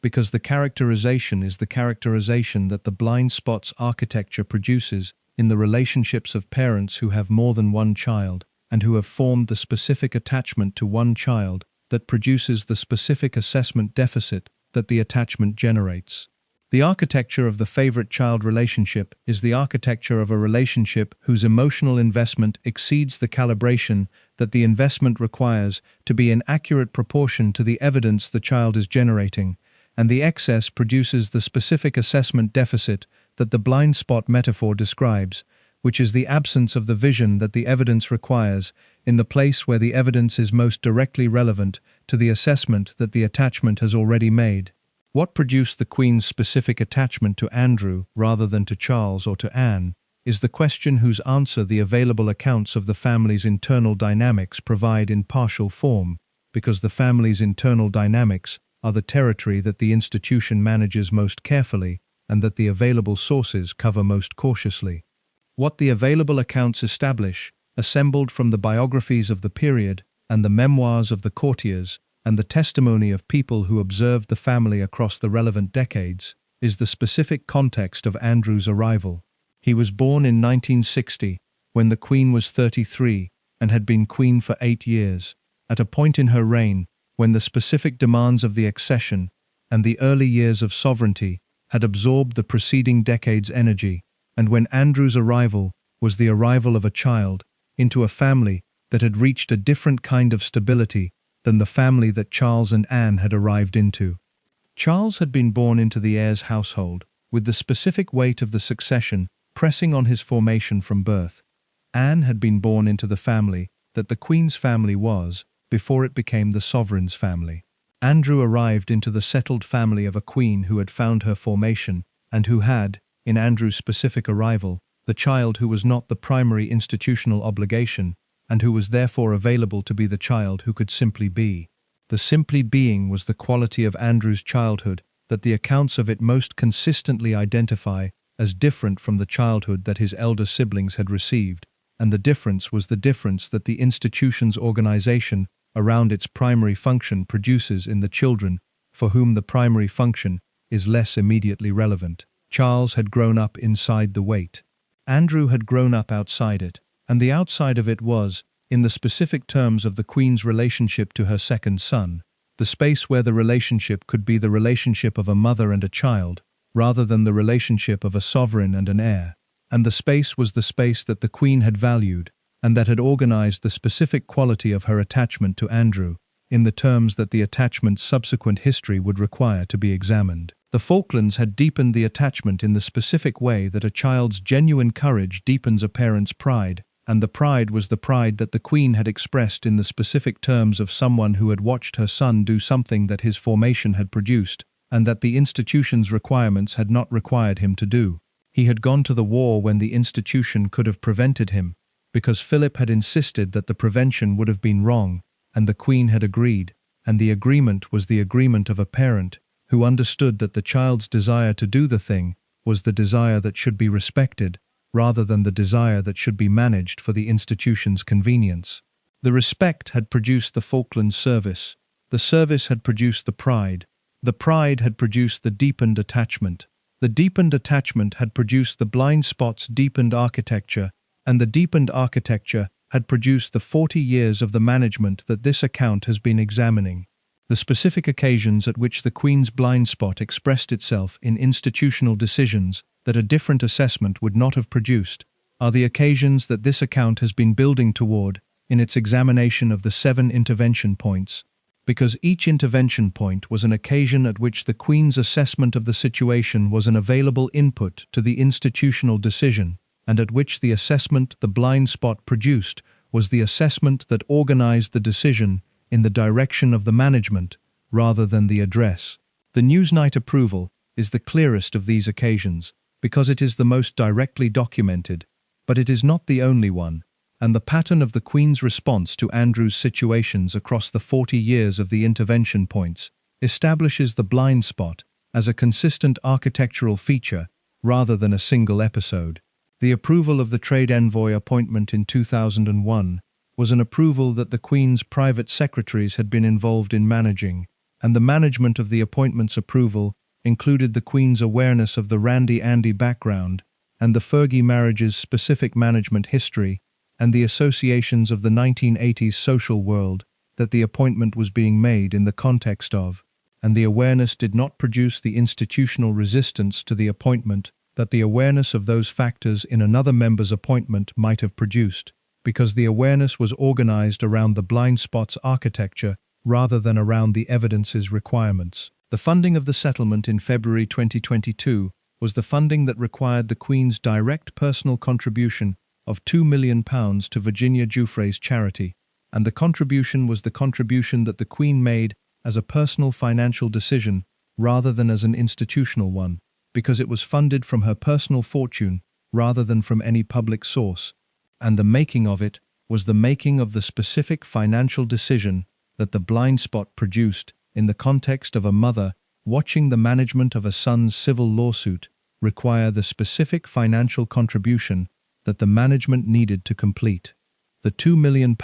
because the characterization is the characterization that the blind spot's architecture produces in the relationships of parents who have more than one child and who have formed the specific attachment to one child that produces the specific assessment deficit that the attachment generates. The architecture of the favorite-child relationship is the architecture of a relationship whose emotional investment exceeds the calibration that the investment requires to be in accurate proportion to the evidence the child is generating, and the excess produces the specific assessment deficit that the blind spot metaphor describes, which is the absence of the vision that the evidence requires in the place where the evidence is most directly relevant to the assessment that the attachment has already made. What produced the Queen's specific attachment to Andrew rather than to Charles or to Anne is the question whose answer the available accounts of the family's internal dynamics provide in partial form, because the family's internal dynamics are the territory that the institution manages most carefully and that the available sources cover most cautiously. What the available accounts establish, assembled from the biographies of the period and the memoirs of the courtiers, and the testimony of people who observed the family across the relevant decades, is the specific context of Andrew's arrival. He was born in 1960, when the Queen was 33 and had been Queen for 8 years, at a point in her reign when the specific demands of the accession and the early years of sovereignty had absorbed the preceding decade's energy, and when Andrew's arrival was the arrival of a child into a family that had reached a different kind of stability than the family that Charles and Anne had arrived into. Charles had been born into the heir's household, with the specific weight of the succession pressing on his formation from birth. Anne had been born into the family that the Queen's family was before it became the sovereign's family. Andrew arrived into the settled family of a queen who had found her formation and who had, in Andrew's specific arrival, the child who was not the primary institutional obligation and who was therefore available to be the child who could simply be. The simply being was the quality of Andrew's childhood that the accounts of it most consistently identify as different from the childhood that his elder siblings had received, and the difference was the difference that the institution's organization around its primary function produces in the children for whom the primary function is less immediately relevant. Charles had grown up inside the weight. Andrew had grown up outside it, and the outside of it was, in the specific terms of the Queen's relationship to her second son, the space where the relationship could be the relationship of a mother and a child, rather than the relationship of a sovereign and an heir. And the space was the space that the Queen had valued, and that had organized the specific quality of her attachment to Andrew, in the terms that the attachment's subsequent history would require to be examined. The Falklands had deepened the attachment in the specific way that a child's genuine courage deepens a parent's pride, and the pride was the pride that the Queen had expressed in the specific terms of someone who had watched her son do something that his formation had produced, and that the institution's requirements had not required him to do. He had gone to the war when the institution could have prevented him, because Philip had insisted that the prevention would have been wrong, and the Queen had agreed, and the agreement was the agreement of a parent who understood that the child's desire to do the thing was the desire that should be respected, rather than the desire that should be managed for the institution's convenience. The respect had produced the Falklands service. The service had produced the pride. The pride had produced the deepened attachment. The deepened attachment had produced the blind spot's deepened architecture, and the deepened architecture had produced the 40 years of the management that this account has been examining. The specific occasions at which the Queen's blind spot expressed itself in institutional decisions that a different assessment would not have produced are the occasions that this account has been building toward in its examination of the 7 intervention points, because each intervention point was an occasion at which the Queen's assessment of the situation was an available input to the institutional decision, and at which the assessment the blind spot produced was the assessment that organized the decision in the direction of the management rather than the address. The Newsnight approval is the clearest of these occasions because it is the most directly documented, but it is not the only one, and the pattern of the Queen's response to Andrew's situations across the 40 years of the intervention points establishes the blind spot as a consistent architectural feature rather than a single episode. The approval of the trade envoy appointment in 2001 was an approval that the Queen's private secretaries had been involved in managing, and the management of the appointment's approval included the Queen's awareness of the Randy Andy background and the Fergie marriage's specific management history, and the associations of the 1980s social world that the appointment was being made in the context of, and the awareness did not produce the institutional resistance to the appointment that the awareness of those factors in another member's appointment might have produced, because the awareness was organized around the blind spot's architecture rather than around the evidence's requirements. The funding of the settlement in February 2022 was the funding that required the Queen's direct personal contribution of £2 million to Virginia Giuffre's charity, and the contribution was the contribution that the Queen made as a personal financial decision rather than as an institutional one, because it was funded from her personal fortune rather than from any public source, and the making of it was the making of the specific financial decision that the blind spot produced in the context of a mother watching the management of a son's civil lawsuit require the specific financial contribution that the management needed to complete. The £2 million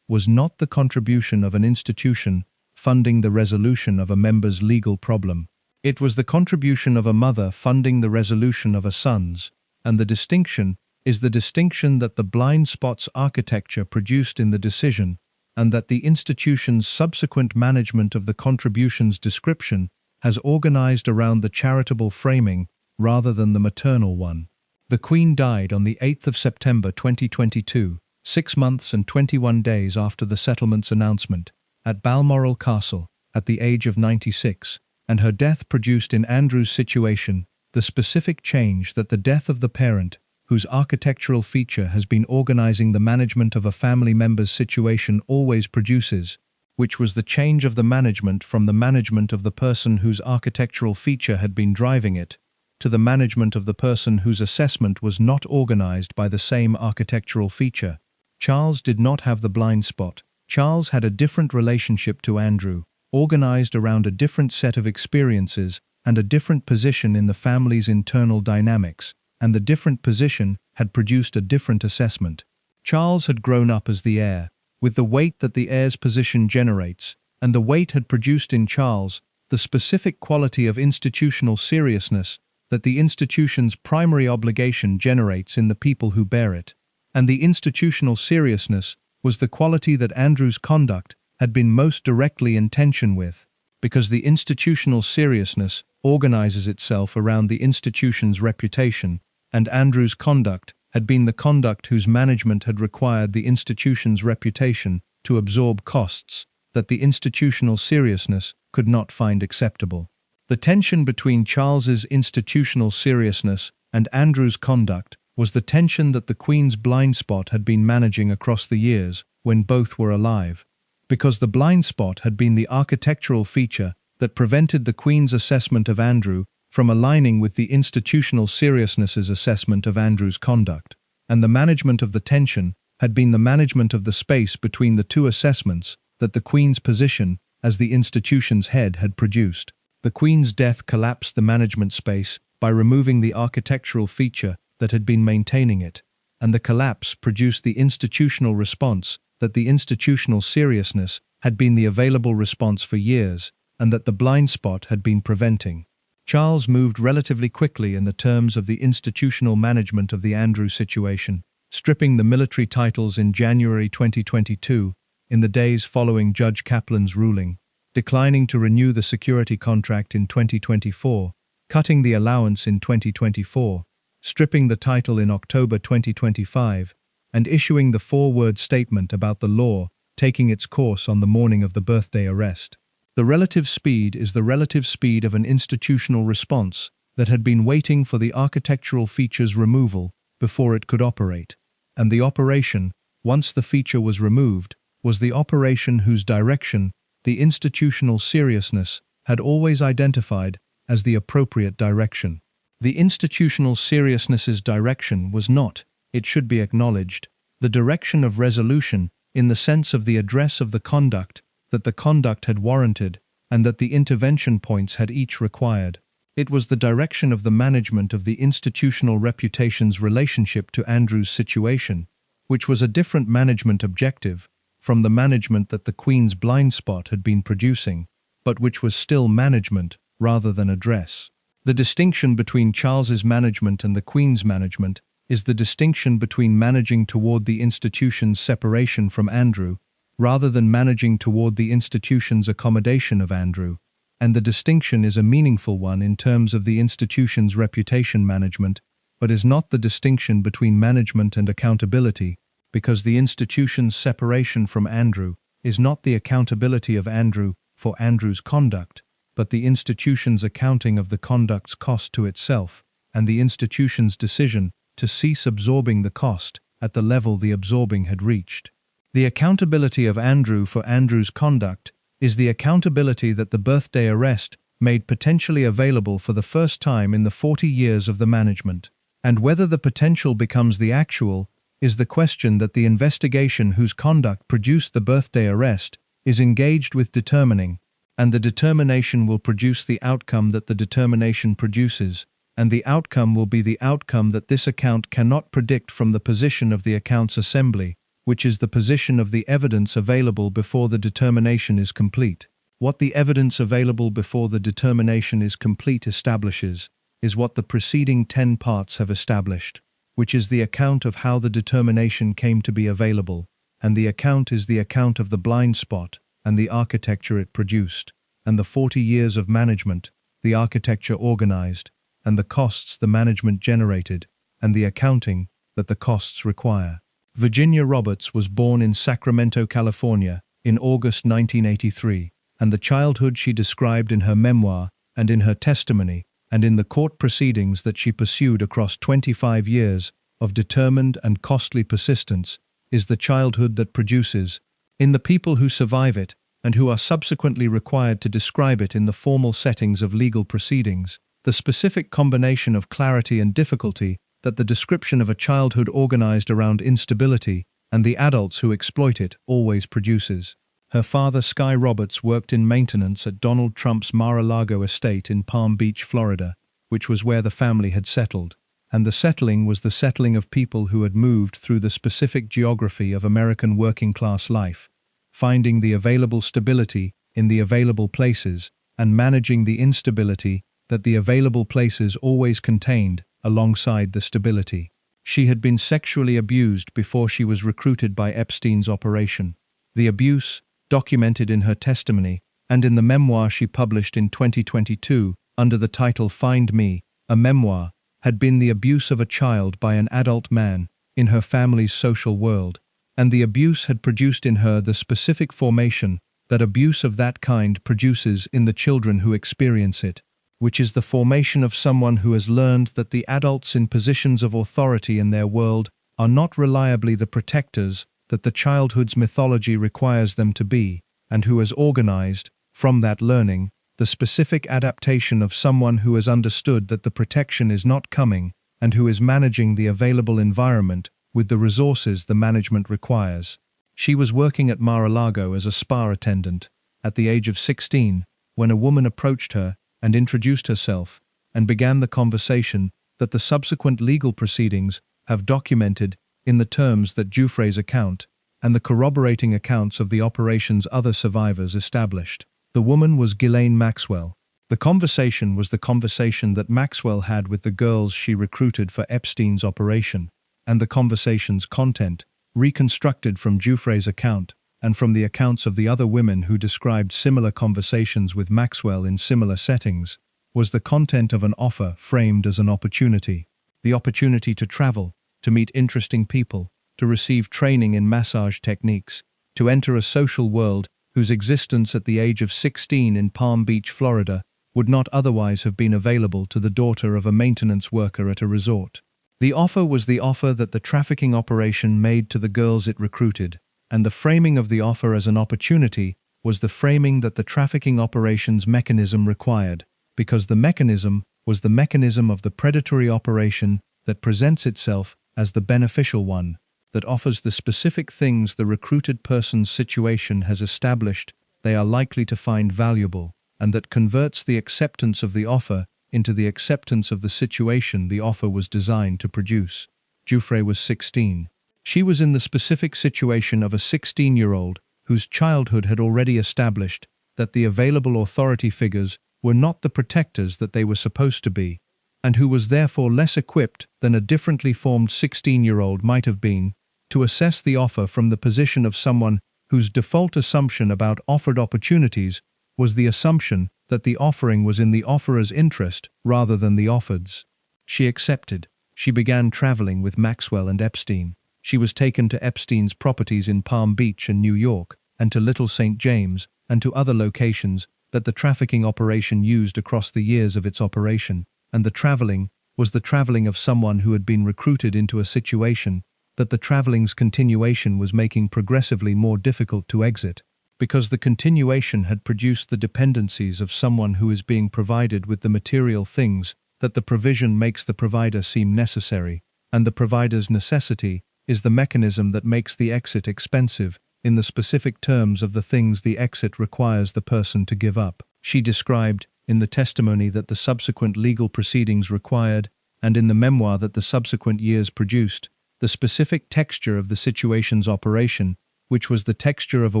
was not the contribution of an institution funding the resolution of a member's legal problem. It was the contribution of a mother funding the resolution of a son's, and the distinction is the distinction that the blind spot's architecture produced in the decision, and that the institution's subsequent management of the contribution's description has organized around the charitable framing rather than the maternal one. The Queen died on the 8th of September 2022, 6 months and 21 days after the settlement's announcement, at Balmoral Castle, at the age of 96, and her death produced in Andrew's situation the specific change that the death of the parent, whose architectural feature has been organizing the management of a family member's situation, always produces, which was the change of the management from the management of the person whose architectural feature had been driving it, to the management of the person whose assessment was not organized by the same architectural feature. Charles did not have the blind spot. Charles had a different relationship to Andrew, organized around a different set of experiences and a different position in the family's internal dynamics, and the different position had produced a different assessment. Charles had grown up as the heir, with the weight that the heir's position generates, and the weight had produced in Charles the specific quality of institutional seriousness that the institution's primary obligation generates in the people who bear it. And the institutional seriousness was the quality that Andrew's conduct had been most directly in tension with, because the institutional seriousness organizes itself around the institution's reputation, and Andrew's conduct had been the conduct whose management had required the institution's reputation to absorb costs that the institutional seriousness could not find acceptable. The tension between Charles's institutional seriousness and Andrew's conduct was the tension that the Queen's blind spot had been managing across the years when both were alive, because the blind spot had been the architectural feature that prevented the Queen's assessment of Andrew from aligning with the institutional seriousness's assessment of Andrew's conduct, and the management of the tension had been the management of the space between the two assessments that the Queen's position as the institution's head had produced. The Queen's death collapsed the management space by removing the architectural feature that had been maintaining it, and the collapse produced the institutional response that the institutional seriousness had been the available response for years, and that the blind spot had been preventing. Charles moved relatively quickly in the terms of the institutional management of the Andrew situation, stripping the military titles in January 2022, in the days following Judge Kaplan's ruling, declining to renew the security contract in 2024, cutting the allowance in 2024, stripping the title in October 2025, and issuing the 4-word statement about the law taking its course on the morning of the birthday arrest. The relative speed is the relative speed of an institutional response that had been waiting for the architectural feature's removal before it could operate, and the operation, once the feature was removed, was the operation whose direction the institutional seriousness had always identified as the appropriate direction. The institutional seriousness's direction was not, it should be acknowledged, the direction of resolution in the sense of the address of the conduct that the conduct had warranted and that the intervention points had each required. It was the direction of the management of the institutional reputation's relationship to Andrew's situation, which was a different management objective from the management that the Queen's blind spot had been producing, but which was still management rather than address. The distinction between Charles's management and the Queen's management is the distinction between managing toward the institution's separation from Andrew, rather than managing toward the institution's accommodation of Andrew, and the distinction is a meaningful one in terms of the institution's reputation management, but is not the distinction between management and accountability, because the institution's separation from Andrew is not the accountability of Andrew for Andrew's conduct, but the institution's accounting of the conduct's cost to itself, and the institution's decision to cease absorbing the cost at the level the absorbing had reached. The accountability of Andrew for Andrew's conduct is the accountability that the birthday arrest made potentially available for the first time in the 40 years of the management. And whether the potential becomes the actual is the question that the investigation whose conduct produced the birthday arrest is engaged with determining, and the determination will produce the outcome that the determination produces, and the outcome will be the outcome that this account cannot predict from the position of the accounts assembly, which is the position of the evidence available before the determination is complete. What the evidence available before the determination is complete establishes is what the preceding 10 parts have established, which is the account of how the determination came to be available, and the account is the account of the blind spot and the architecture it produced, and the 40 years of management, the architecture organized, and the costs the management generated, and the accounting that the costs require. Virginia Roberts was born in Sacramento, California, in August 1983, and the childhood she described in her memoir and in her testimony and in the court proceedings that she pursued across 25 years of determined and costly persistence is the childhood that produces, in the people who survive it and who are subsequently required to describe it in the formal settings of legal proceedings, the specific combination of clarity and difficulty that the description of a childhood organized around instability and the adults who exploit it always produces. Her father, Sky Roberts, worked in maintenance at Donald Trump's Mar-a-Lago estate in Palm Beach, Florida, which was where the family had settled, and the settling was the settling of people who had moved through the specific geography of American working-class life, finding the available stability in the available places and managing the instability that the available places always contained alongside the stability. She had been sexually abused before she was recruited by Epstein's operation. The abuse, documented in her testimony and in the memoir she published in 2022 under the title Find Me, a memoir, had been the abuse of a child by an adult man in her family's social world, and the abuse had produced in her the specific formation that abuse of that kind produces in the children who experience it, which is the formation of someone who has learned that the adults in positions of authority in their world are not reliably the protectors that the childhood's mythology requires them to be, and who has organized, from that learning, the specific adaptation of someone who has understood that the protection is not coming and who is managing the available environment with the resources the management requires. She was working at Mar-a-Lago as a spa attendant at the age of 16 when a woman approached her and introduced herself and began the conversation that the subsequent legal proceedings have documented in the terms that Giuffre's account and the corroborating accounts of the operation's other survivors established. The woman was Ghislaine Maxwell. The conversation was the conversation that Maxwell had with the girls she recruited for Epstein's operation, and the conversation's content, reconstructed from Giuffre's account and from the accounts of the other women who described similar conversations with Maxwell in similar settings, was the content of an offer framed as an opportunity. The opportunity to travel, to meet interesting people, to receive training in massage techniques, to enter a social world whose existence at the age of 16 in Palm Beach, Florida, would not otherwise have been available to the daughter of a maintenance worker at a resort. The offer was the offer that the trafficking operation made to the girls it recruited, and the framing of the offer as an opportunity was the framing that the trafficking operation's mechanism required, because the mechanism was the mechanism of the predatory operation that presents itself as the beneficial one, that offers the specific things the recruited person's situation has established they are likely to find valuable, and that converts the acceptance of the offer into the acceptance of the situation the offer was designed to produce. Giuffre was 16. She was in the specific situation of a 16-year-old whose childhood had already established that the available authority figures were not the protectors that they were supposed to be, and who was therefore less equipped than a differently formed 16-year-old might have been to assess the offer from the position of someone whose default assumption about offered opportunities was the assumption that the offering was in the offerer's interest rather than the offered's. She accepted. She began traveling with Maxwell and Epstein. She was taken to Epstein's properties in Palm Beach and New York, and to Little St. James, and to other locations that the trafficking operation used across the years of its operation, and the traveling was the traveling of someone who had been recruited into a situation that the traveling's continuation was making progressively more difficult to exit, because the continuation had produced the dependencies of someone who is being provided with the material things that the provision makes the provider seem necessary, and the provider's necessity is the mechanism that makes the exit expensive in the specific terms of the things the exit requires the person to give up. She described, in the testimony that the subsequent legal proceedings required, and in the memoir that the subsequent years produced, the specific texture of the situation's operation, which was the texture of a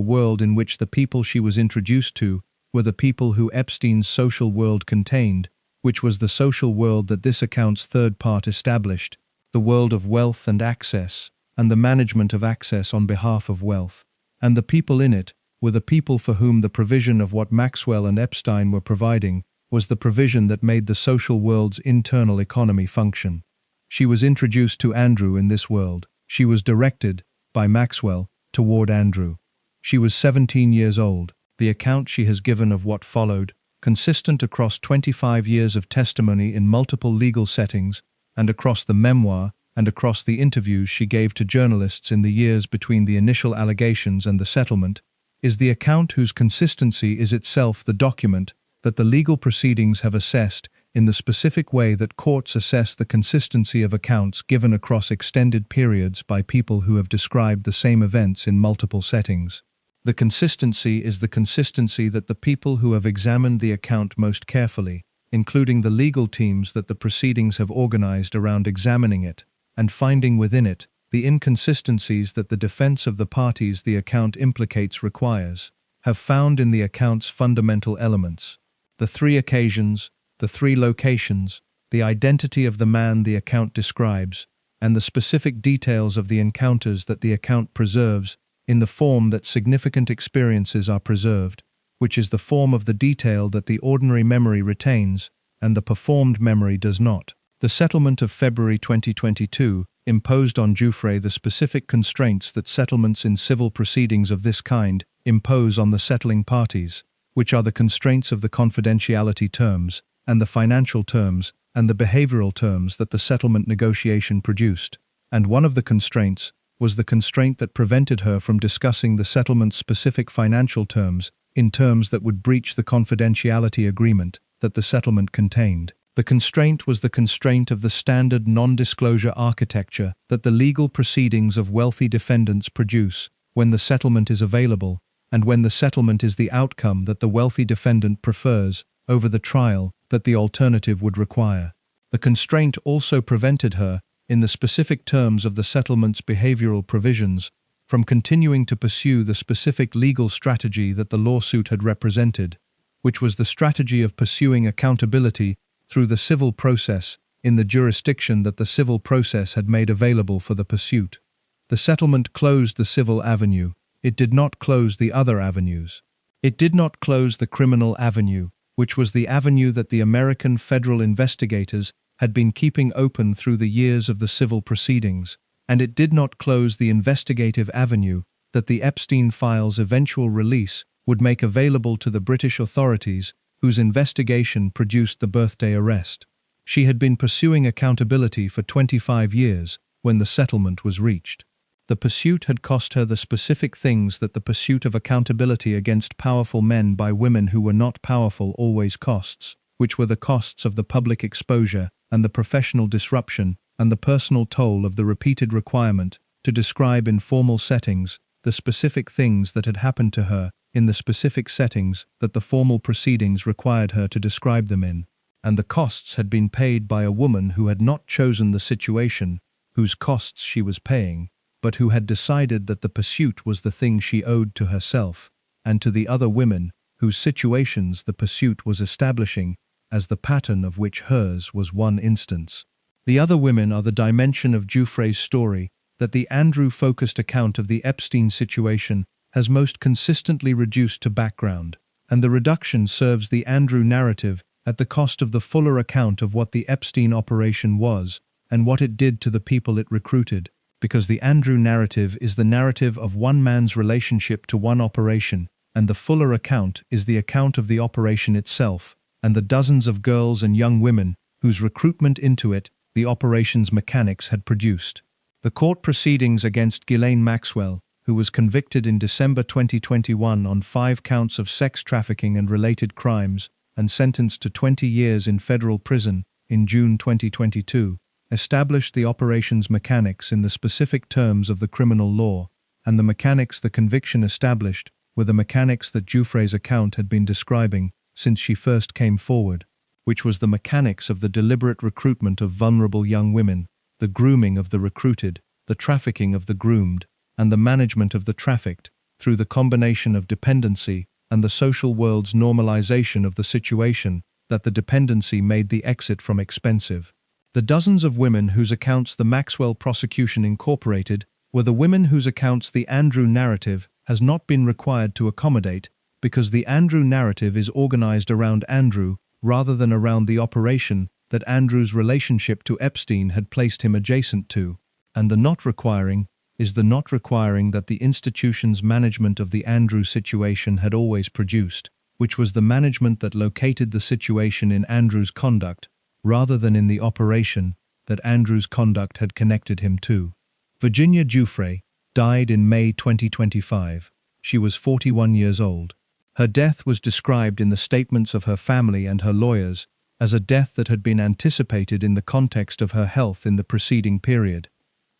world in which the people she was introduced to were the people who Epstein's social world contained, which was the social world that this account's third part established, the world of wealth and access, and the management of access on behalf of wealth. And the people in it were the people for whom the provision of what Maxwell and Epstein were providing was the provision that made the social world's internal economy function. She was introduced to Andrew in this world. She was directed, by Maxwell, toward Andrew. She was 17 years old. The account she has given of what followed, consistent across 25 years of testimony in multiple legal settings, and across the memoir, and across the interviews she gave to journalists in the years between the initial allegations and the settlement, is the account whose consistency is itself the document that the legal proceedings have assessed in the specific way that courts assess the consistency of accounts given across extended periods by people who have described the same events in multiple settings. The consistency is the consistency that the people who have examined the account most carefully, including the legal teams that the proceedings have organized around examining it, and finding within it the inconsistencies that the defense of the parties the account implicates requires, have found in the account's fundamental elements: the three occasions, the three locations, the identity of the man the account describes, and the specific details of the encounters that the account preserves in the form that significant experiences are preserved, which is the form of the detail that the ordinary memory retains and the performed memory does not. The settlement of February 2022 imposed on Giuffre the specific constraints that settlements in civil proceedings of this kind impose on the settling parties, which are the constraints of the confidentiality terms, and the financial terms, and the behavioral terms that the settlement negotiation produced. And one of the constraints was the constraint that prevented her from discussing the settlement's specific financial terms in terms that would breach the confidentiality agreement that the settlement contained. The constraint was the constraint of the standard non-disclosure architecture that the legal proceedings of wealthy defendants produce when the settlement is available, and when the settlement is the outcome that the wealthy defendant prefers over the trial that the alternative would require. The constraint also prevented her, in the specific terms of the settlement's behavioral provisions, from continuing to pursue the specific legal strategy that the lawsuit had represented, which was the strategy of pursuing accountability through the civil process in the jurisdiction that the civil process had made available for the pursuit. The settlement closed the civil avenue. It did not close the other avenues. It did not close the criminal avenue, which was the avenue that the American federal investigators had been keeping open through the years of the civil proceedings, and it did not close the investigative avenue that the Epstein files' eventual release would make available to the British authorities whose investigation produced the birthday arrest. She had been pursuing accountability for 25 years when the settlement was reached. The pursuit had cost her the specific things that the pursuit of accountability against powerful men by women who were not powerful always costs, which were the costs of the public exposure and the professional disruption and the personal toll of the repeated requirement to describe in formal settings the specific things that had happened to her in the specific settings that the formal proceedings required her to describe them in. And the costs had been paid by a woman who had not chosen the situation, whose costs she was paying, but who had decided that the pursuit was the thing she owed to herself and to the other women whose situations the pursuit was establishing, as the pattern of which hers was one instance. The other women are the dimension of Giuffre's story that the Andrew-focused account of the Epstein situation has most consistently reduced to background, and the reduction serves the Andrew narrative at the cost of the fuller account of what the Epstein operation was and what it did to the people it recruited, because the Andrew narrative is the narrative of one man's relationship to one operation, and the fuller account is the account of the operation itself, and the dozens of girls and young women whose recruitment into it the operation's mechanics had produced. The court proceedings against Ghislaine Maxwell, who was convicted in December 2021 on 5 counts of sex trafficking and related crimes and sentenced to 20 years in federal prison in June 2022, established the operation's mechanics in the specific terms of the criminal law, and the mechanics the conviction established were the mechanics that Giuffre's account had been describing since she first came forward, which was the mechanics of the deliberate recruitment of vulnerable young women, the grooming of the recruited, the trafficking of the groomed, and the management of the trafficked, through the combination of dependency and the social world's normalization of the situation that the dependency made the exit from expensive. The dozens of women whose accounts the Maxwell prosecution incorporated were the women whose accounts the Andrew narrative has not been required to accommodate, because the Andrew narrative is organized around Andrew rather than around the operation that Andrew's relationship to Epstein had placed him adjacent to, and the not requiring is the not requiring that the institution's management of the Andrew situation had always produced, which was the management that located the situation in Andrew's conduct, rather than in the operation that Andrew's conduct had connected him to. Virginia Giuffre died in May 2025. She was 41 years old. Her death was described in the statements of her family and her lawyers as a death that had been anticipated in the context of her health in the preceding period,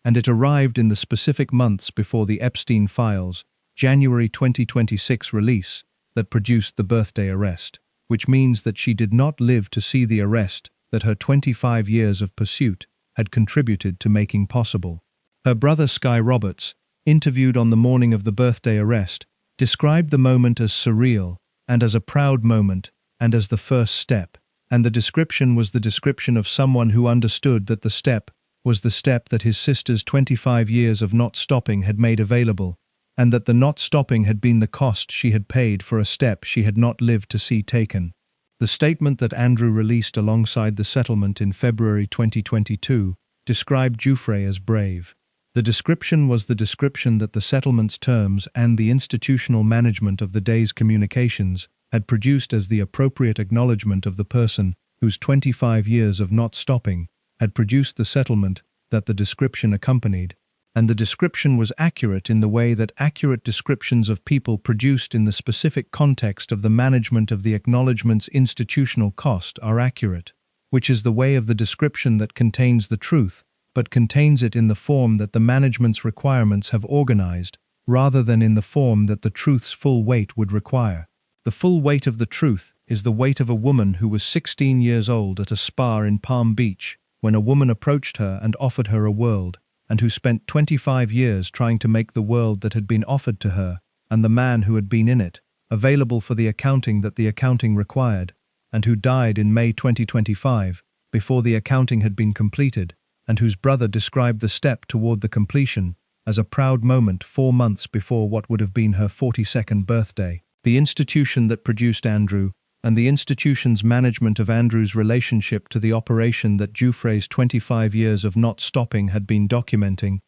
and it arrived in the specific months before the Epstein Files' January 2026 release that produced the birthday arrest, which means that she did not live to see the arrest that her 25 years of pursuit had contributed to making possible. Her brother Sky Roberts, interviewed on the morning of the birthday arrest, described the moment as surreal and as a proud moment and as the first step, and the description was the description of someone who understood that the step was the step that his sister's 25 years of not stopping had made available, and that the not stopping had been the cost she had paid for a step she had not lived to see taken. The statement that Andrew released alongside the settlement in February 2022 described Giuffre as brave. The description was the description that the settlement's terms and the institutional management of the day's communications had produced as the appropriate acknowledgement of the person whose 25 years of not stopping had produced the settlement that the description accompanied, and the description was accurate in the way that accurate descriptions of people produced in the specific context of the management of the acknowledgement's institutional cost are accurate, which is the way of the description that contains the truth, but contains it in the form that the management's requirements have organized, rather than in the form that the truth's full weight would require. The full weight of the truth is the weight of a woman who was 16 years old at a spa in Palm Beach, when a woman approached her and offered her a world, and who spent 25 years trying to make the world that had been offered to her, and the man who had been in it, available for the accounting that the accounting required, and who died in May 2025, before the accounting had been completed, and whose brother described the step toward the completion as a proud moment 4 months before what would have been her 42nd birthday. The institution that produced Andrew, and the institution's management of Andrew's relationship to the operation that Giuffre's 25 years of not stopping had been documenting,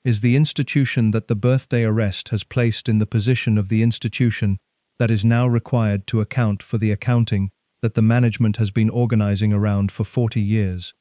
is the institution that the birthday arrest has placed in the position of the institution that is now required to account for the accounting that the management has been organizing around for 40 years.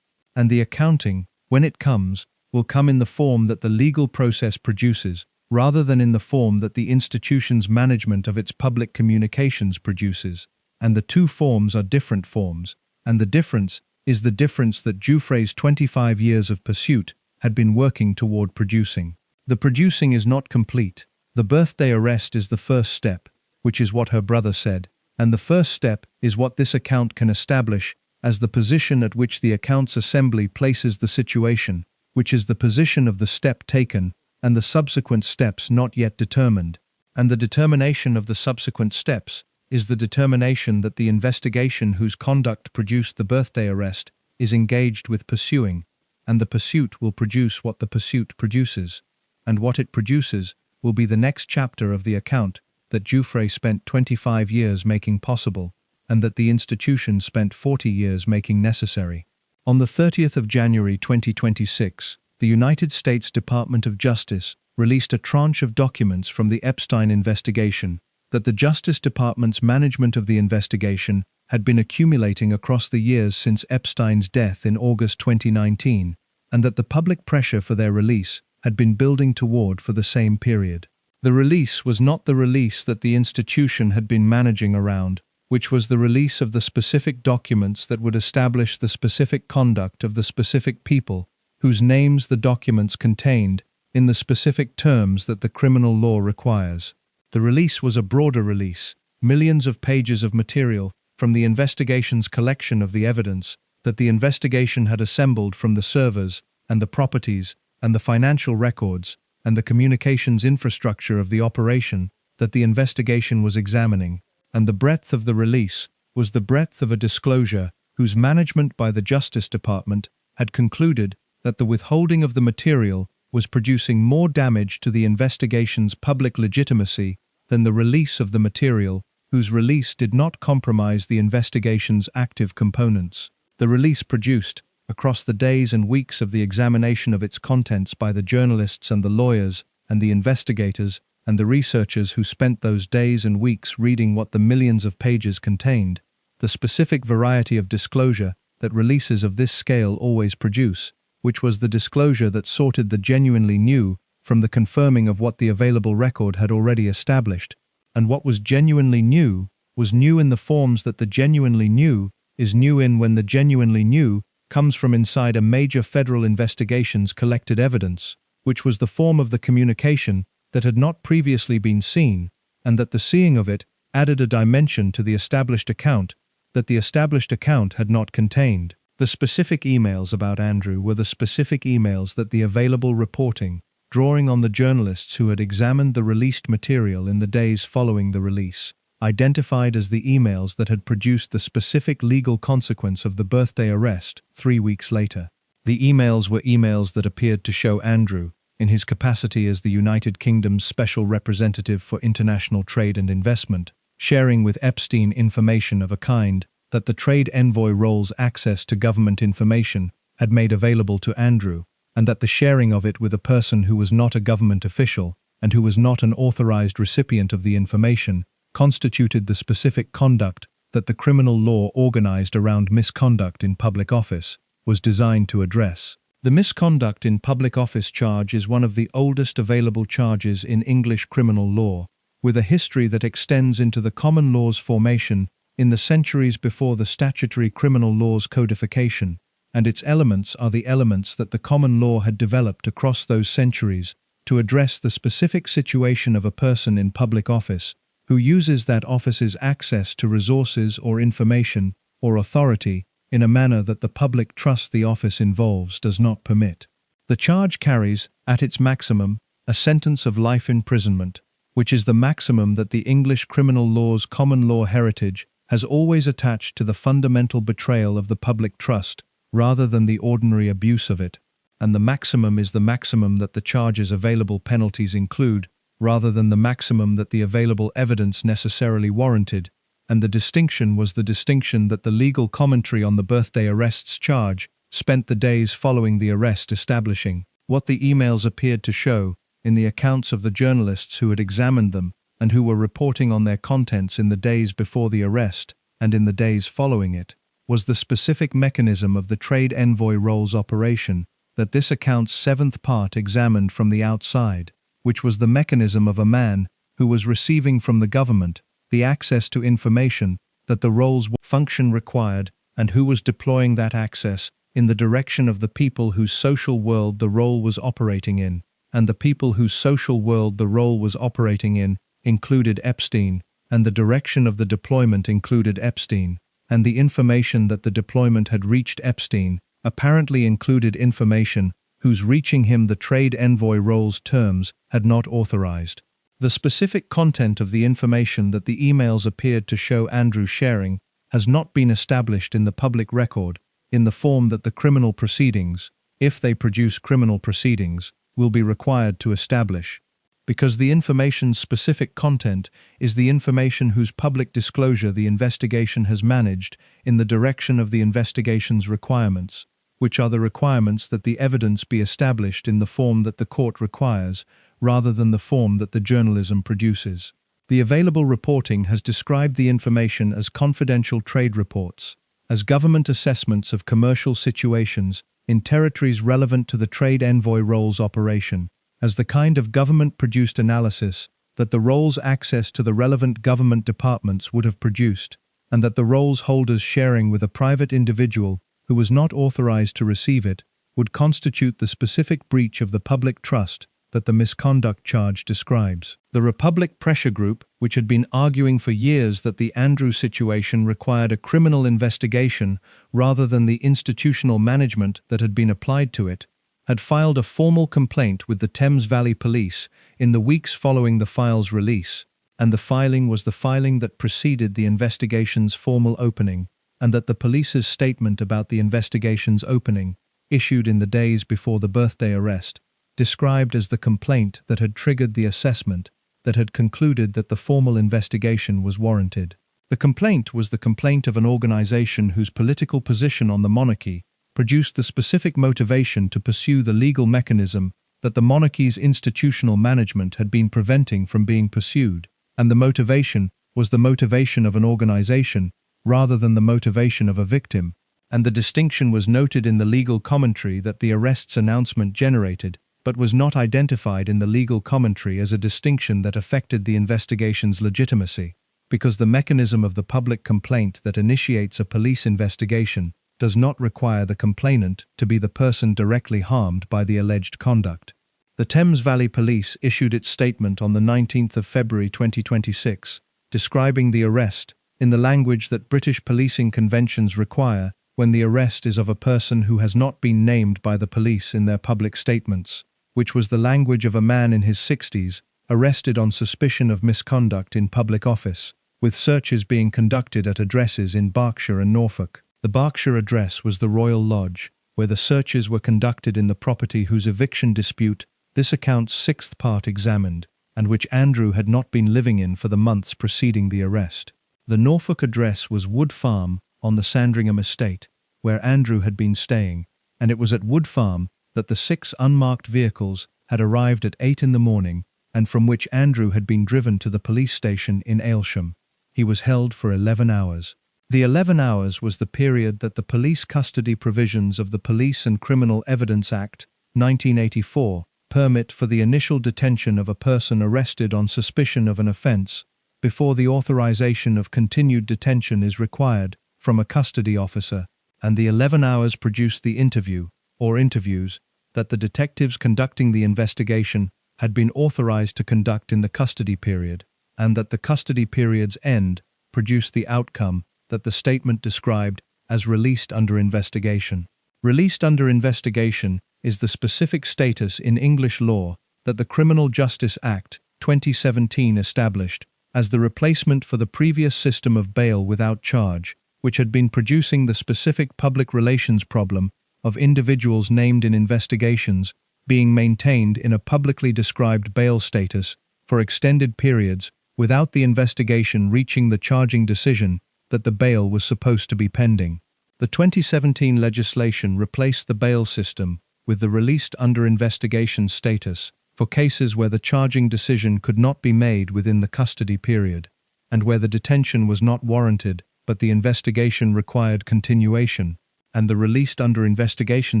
And the accounting, when it comes, will come in the form that the legal process produces, rather than in the form that the institution's management of its public communications produces. And the two forms are different forms, and the difference is the difference that Giuffre's 25 years of pursuit had been working toward producing. The producing is not complete. The birthday arrest is the first step, which is what her brother said, and the first step is what this account can establish as the position at which the accounts assembly places the situation, which is the position of the step taken and the subsequent steps not yet determined, and the determination of the subsequent steps is the determination that the investigation whose conduct produced the birthday arrest is engaged with pursuing, and the pursuit will produce what the pursuit produces, and what it produces will be the next chapter of the account that Giuffre spent 25 years making possible, and that the institution spent 40 years making necessary. On the 30th of January 2026, the United States Department of Justice released a tranche of documents from the Epstein investigation that the Justice Department's management of the investigation had been accumulating across the years since Epstein's death in August 2019, and that the public pressure for their release had been building toward for the same period. The release was not the release that the institution had been managing around, which was the release of the specific documents that would establish the specific conduct of the specific people whose names the documents contained in the specific terms that the criminal law requires. The release was a broader release, millions of pages of material from the investigation's collection of the evidence that the investigation had assembled from the servers and the properties and the financial records and the communications infrastructure of the operation that the investigation was examining, and the breadth of the release was the breadth of a disclosure whose management by the Justice Department had concluded that the withholding of the material was producing more damage to the investigation's public legitimacy than the release of the material whose release did not compromise the investigation's active components. The release produced, across the days and weeks of the examination of its contents by the journalists and the lawyers and the investigators and the researchers who spent those days and weeks reading what the millions of pages contained, the specific variety of disclosure that releases of this scale always produce, which was the disclosure that sorted the genuinely new from the confirming of what the available record had already established, and what was genuinely new was new in the forms that the genuinely new is new in when the genuinely new comes from inside a major federal investigation's collected evidence, which was the form of the communication that had not previously been seen, and that the seeing of it added a dimension to the established account that the established account had not contained. The specific emails about Andrew were the specific emails that the available reporting, drawing on the journalists who had examined the released material in the days following the release, identified as the emails that had produced the specific legal consequence of the birthday arrest 3 weeks later. The emails were emails that appeared to show Andrew, in his capacity as the United Kingdom's Special Representative for International Trade and Investment, sharing with Epstein information of a kind that the trade envoy role's access to government information had made available to Andrew, and that the sharing of it with a person who was not a government official and who was not an authorized recipient of the information constituted the specific conduct that the criminal law organized around misconduct in public office was designed to address. The misconduct in public office charge is one of the oldest available charges in English criminal law, with a history that extends into the common law's formation in the centuries before the statutory criminal law's codification, and its elements are the elements that the common law had developed across those centuries to address the specific situation of a person in public office who uses that office's access to resources or information or authority in a manner that the public trust the office involves does not permit. The charge carries, at its maximum, a sentence of life imprisonment, which is the maximum that the English criminal law's common law heritage has always attached to the fundamental betrayal of the public trust rather than the ordinary abuse of it, and the maximum is the maximum that the charge's available penalties include, rather than the maximum that the available evidence necessarily warranted, and the distinction was the distinction that the legal commentary on the birthday arrest's charge spent the days following the arrest establishing. What the emails appeared to show, in the accounts of the journalists who had examined them and who were reporting on their contents in the days before the arrest and in the days following it, was the specific mechanism of the trade envoy role's operation that this account's seventh part examined from the outside, which was the mechanism of a man who was receiving from the government the access to information that the role's function required and who was deploying that access in the direction of the people whose social world the role was operating in, and the people whose social world the role was operating in included Epstein, and the direction of the deployment included Epstein, and the information that the deployment had reached Epstein apparently included information whose reaching him the trade envoy role's terms had not authorized. The specific content of the information that the emails appeared to show Andrew sharing has not been established in the public record in the form that the criminal proceedings, if they produce criminal proceedings, will be required to establish. Because the information's specific content is the information whose public disclosure the investigation has managed in the direction of the investigation's requirements, which are the requirements that the evidence be established in the form that the court requires, rather than the form that the journalism produces. The available reporting has described the information as confidential trade reports, as government assessments of commercial situations in territories relevant to the trade envoy role's operation, as the kind of government-produced analysis that the role's access to the relevant government departments would have produced, and that the role's holders sharing with a private individual who was not authorized to receive it would constitute the specific breach of the public trust that the misconduct charge describes. The Republic Pressure Group, which had been arguing for years that the Andrew situation required a criminal investigation rather than the institutional management that had been applied to it, had filed a formal complaint with the Thames Valley Police in the weeks following the file's release, and the filing was the filing that preceded the investigation's formal opening, and that the police's statement about the investigation's opening, issued in the days before the birthday arrest, described as the complaint that had triggered the assessment that had concluded that the formal investigation was warranted. The complaint was the complaint of an organization whose political position on the monarchy produced the specific motivation to pursue the legal mechanism that the monarchy's institutional management had been preventing from being pursued, and the motivation was the motivation of an organization rather than the motivation of a victim, and the distinction was noted in the legal commentary that the arrest's announcement generated, but was not identified in the legal commentary as a distinction that affected the investigation's legitimacy, because the mechanism of the public complaint that initiates a police investigation does not require the complainant to be the person directly harmed by the alleged conduct. The Thames Valley Police issued its statement on the 19th of February 2026, describing the arrest in the language that British policing conventions require when the arrest is of a person who has not been named by the police in their public statements, which was the language of a man in his 60s, arrested on suspicion of misconduct in public office, with searches being conducted at addresses in Berkshire and Norfolk. The Berkshire address was the Royal Lodge, where the searches were conducted in the property whose eviction dispute this account's sixth part examined, and which Andrew had not been living in for the months preceding the arrest. The Norfolk address was Wood Farm on the Sandringham estate, where Andrew had been staying, and it was at Wood Farm that the 6 unmarked vehicles had arrived at 8 in the morning, and from which Andrew had been driven to the police station in Aylsham. He was held for 11 hours. The 11 hours was the period that the police custody provisions of the Police and Criminal Evidence Act, 1984, permit for the initial detention of a person arrested on suspicion of an offence, before the authorization of continued detention is required from a custody officer, and the 11 hours produced the interview, or interviews, that the detectives conducting the investigation had been authorized to conduct in the custody period, and that the custody period's end produced the outcome that the statement described as released under investigation. Released under investigation is the specific status in English law that the Criminal Justice Act 2017 established as the replacement for the previous system of bail without charge, which had been producing the specific public relations problem of individuals named in investigations being maintained in a publicly described bail status for extended periods without the investigation reaching the charging decision that the bail was supposed to be pending. The 2017 legislation replaced the bail system with the released under investigation status for cases where the charging decision could not be made within the custody period, and where the detention was not warranted but the investigation required continuation, and the released under investigation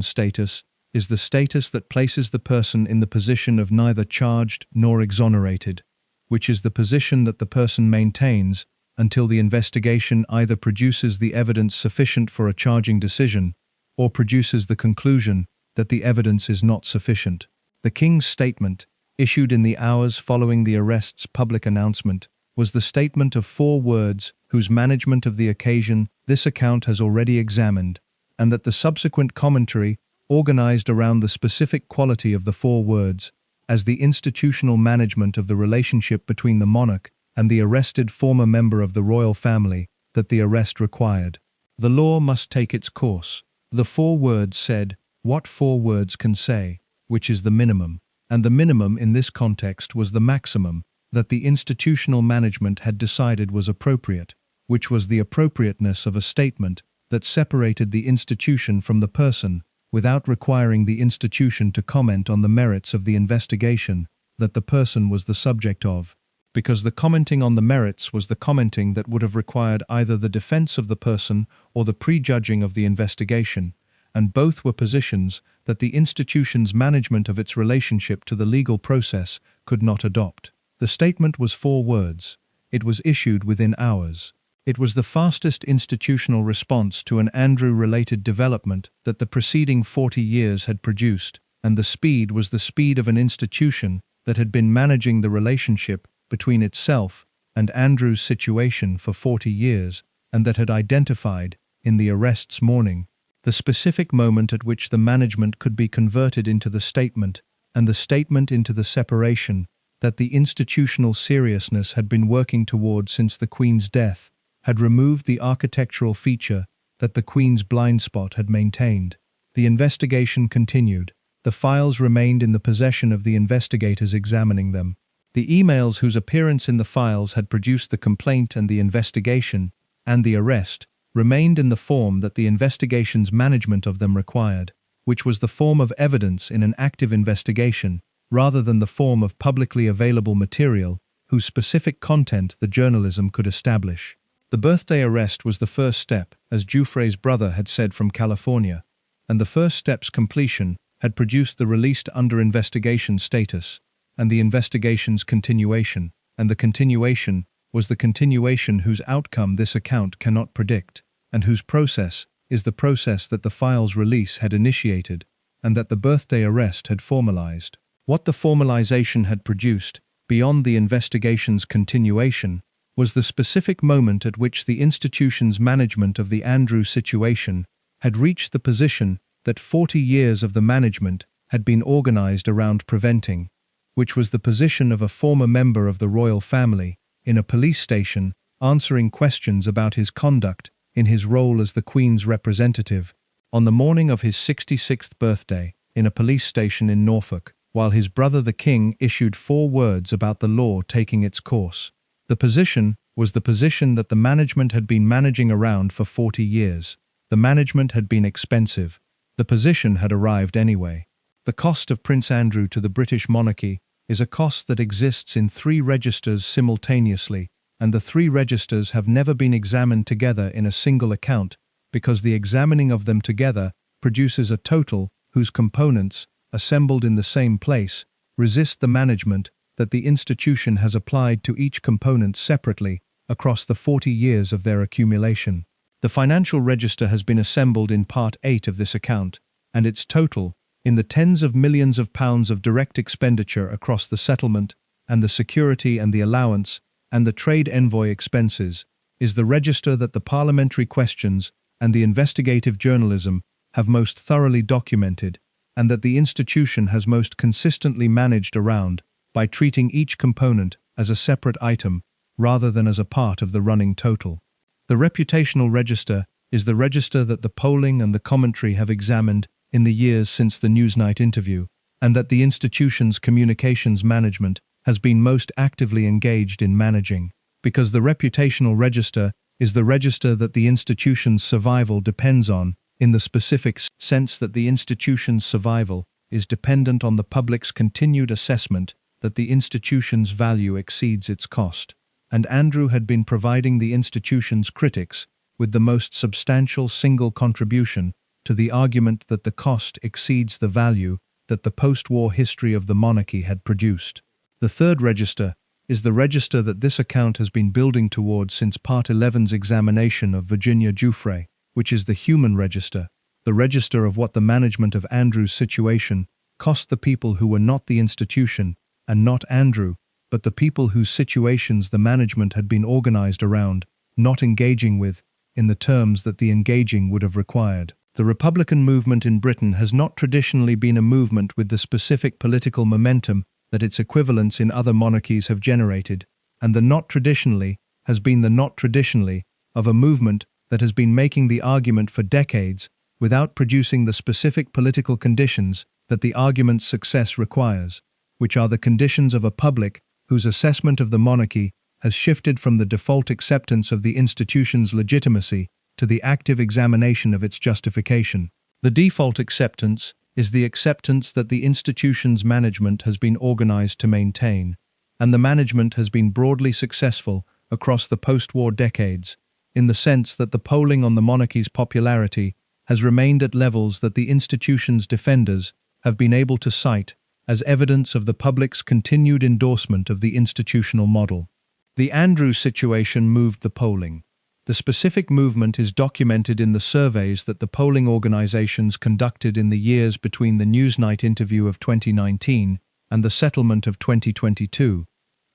status is the status that places the person in the position of neither charged nor exonerated, which is the position that the person maintains until the investigation either produces the evidence sufficient for a charging decision or produces the conclusion that the evidence is not sufficient. The King's statement, issued in the hours following the arrest's public announcement, was the statement of 4 words whose management of the occasion this account has already examined, and that the subsequent commentary organized around the specific quality of the 4 words, as the institutional management of the relationship between the monarch and the arrested former member of the royal family that the arrest required. The law must take its course. The 4 words said, what 4 words can say, which is the minimum, and the minimum in this context was the maximum that the institutional management had decided was appropriate, which was the appropriateness of a statement that separated the institution from the person without requiring the institution to comment on the merits of the investigation that the person was the subject of, because the commenting on the merits was the commenting that would have required either the defense of the person or the prejudging of the investigation, and both were positions that the institution's management of its relationship to the legal process could not adopt. The statement was 4 words. It was issued within hours. It was the fastest institutional response to an Andrew-related development that the preceding 40 years had produced, and the speed was the speed of an institution that had been managing the relationship between itself and Andrew's situation for 40 years, and that had identified, in the arrest's morning, the specific moment at which the management could be converted into the statement, and the statement into the separation that the institutional seriousness had been working toward since the Queen's death, had removed the architectural feature that the Queen's blind spot had maintained. The investigation continued. The files remained in the possession of the investigators examining them. The emails whose appearance in the files had produced the complaint and the investigation, and the arrest, remained in the form that the investigation's management of them required, which was the form of evidence in an active investigation, rather than the form of publicly available material whose specific content the journalism could establish. The birthday arrest was the first step, as Giuffre's brother had said from California, and the first step's completion had produced the released under investigation status, and the investigation's continuation, and the continuation was the continuation whose outcome this account cannot predict, and whose process is the process that the file's release had initiated, and that the birthday arrest had formalized. What the formalization had produced, beyond the investigation's continuation, was the specific moment at which the institution's management of the Andrew situation had reached the position that 40 years of the management had been organized around preventing, which was the position of a former member of the royal family in a police station answering questions about his conduct in his role as the Queen's representative on the morning of his 66th birthday in a police station in Norfolk, while his brother the King issued 4 words about the law taking its course. The position was the position that the management had been managing around for 40 years. The management had been expensive. The position had arrived anyway. The cost of Prince Andrew to the British monarchy is a cost that exists in 3 registers simultaneously, and the 3 registers have never been examined together in a single account, because the examining of them together produces a total whose components, assembled in the same place, resist the management that the institution has applied to each component separately across the 40 years of their accumulation. The financial register has been assembled in Part 8 of this account, and its total, in the tens of millions of pounds of direct expenditure across the settlement and the security and the allowance and the trade envoy expenses, is the register that the parliamentary questions and the investigative journalism have most thoroughly documented, and that the institution has most consistently managed around by treating each component as a separate item rather than as a part of the running total. The reputational register is the register that the polling and the commentary have examined in the years since the Newsnight interview, and that the institution's communications management has been most actively engaged in managing, because the reputational register is the register that the institution's survival depends on, in the specific sense that the institution's survival is dependent on the public's continued assessment that the institution's value exceeds its cost, and Andrew had been providing the institution's critics with the most substantial single contribution to the argument that the cost exceeds the value that the post-war history of the monarchy had produced. The third register is the register that this account has been building towards since Part 11's examination of Virginia Giuffre, which is the human register, the register of what the management of Andrew's situation cost the people who were not the institution, and not Andrew, but the people whose situations the management had been organized around, not engaging with, in the terms that the engaging would have required. The Republican movement in Britain has not traditionally been a movement with the specific political momentum that its equivalents in other monarchies have generated, and the not traditionally has been the not traditionally of a movement that has been making the argument for decades without producing the specific political conditions that the argument's success requires, which are the conditions of a public whose assessment of the monarchy has shifted from the default acceptance of the institution's legitimacy to the active examination of its justification. The default acceptance is the acceptance that the institution's management has been organized to maintain, and the management has been broadly successful across the post-war decades, in the sense that the polling on the monarchy's popularity has remained at levels that the institution's defenders have been able to cite as evidence of the public's continued endorsement of the institutional model. The Andrews situation moved the polling. The specific movement is documented in the surveys that the polling organizations conducted in the years between the Newsnight interview of 2019 and the settlement of 2022,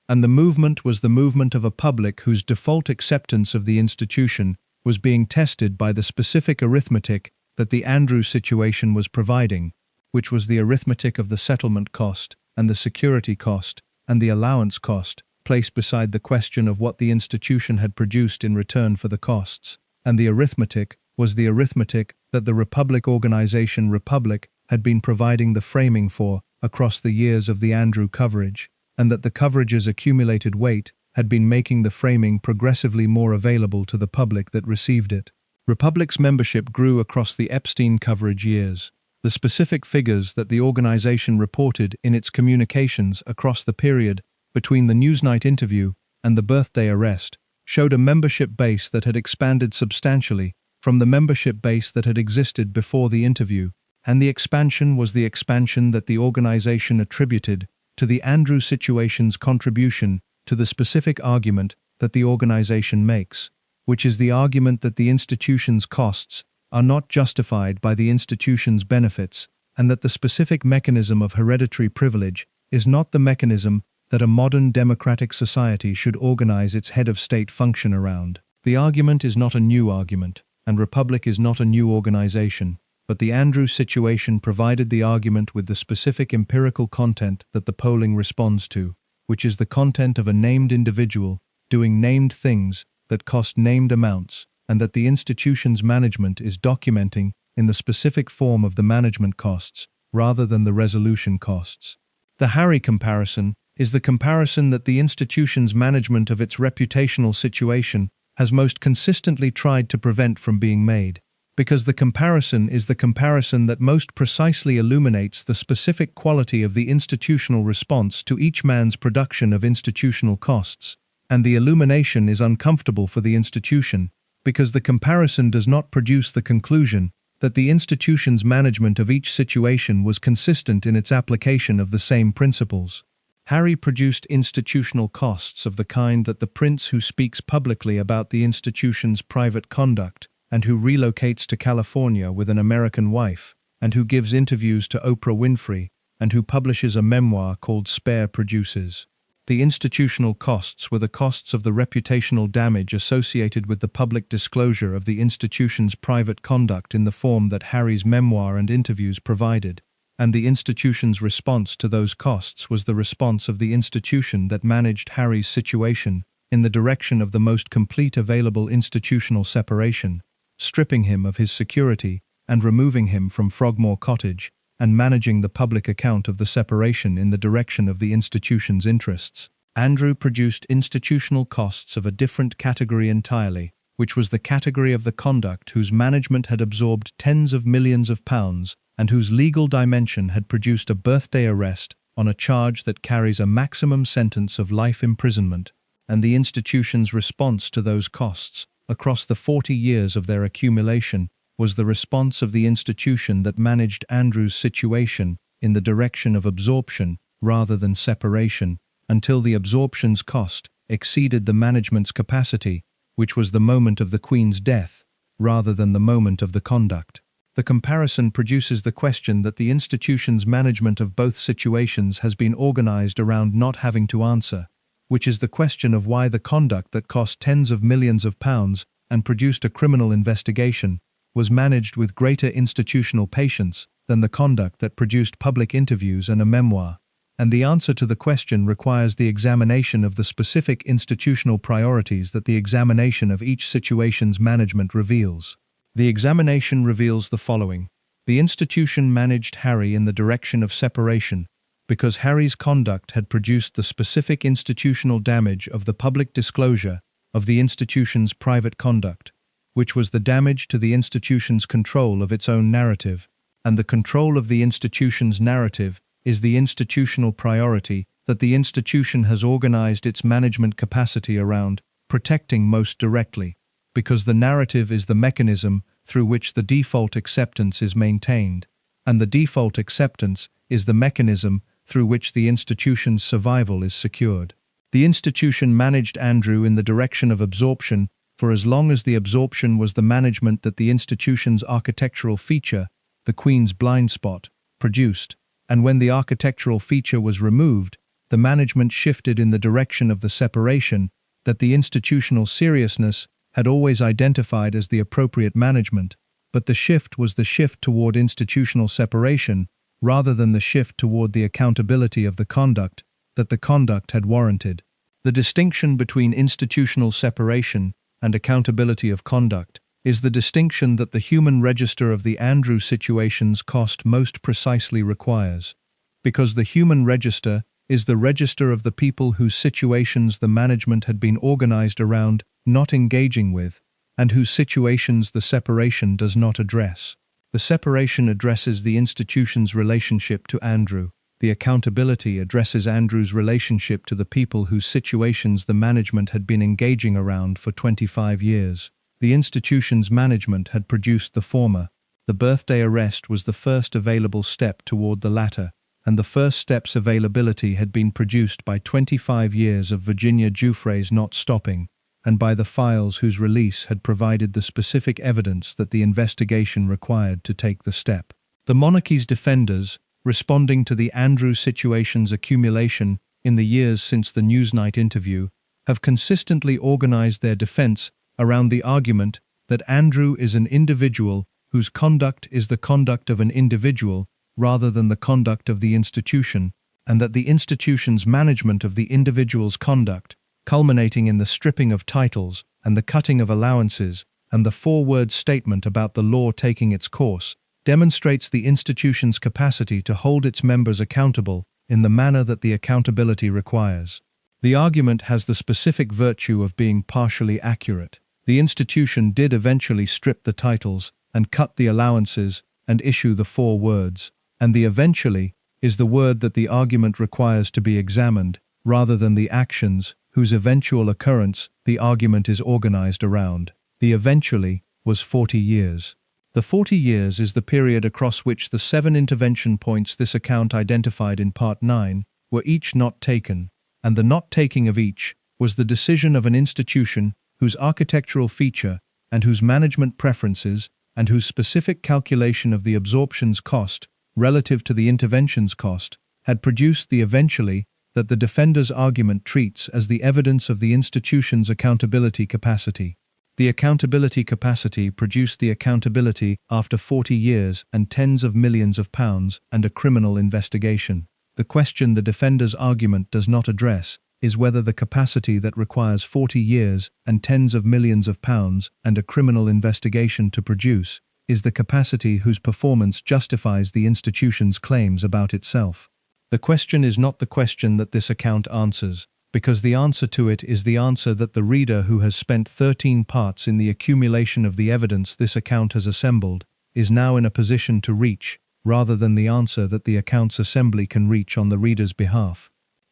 and the movement was the movement of a public whose default acceptance of the institution was being tested by the specific arithmetic that the Andrews situation was providing, which was the arithmetic of the settlement cost and the security cost and the allowance cost, placed beside the question of what the institution had produced in return for the costs, and the arithmetic was the arithmetic that the Republic organization Republic had been providing the framing for across the years of the Andrew coverage, and that the coverage's accumulated weight had been making the framing progressively more available to the public that received it. Republic's membership grew across the Epstein coverage years. The specific figures that the organization reported in its communications across the period between the Newsnight interview and the birthday arrest showed a membership base that had expanded substantially from the membership base that had existed before the interview, and the expansion was the expansion that the organization attributed to the Andrew situation's contribution to the specific argument that the organization makes, which is the argument that the institution's costs are not justified by the institution's benefits, and that the specific mechanism of hereditary privilege is not the mechanism that a modern democratic society should organize its head of state function around. The argument is not a new argument, and Republic is not a new organization, but the Andrews situation provided the argument with the specific empirical content that the polling responds to, which is the content of a named individual doing named things that cost named amounts, and that the institution's management is documenting in the specific form of the management costs rather than the resolution costs. The Harry comparison is the comparison that the institution's management of its reputational situation has most consistently tried to prevent from being made, because the comparison is the comparison that most precisely illuminates the specific quality of the institutional response to each man's production of institutional costs, and the illumination is uncomfortable for the institution, because the comparison does not produce the conclusion that the institution's management of each situation was consistent in its application of the same principles. Harry produced institutional costs of the kind that the prince who speaks publicly about the institution's private conduct and who relocates to California with an American wife, and who gives interviews to Oprah Winfrey, and who publishes a memoir called Spare produces. The institutional costs were the costs of the reputational damage associated with the public disclosure of the institution's private conduct in the form that Harry's memoir and interviews provided, and the institution's response to those costs was the response of the institution that managed Harry's situation in the direction of the most complete available institutional separation, stripping him of his security and removing him from Frogmore Cottage, and managing the public account of the separation in the direction of the institution's interests. Andrew produced institutional costs of a different category entirely, which was the category of the conduct whose management had absorbed tens of millions of pounds and whose legal dimension had produced a birthday arrest on a charge that carries a maximum sentence of life imprisonment, and the institution's response to those costs, across the 40 years of their accumulation, was the response of the institution that managed Andrew's situation in the direction of absorption rather than separation, until the absorption's cost exceeded the management's capacity, which was the moment of the Queen's death, rather than the moment of the conduct. The comparison produces the question that the institution's management of both situations has been organized around not having to answer, which is the question of why the conduct that cost tens of millions of pounds and produced a criminal investigation was managed with greater institutional patience than the conduct that produced public interviews and a memoir. and the answer to the question requires the examination of the specific institutional priorities that the examination of each situation's management reveals. The examination reveals the following. The institution managed Harry in the direction of separation because Harry's conduct had produced the specific institutional damage of the public disclosure of the institution's private conduct, which was the damage to the institution's control of its own narrative, and the control of the institution's narrative is the institutional priority that the institution has organized its management capacity around, protecting most directly, because the narrative is the mechanism through which the default acceptance is maintained, and the default acceptance is the mechanism through which the institution's survival is secured. The institution managed Andrew in the direction of absorption for as long as the absorption was the management that the institution's architectural feature, the Queen's blind spot, produced, and when the architectural feature was removed, the management shifted in the direction of the separation that the institutional seriousness had always identified as the appropriate management, but the shift was the shift toward institutional separation rather than the shift toward the accountability of the conduct that the conduct had warranted. The distinction between institutional separation and accountability of conduct is the distinction that the human register of the Andrew situation's cost most precisely requires, because the human register is the register of the people whose situations the management had been organized around not engaging with, and whose situations the separation does not address. The separation addresses the institution's relationship to Andrew. The accountability addresses Andrew's relationship to the people whose situations the management had been engaging around for 25 years. The institution's management had produced the former. The birthday arrest was the first available step toward the latter, and the first step's availability had been produced by 25 years of Virginia Giuffre's not stopping, and by the files whose release had provided the specific evidence that the investigation required to take the step. The monarchy's defenders, responding to the Andrew situation's accumulation in the years since the Newsnight interview, have consistently organized their defense around the argument that Andrew is an individual whose conduct is the conduct of an individual rather than the conduct of the institution, and that the institution's management of the individual's conduct, culminating in the stripping of titles and the cutting of allowances and the four-word statement about the law taking its course, demonstrates the institution's capacity to hold its members accountable in the manner that the accountability requires. The argument has the specific virtue of being partially accurate. The institution did eventually strip the titles and cut the allowances and issue the four words, and the eventually is the word that the argument requires to be examined, rather than the actions whose eventual occurrence the argument is organized around. The eventually was 40 years. The 40 years is the period across which the 7 intervention points this account identified in Part 9 were each not taken, and the not taking of each was the decision of an institution whose architectural feature and whose management preferences and whose specific calculation of the absorption's cost relative to the intervention's cost had produced the eventually that the defender's argument treats as the evidence of the institution's accountability capacity. The accountability capacity produced the accountability after 40 years and tens of millions of pounds and a criminal investigation. The question the defender's argument does not address is whether the capacity that requires 40 years and tens of millions of pounds and a criminal investigation to produce is the capacity whose performance justifies the institution's claims about itself. The question is not the question that this account answers, because the answer to it is the answer that the reader who has spent 13 parts in the accumulation of the evidence this account has assembled is now in a position to reach, rather than the answer that the account's assembly can reach on the reader's behalf.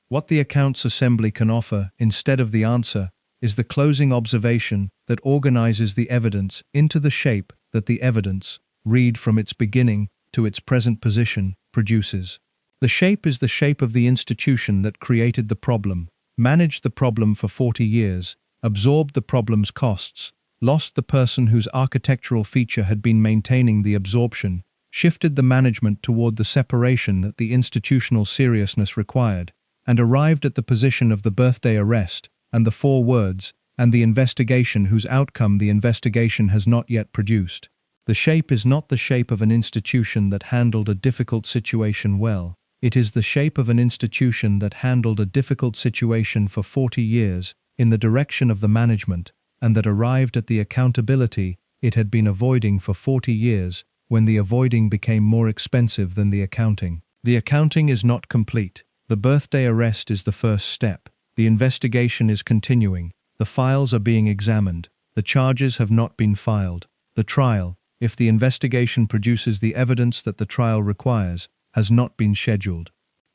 What the account's assembly can offer, instead of the answer, is the closing observation that organizes the evidence into the shape that the evidence, read from its beginning to its present position, produces. The shape is the shape of the institution that created the problem, managed the problem for 40 years, absorbed the problem's costs, lost the person whose architectural feature had been maintaining the absorption, shifted the management toward the separation that the institutional seriousness required, and arrived at the position of the birthday arrest, and the four words, and the investigation whose outcome the investigation has not yet produced. The shape is not the shape of an institution that handled a difficult situation well. It is the shape of an institution that handled a difficult situation for 40 years in the direction of the management, and that arrived at the accountability it had been avoiding for 40 years when the avoiding became more expensive than the accounting. The accounting is not complete. The birthday arrest is the first step. The investigation is continuing. The files are being examined. The charges have not been filed. The trial, if the investigation produces the evidence that the trial requires, has not been scheduled.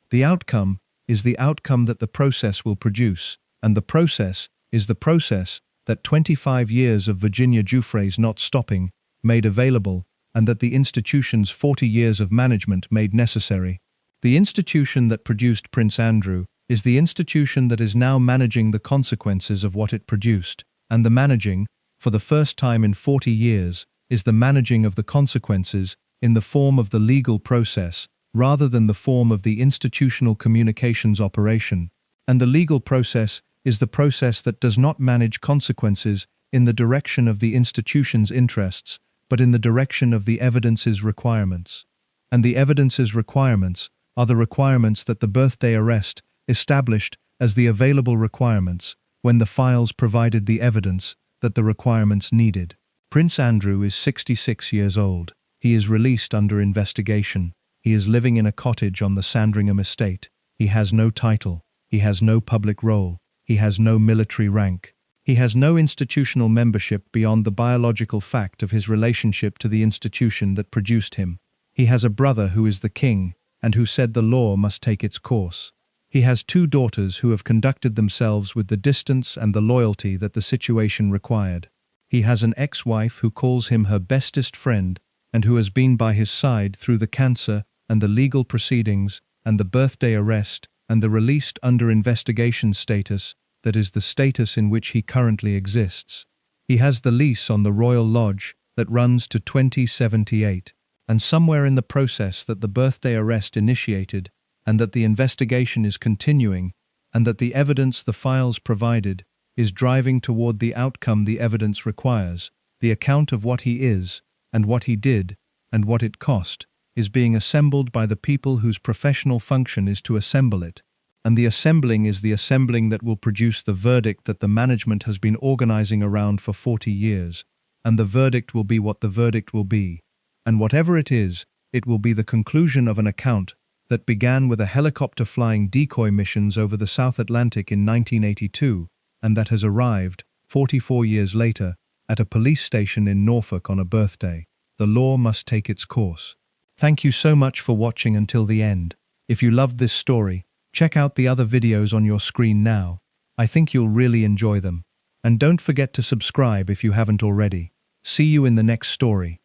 The outcome is the outcome that the process will produce, and the process is the process that 25 years of Virginia Giuffre's not stopping made available, and that the institution's 40 years of management made necessary. The institution that produced Prince Andrew is the institution that is now managing the consequences of what it produced, and the managing, for the first time in 40 years, is the managing of the consequences in the form of the legal process, rather than the form of the institutional communications operation. And the legal process is the process that does not manage consequences in the direction of the institution's interests, but in the direction of the evidence's requirements. And the evidence's requirements are the requirements that the birthday arrest established as the available requirements when the files provided the evidence that the requirements needed. Prince Andrew is 66 years old. He is released under investigation. He is living in a cottage on the Sandringham estate. He has no title. He has no public role. He has no military rank. He has no institutional membership beyond the biological fact of his relationship to the institution that produced him. He has a brother who is the king and who said the law must take its course. He has 2 daughters who have conducted themselves with the distance and the loyalty that the situation required. He has an ex-wife who calls him her bestest friend and who has been by his side through the cancer and the legal proceedings and the birthday arrest and the released under investigation status that is the status in which he currently exists. He has the lease on the Royal Lodge that runs to 2078, and somewhere in the process that the birthday arrest initiated, and that the investigation is continuing, and that the evidence the files provided is driving toward the outcome the evidence requires, the account of what he is, and what he did, and what it cost, is being assembled by the people whose professional function is to assemble it. And the assembling is the assembling that will produce the verdict that the management has been organizing around for 40 years. And the verdict will be what the verdict will be. And whatever it will be the conclusion of an account that began with a helicopter flying decoy missions over the South Atlantic in 1982, and that has arrived, 44 years later, at a police station in Norfolk on a birthday. The law must take its course. Thank you so much for watching until the end. If you loved this story, check out the other videos on your screen now. I think you'll really enjoy them. And don't forget to subscribe if you haven't already. See you in the next story.